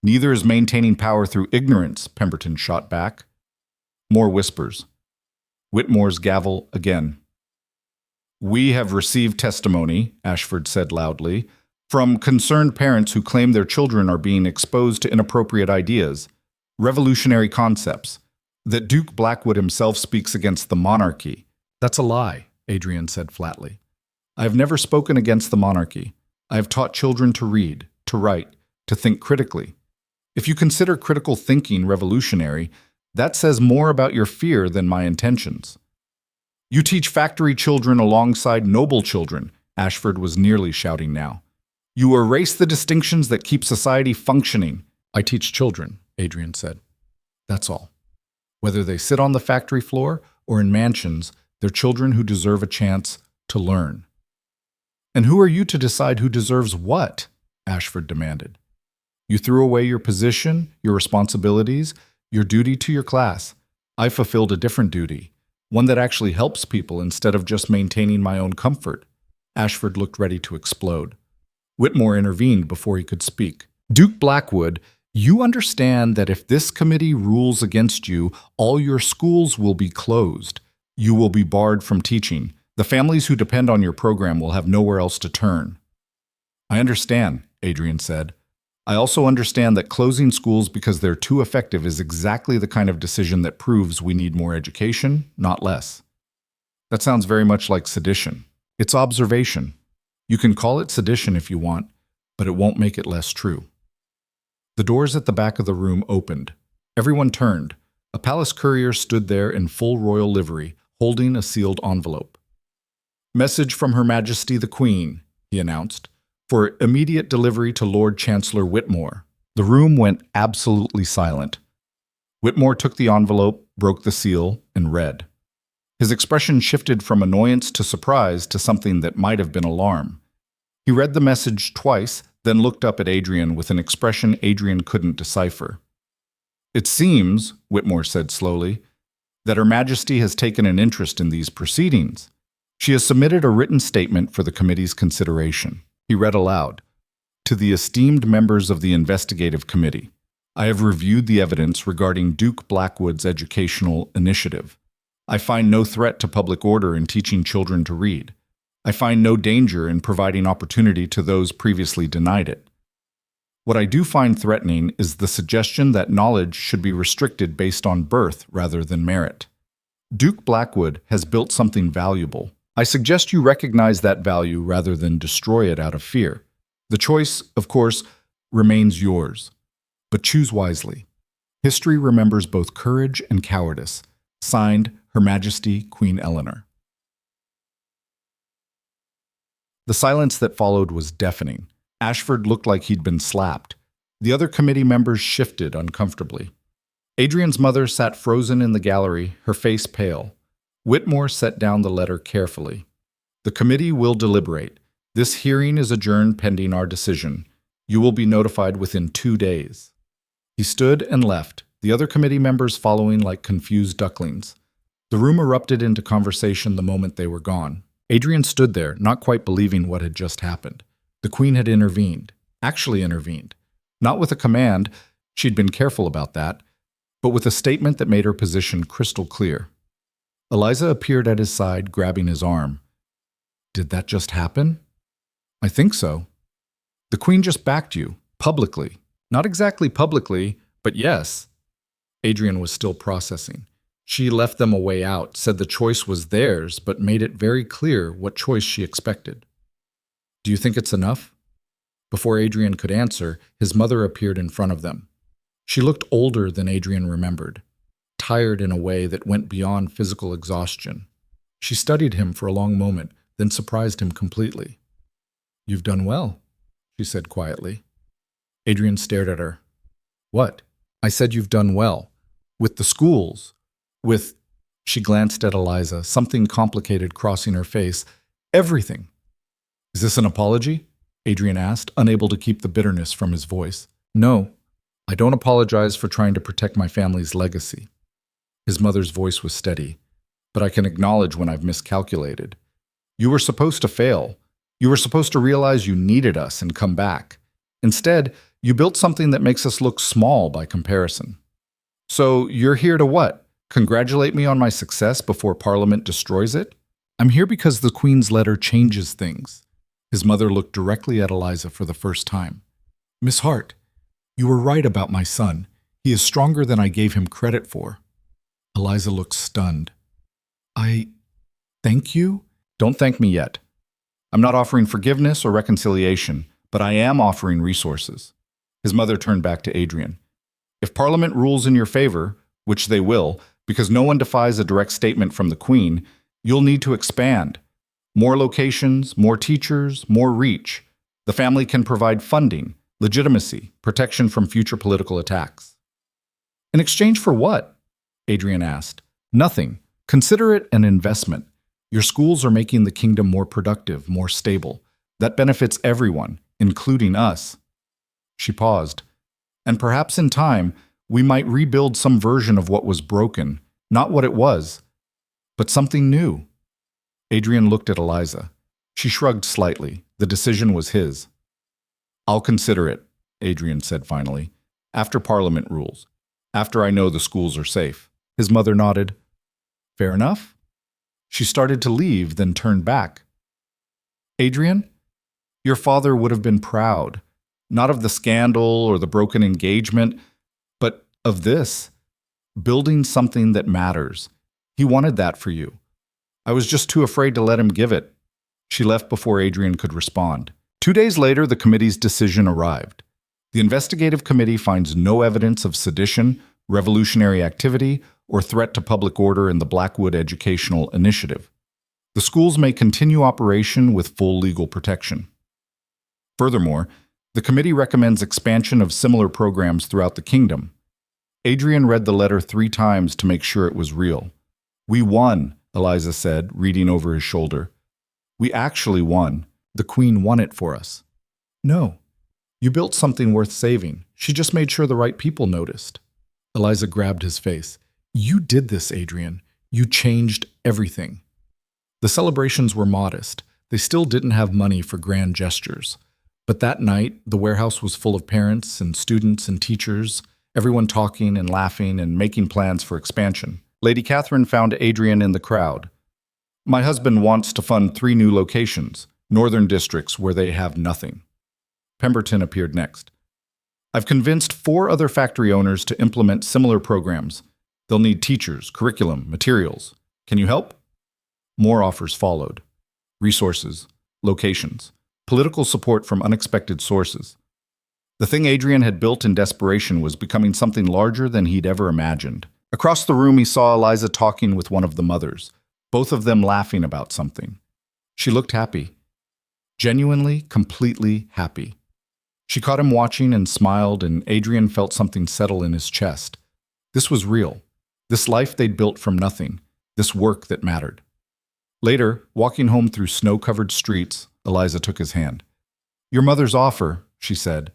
"Neither is maintaining power through ignorance," Pemberton shot back. More whispers. Whitmore's gavel again. "We have received testimony," Ashford said loudly, "from concerned parents who claim their children are being exposed to inappropriate ideas, revolutionary concepts, that Duke Blackwood himself speaks against the monarchy." "That's a lie," Adrian said flatly. "I have never spoken against the monarchy. I have taught children to read, to write, to think critically. If you consider critical thinking revolutionary, that says more about your fear than my intentions." "You teach factory children alongside noble children," Ashford was nearly shouting now. "You erase the distinctions that keep society functioning." "I teach children," Adrian said. "That's all. Whether they sit on the factory floor or in mansions, they're children who deserve a chance to learn." "And who are you to decide who deserves what?" Ashford demanded. "You threw away your position, your responsibilities, your duty to your class. I fulfilled a different duty, one that actually helps people instead of just maintaining my own comfort." Ashford looked ready to explode. Whitmore intervened before he could speak. "Duke Blackwood, you understand that if this committee rules against you, all your schools will be closed. You will be barred from teaching. The families who depend on your program will have nowhere else to turn." "I understand," Adrian said. "I also understand that closing schools because they're too effective is exactly the kind of decision that proves we need more education, not less." "That sounds very much like sedition." "It's observation. You can call it sedition if you want, but it won't make it less true." The doors at the back of the room opened. Everyone turned. A palace courier stood there in full royal livery, holding a sealed envelope. "Message from Her Majesty the Queen," he announced, "for immediate delivery to Lord Chancellor Whitmore." The room went absolutely silent. Whitmore took the envelope, broke the seal, and read. His expression shifted from annoyance to surprise to something that might have been alarm. He read the message twice, then looked up at Adrian with an expression Adrian couldn't decipher. "It seems," Whitmore said slowly, "that Her Majesty has taken an interest in these proceedings. She has submitted a written statement for the committee's consideration." He read aloud. "To the esteemed members of the investigative committee, I have reviewed the evidence regarding Duke Blackwood's educational initiative. I find no threat to public order in teaching children to read. I find no danger in providing opportunity to those previously denied it. What I do find threatening is the suggestion that knowledge should be restricted based on birth rather than merit. Duke Blackwood has built something valuable. I suggest you recognize that value rather than destroy it out of fear. The choice, of course, remains yours. But choose wisely. History remembers both courage and cowardice. Signed, Her Majesty Queen Eleanor." The silence that followed was deafening. Ashford looked like he'd been slapped. The other committee members shifted uncomfortably. Adrian's mother sat frozen in the gallery, her face pale. Whitmore set down the letter carefully. "The committee will deliberate. This hearing is adjourned pending our decision. You will be notified within 2 days." He stood and left, the other committee members following like confused ducklings. The room erupted into conversation the moment they were gone. Adrian stood there, not quite believing what had just happened. The Queen had intervened, actually intervened. Not with a command, she'd been careful about that, but with a statement that made her position crystal clear. Eliza appeared at his side, grabbing his arm. "Did that just happen?" "I think so. The Queen just backed you, publicly. Not exactly publicly, but yes." Adrian was still processing. She left them a way out, said the choice was theirs, but made it very clear what choice she expected. "Do you think it's enough?" Before Adrian could answer, his mother appeared in front of them. She looked older than Adrian remembered, tired in a way that went beyond physical exhaustion. She studied him for a long moment, then surprised him completely. "You've done well," she said quietly. Adrian stared at her. "What?" "I said you've done well. With the schools. With—" She glanced at Eliza, something complicated crossing her face. "Everything." "Is this an apology?" Adrian asked, unable to keep the bitterness from his voice. "No. I don't apologize for trying to protect my family's legacy." His mother's voice was steady. "But I can acknowledge when I've miscalculated. You were supposed to fail. You were supposed to realize you needed us and come back. Instead, you built something that makes us look small by comparison. So you're here to what? Congratulate me on my success before Parliament destroys it? I'm here because the Queen's letter changes things." His mother looked directly at Eliza for the first time. "Miss Hart, you were right about my son. He is stronger than I gave him credit for." Eliza looked stunned. Thank you?" "Don't thank me yet. I'm not offering forgiveness or reconciliation, but I am offering resources." His mother turned back to Adrian. "If Parliament rules in your favor, which they will, because no one defies a direct statement from the Queen, you'll need to expand. More locations, more teachers, more reach. The family can provide funding, legitimacy, protection from future political attacks." "In exchange for what?" Adrian asked. "Nothing. Consider it an investment. Your schools are making the kingdom more productive, more stable. That benefits everyone, including us." She paused. "And perhaps in time, we might rebuild some version of what was broken, not what it was, but something new." Adrian looked at Eliza. She shrugged slightly. The decision was his. "I'll consider it," Adrian said finally. "After Parliament rules. After I know the schools are safe." His mother nodded. "Fair enough." She started to leave, then turned back. "Adrian, your father would have been proud, not of the scandal or the broken engagement, but of this, building something that matters. He wanted that for you. I was just too afraid to let him give it." She left before Adrian could respond. 2 days later, the committee's decision arrived. The investigative committee finds no evidence of sedition, revolutionary activity, or threat to public order in the Blackwood Educational Initiative. The schools may continue operation with full legal protection. Furthermore, the committee recommends expansion of similar programs throughout the kingdom. Adrian read the letter 3 times to make sure it was real. "We won," Eliza said, reading over his shoulder. "We actually won. The Queen won it for us." "No. You built something worth saving. She just made sure the right people noticed." Eliza grabbed his face. "You did this, Adrian. You changed everything." The celebrations were modest. They still didn't have money for grand gestures. But that night, the warehouse was full of parents and students and teachers, everyone talking and laughing and making plans for expansion. Lady Catherine found Adrian in the crowd. "My husband wants to fund 3 new locations, northern districts where they have nothing." Pemberton appeared next. "I've convinced 4 other factory owners to implement similar programs. They'll need teachers, curriculum, materials. Can you help?" More offers followed. Resources, locations, political support from unexpected sources. The thing Adrian had built in desperation was becoming something larger than he'd ever imagined. Across the room, he saw Eliza talking with one of the mothers, both of them laughing about something. She looked happy. Genuinely, completely happy. She caught him watching and smiled, and Adrian felt something settle in his chest. This was real. This life they'd built from nothing. This work that mattered. Later, walking home through snow-covered streets, Eliza took his hand. "Your mother's offer," she said.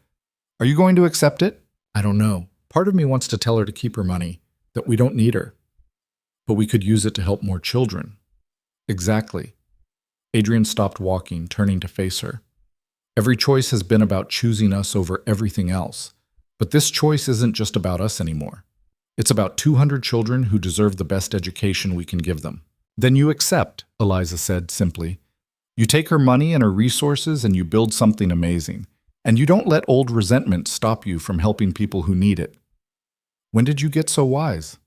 "Are you going to accept it?" "I don't know. Part of me wants to tell her to keep her money, that we don't need her. But we could use it to help more children." "Exactly." Adrian stopped walking, turning to face her. "Every choice has been about choosing us over everything else. But this choice isn't just about us anymore. It's about 200 children who deserve the best education we can give them." "Then you accept," Eliza said simply. "You take her money and her resources and you build something amazing. And you don't let old resentment stop you from helping people who need it." "When did you get so wise?"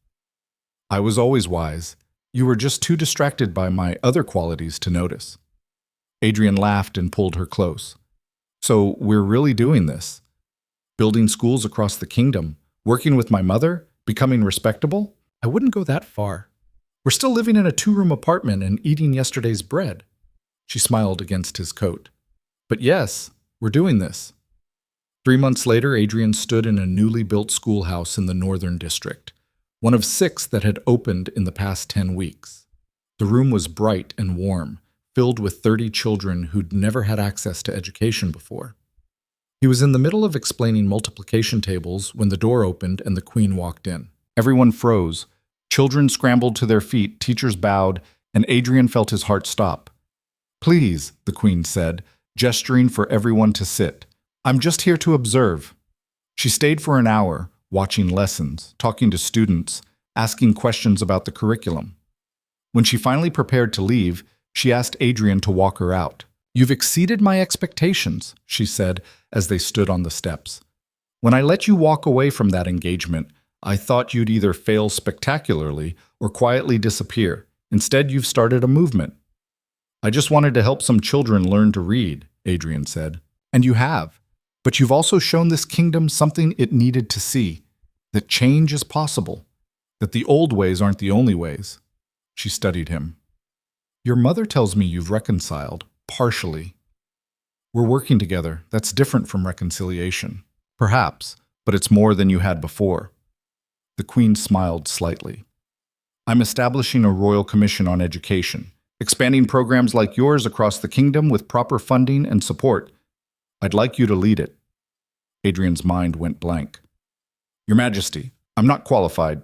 "I was always wise. You were just too distracted by my other qualities to notice." Adrian laughed and pulled her close. "So we're really doing this? Building schools across the kingdom, working with my mother, becoming respectable?" "I wouldn't go that far. We're still living in a 2-room apartment and eating yesterday's bread." She smiled against his coat. "But yes, we're doing this." 3 months later, Adrian stood in a newly built schoolhouse in the Northern District, one of 6 that had opened in the past 10 weeks. The room was bright and warm, filled with 30 children who'd never had access to education before. He was in the middle of explaining multiplication tables when the door opened and the Queen walked in. Everyone froze. Children scrambled to their feet, teachers bowed, and Adrian felt his heart stop. "Please," the Queen said, gesturing for everyone to sit. "I'm just here to observe." She stayed for an hour, watching lessons, talking to students, asking questions about the curriculum. When she finally prepared to leave, she asked Adrian to walk her out. "You've exceeded my expectations," she said as they stood on the steps. "When I let you walk away from that engagement, I thought you'd either fail spectacularly or quietly disappear. Instead, you've started a movement." "I just wanted to help some children learn to read," Adrian said. "And you have. But you've also shown this kingdom something it needed to see, that change is possible, that the old ways aren't the only ways." She studied him. "Your mother tells me you've reconciled, partially. We're working together. That's different from reconciliation. Perhaps, but it's more than you had before." The Queen smiled slightly. "I'm establishing a royal commission on education, expanding programs like yours across the kingdom with proper funding and support. I'd like you to lead it." Adrian's mind went blank. "Your Majesty, I'm not qualified."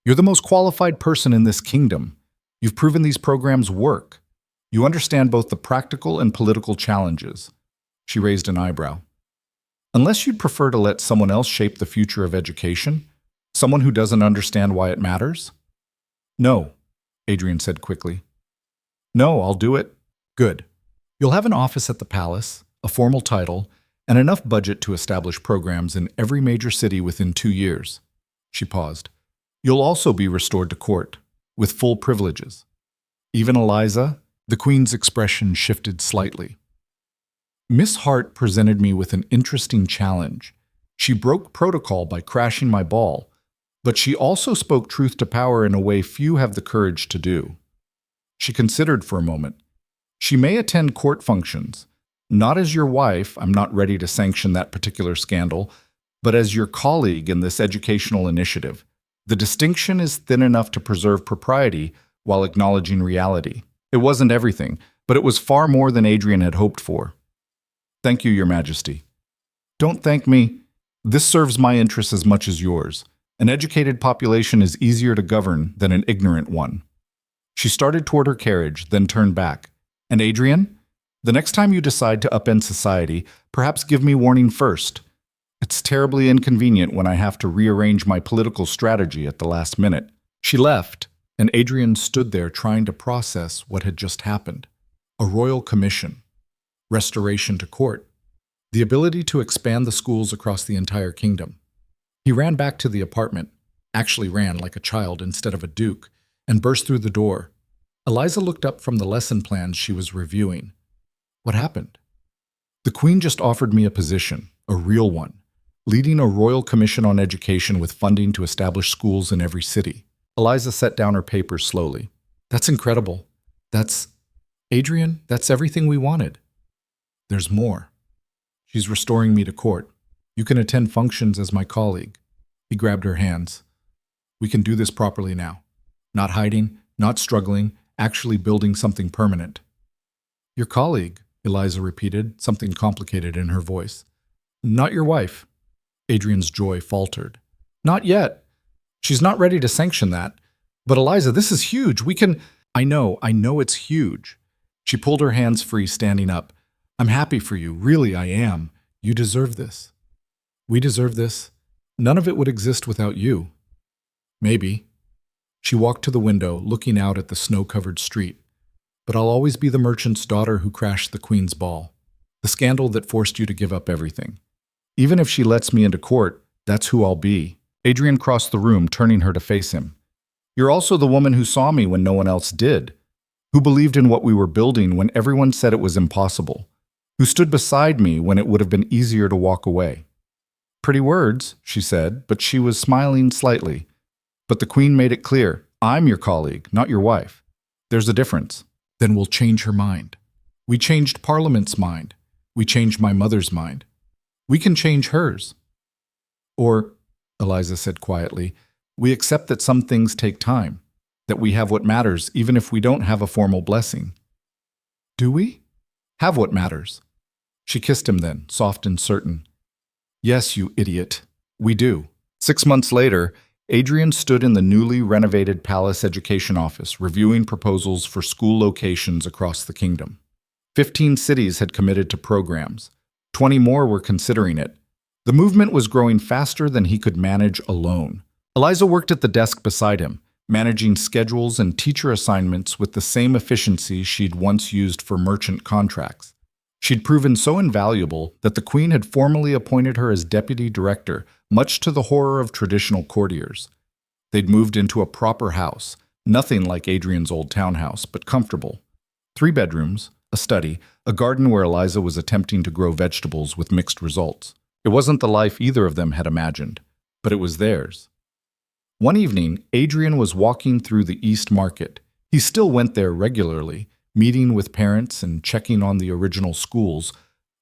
"You're the most qualified person in this kingdom. You've proven these programs work. You understand both the practical and political challenges." She raised an eyebrow. "Unless you'd prefer to let someone else shape the future of education? Someone who doesn't understand why it matters?" "No," Adrian said quickly. "No, I'll do it." "Good. You'll have an office at the palace, a formal title, and enough budget to establish programs in every major city within 2 years." She paused. "You'll also be restored to court, with full privileges." "Even Eliza?" The Queen's expression shifted slightly. "Miss Hart presented me with an interesting challenge. She broke protocol by crashing my ball, but she also spoke truth to power in a way few have the courage to do. She considered for a moment. She may attend court functions. Not as your wife, I'm not ready to sanction that particular scandal, but as your colleague in this educational initiative. The distinction is thin enough to preserve propriety while acknowledging reality. It wasn't everything, but it was far more than Adrian had hoped for. Thank you, Your Majesty. Don't thank me. This serves my interests as much as yours. An educated population is easier to govern than an ignorant one. She started toward her carriage, then turned back. And Adrian? The next time you decide to upend society, perhaps give me warning first. It's terribly inconvenient when I have to rearrange my political strategy at the last minute. She left, and Adrian stood there trying to process what had just happened. A royal commission. Restoration to court. The ability to expand the schools across the entire kingdom. He ran back to the apartment, actually ran like a child instead of a duke, and burst through the door. Eliza looked up from the lesson plans she was reviewing. What happened? The Queen just offered me a position, a real one, leading a royal commission on education with funding to establish schools in every city. Eliza set down her papers slowly. That's incredible. Adrian, that's everything we wanted. There's more. She's restoring me to court. You can attend functions as my colleague. He grabbed her hands. We can do this properly now. Not hiding, not struggling, actually building something permanent. Your colleague, Eliza repeated, something complicated in her voice. Not your wife. Adrian's joy faltered. Not yet. She's not ready to sanction that. But Eliza, this is huge. I know it's huge. She pulled her hands free, standing up. I'm happy for you. Really, I am. You deserve this. We deserve this. None of it would exist without you. Maybe. She walked to the window, looking out at the snow-covered street. But I'll always be the merchant's daughter who crashed the Queen's ball. The scandal that forced you to give up everything. Even if she lets me into court, that's who I'll be. Adrian crossed the room, turning her to face him. You're also the woman who saw me when no one else did. Who believed in what we were building when everyone said it was impossible. Who stood beside me when it would have been easier to walk away. Pretty words, she said, but she was smiling slightly. But the Queen made it clear, I'm your colleague, not your wife. There's a difference. Then we'll change her mind. We changed Parliament's mind. We changed my mother's mind. We can change hers. Or, Eliza said quietly, we accept that some things take time, that we have what matters even if we don't have a formal blessing. Do we? Have what matters. She kissed him then, soft and certain. Yes, you idiot. We do. 6 months later, Adrian stood in the newly renovated Palace Education Office, reviewing proposals for school locations across the kingdom. 15 cities had committed to programs. 20 more were considering it. The movement was growing faster than he could manage alone. Eliza worked at the desk beside him, managing schedules and teacher assignments with the same efficiency she'd once used for merchant contracts. She'd proven so invaluable that the Queen had formally appointed her as deputy director, much to the horror of traditional courtiers. They'd moved into a proper house, nothing like Adrian's old townhouse, but comfortable. 3 bedrooms, a study, a garden where Eliza was attempting to grow vegetables with mixed results. It wasn't the life either of them had imagined, but it was theirs. One evening, Adrian was walking through the East Market. He still went there regularly, meeting with parents and checking on the original schools,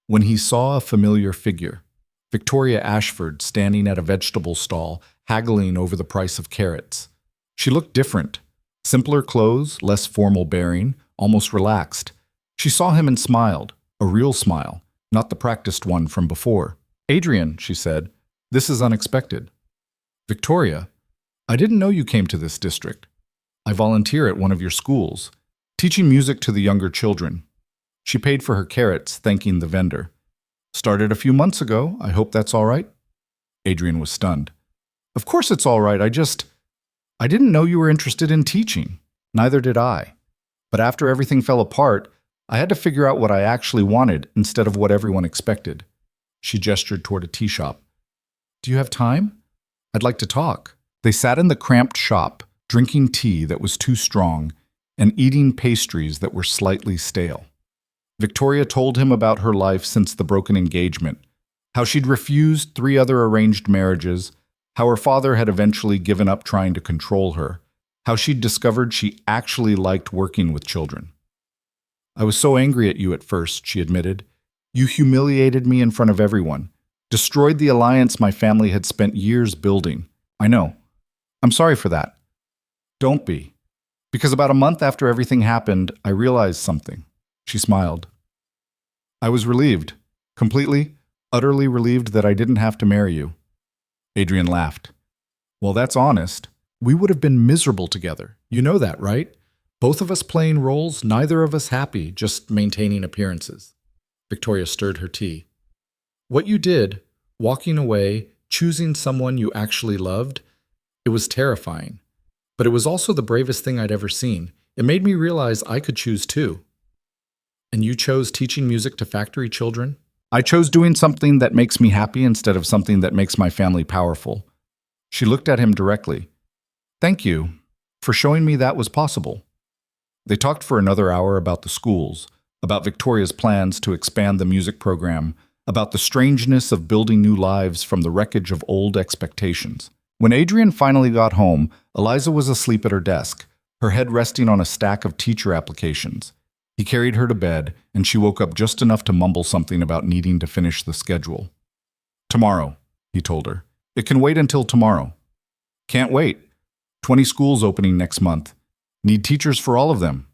when he saw a familiar figure. Victoria Ashford standing at a vegetable stall, haggling over the price of carrots. She looked different. Simpler clothes, less formal bearing, almost relaxed. She saw him and smiled, a real smile, not the practiced one from before. Adrian, she said, this is unexpected. Victoria, I didn't know you came to this district. I volunteer at one of your schools, teaching music to the younger children. She paid for her carrots, thanking the vendor. Started a few months ago. I hope that's all right. Adrian was stunned. Of course it's all right. I didn't know you were interested in teaching. Neither did I. But after everything fell apart, I had to figure out what I actually wanted instead of what everyone expected. She gestured toward a tea shop. Do you have time? I'd like to talk. They sat in the cramped shop, drinking tea that was too strong and eating pastries that were slightly stale. Victoria told him about her life since the broken engagement, how she'd refused 3 other arranged marriages, how her father had eventually given up trying to control her, how she'd discovered she actually liked working with children. "I was so angry at you at first," she admitted. "You humiliated me in front of everyone, destroyed the alliance my family had spent years building. I know. I'm sorry for that." "Don't be. Because about a month after everything happened, I realized something." She smiled. "I was relieved. Completely, utterly relieved that I didn't have to marry you." Adrian laughed. "Well, that's honest. We would have been miserable together. You know that, right? Both of us playing roles, neither of us happy, just maintaining appearances." Victoria stirred her tea. "What you did, walking away, choosing someone you actually loved, it was terrifying. But it was also the bravest thing I'd ever seen. It made me realize I could choose too." "And you chose teaching music to factory children?" "I chose doing something that makes me happy instead of something that makes my family powerful." She looked at him directly. "Thank you for showing me that was possible." They talked for another hour about the schools, about Victoria's plans to expand the music program, about the strangeness of building new lives from the wreckage of old expectations. When Adrian finally got home, Eliza was asleep at her desk, her head resting on a stack of teacher applications. He carried her to bed, and she woke up just enough to mumble something about needing to finish the schedule. "Tomorrow," he told her. "It can wait until tomorrow." "Can't wait. 20 schools opening next month. Need teachers for all of them."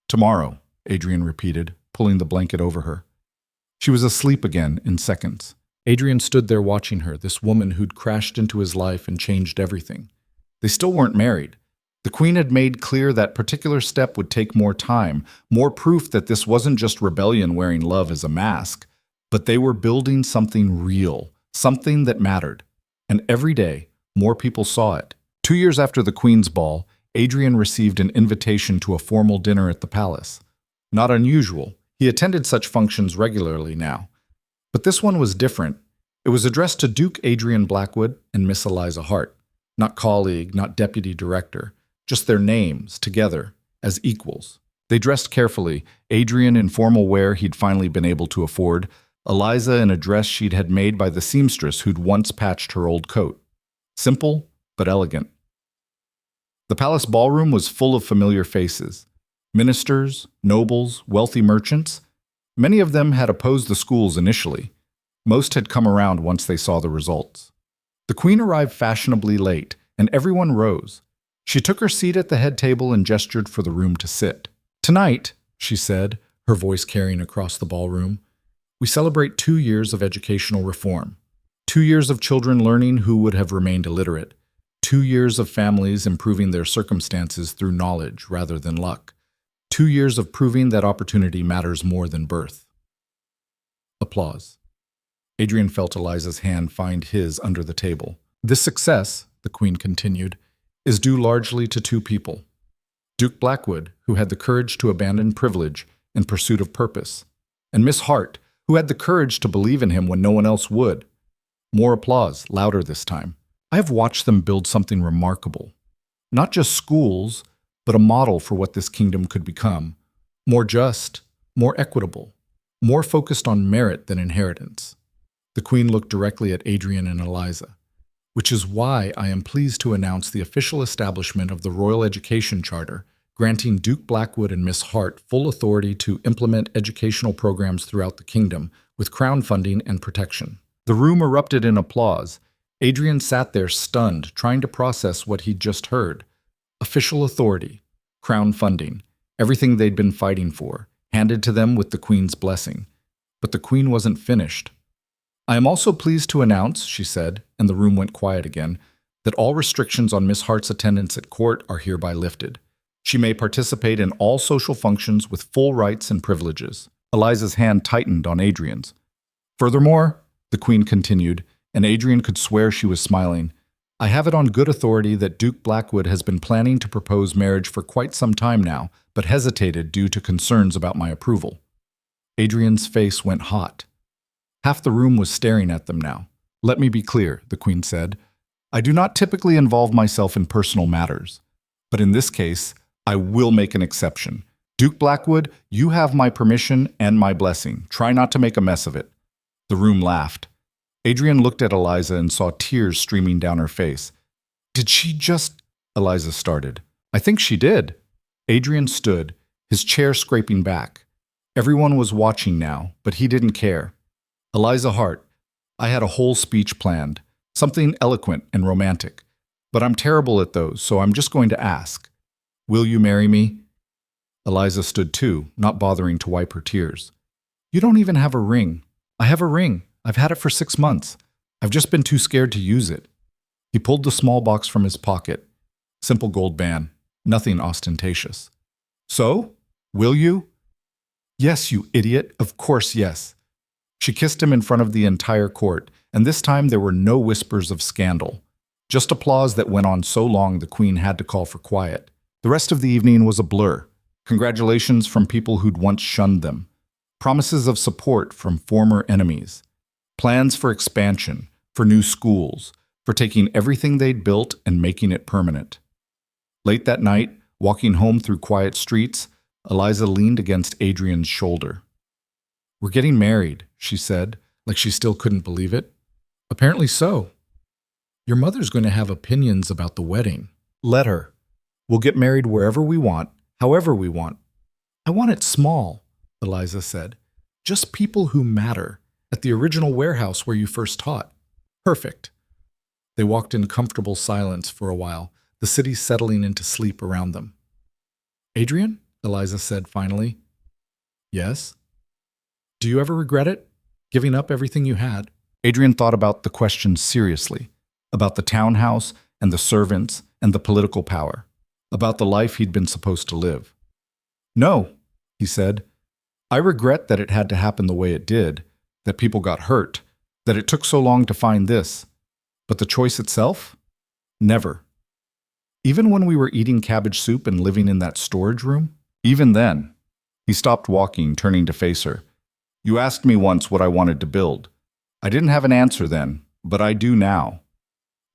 "Tomorrow," Adrian repeated, pulling the blanket over her. She was asleep again in seconds. Adrian stood there watching her, this woman who'd crashed into his life and changed everything. They still weren't married. The Queen had made clear that particular step would take more time, more proof that this wasn't just rebellion wearing love as a mask, but they were building something real, something that mattered. And every day, more people saw it. 2 years after the Queen's ball, Adrian received an invitation to a formal dinner at the palace. Not unusual. He attended such functions regularly now. But this one was different. It was addressed to Duke Adrian Blackwood and Miss Eliza Hart. Not colleague, not deputy director. Just their names, together, as equals. They dressed carefully, Adrian in formal wear he'd finally been able to afford, Eliza in a dress she'd had made by the seamstress who'd once patched her old coat. Simple, but elegant. The palace ballroom was full of familiar faces. Ministers, nobles, wealthy merchants. Many of them had opposed the schools initially. Most had come around once they saw the results. The Queen arrived fashionably late, and everyone rose. She took her seat at the head table and gestured for the room to sit. "Tonight," she said, her voice carrying across the ballroom, "we celebrate 2 years of educational reform. 2 years of children learning who would have remained illiterate. 2 years of families improving their circumstances through knowledge rather than luck. 2 years of proving that opportunity matters more than birth." Applause. Adrian felt Eliza's hand find his under the table. "This success," the Queen continued, "is due largely to 2 people. Duke Blackwood, who had the courage to abandon privilege in pursuit of purpose, and Miss Hart, who had the courage to believe in him when no one else would." More applause, louder this time. "I have watched them build something remarkable. Not just schools, but a model for what this kingdom could become. More just, more equitable, more focused on merit than inheritance." The Queen looked directly at Adrian and Eliza. "Which is why I am pleased to announce the official establishment of the Royal Education Charter, granting Duke Blackwood and Miss Hart full authority to implement educational programs throughout the kingdom, with crown funding and protection." The room erupted in applause. Adrian sat there stunned, trying to process what he'd just heard. Official authority, crown funding, everything they'd been fighting for, handed to them with the Queen's blessing. But the Queen wasn't finished. "I am also pleased to announce," she said, and the room went quiet again, "that all restrictions on Miss Hart's attendance at court are hereby lifted. She may participate in all social functions with full rights and privileges." Eliza's hand tightened on Adrian's. "Furthermore," the Queen continued, and Adrian could swear she was smiling, "I have it on good authority that Duke Blackwood has been planning to propose marriage for quite some time now, but hesitated due to concerns about my approval." Adrian's face went hot. Half the room was staring at them now. "Let me be clear," the Queen said. "I do not typically involve myself in personal matters. But in this case, I will make an exception. Duke Blackwood, you have my permission and my blessing. Try not to make a mess of it." The room laughed. Adrian looked at Eliza and saw tears streaming down her face. Did she just... Eliza started. I think she did. Adrian stood, his chair scraping back. Everyone was watching now, but he didn't care. Eliza Hart, I had a whole speech planned, something eloquent and romantic. But I'm terrible at those, so I'm just going to ask. Will you marry me? Eliza stood too, not bothering to wipe her tears. You don't even have a ring. I have a ring. I've had it for 6 months. I've just been too scared to use it. He pulled the small box from his pocket. Simple gold band, nothing ostentatious. So? Will you? Yes, you idiot. Of course, yes. She kissed him in front of the entire court, and this time there were no whispers of scandal. Just applause that went on so long the Queen had to call for quiet. The rest of the evening was a blur. Congratulations from people who'd once shunned them. Promises of support from former enemies. Plans for expansion, for new schools, for taking everything they'd built and making it permanent. Late that night, walking home through quiet streets, Eliza leaned against Adrian's shoulder. We're getting married, she said, like she still couldn't believe it. Apparently so. Your mother's going to have opinions about the wedding. Let her. We'll get married wherever we want, however we want. I want it small, Eliza said. Just people who matter, at the original warehouse where you first taught. Perfect. They walked in comfortable silence for a while, the city settling into sleep around them. Adrian? Eliza said finally. Yes? Do you ever regret it? Giving up everything you had? Adrian thought about the question seriously, about the townhouse and the servants and the political power, about the life he'd been supposed to live. No, he said. I regret that it had to happen the way it did, that people got hurt, that it took so long to find this. But the choice itself? Never. Even when we were eating cabbage soup and living in that storage room? Even then. He stopped walking, turning to face her. You asked me once what I wanted to build. I didn't have an answer then, but I do now.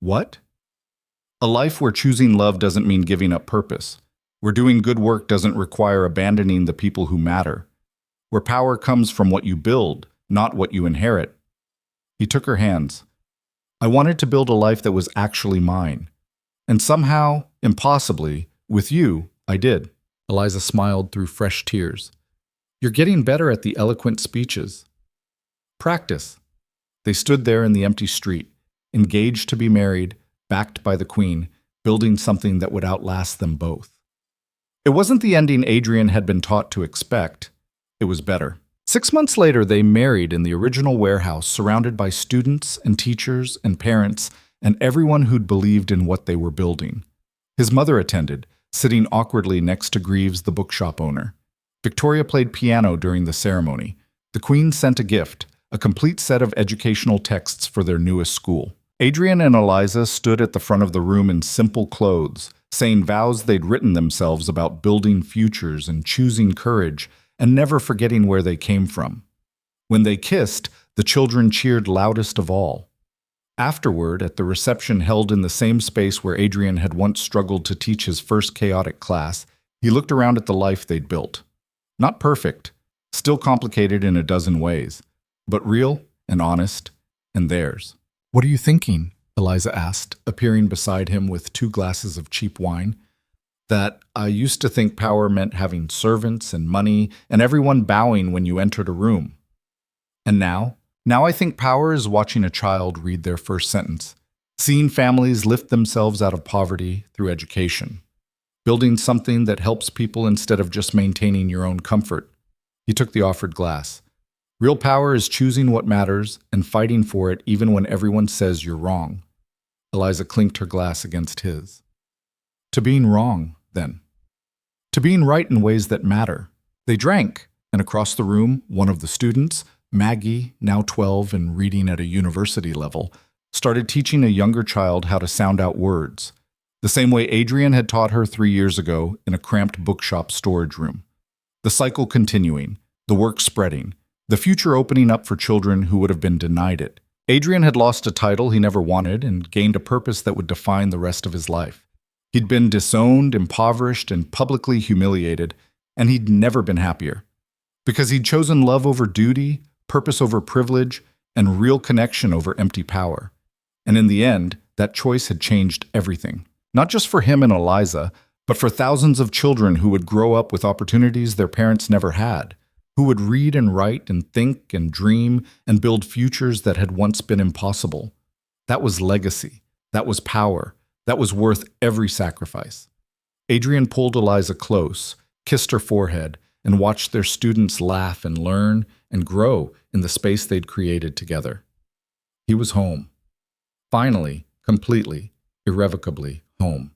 What? A life where choosing love doesn't mean giving up purpose, where doing good work doesn't require abandoning the people who matter, where power comes from what you build, not what you inherit. He took her hands. I wanted to build a life that was actually mine. And somehow, impossibly, with you, I did. Eliza smiled through fresh tears. You're getting better at the eloquent speeches. Practice. They stood there in the empty street, engaged to be married, backed by the Queen, building something that would outlast them both. It wasn't the ending Adrian had been taught to expect. It was better. 6 months later, they married in the original warehouse, surrounded by students and teachers and parents and everyone who'd believed in what they were building. His mother attended, sitting awkwardly next to Greaves, the bookshop owner. Victoria played piano during the ceremony. The Queen sent a gift, a complete set of educational texts for their newest school. Adrian and Eliza stood at the front of the room in simple clothes, saying vows they'd written themselves about building futures and choosing courage and never forgetting where they came from. When they kissed, the children cheered loudest of all. Afterward, at the reception held in the same space where Adrian had once struggled to teach his first chaotic class, he looked around at the life they'd built. Not perfect, still complicated in a dozen ways, but real and honest and theirs. What are you thinking? Eliza asked, appearing beside him with 2 glasses of cheap wine. That I used to think power meant having servants and money and everyone bowing when you entered a room. And now? Now I think power is watching a child read their first sentence, seeing families lift themselves out of poverty through education, building something that helps people instead of just maintaining your own comfort. He took the offered glass. Real power is choosing what matters and fighting for it even when everyone says you're wrong. Eliza clinked her glass against his. To being wrong, then. To being right in ways that matter. They drank, and across the room, one of the students, Maggie, now 12 and reading at a university level, started teaching a younger child how to sound out words, the same way Adrian had taught her 3 years ago in a cramped bookshop storage room. The cycle continuing, the work spreading, the future opening up for children who would have been denied it. Adrian had lost a title he never wanted and gained a purpose that would define the rest of his life. He'd been disowned, impoverished, and publicly humiliated, and he'd never been happier. Because he'd chosen love over duty, purpose over privilege, and real connection over empty power. And in the end, that choice had changed everything. Not just for him and Eliza, but for thousands of children who would grow up with opportunities their parents never had, who would read and write and think and dream and build futures that had once been impossible. That was legacy. That was power. That was worth every sacrifice. Adrian pulled Eliza close, kissed her forehead, and watched their students laugh and learn and grow in the space they'd created together. He was home. Finally, completely, irrevocably home.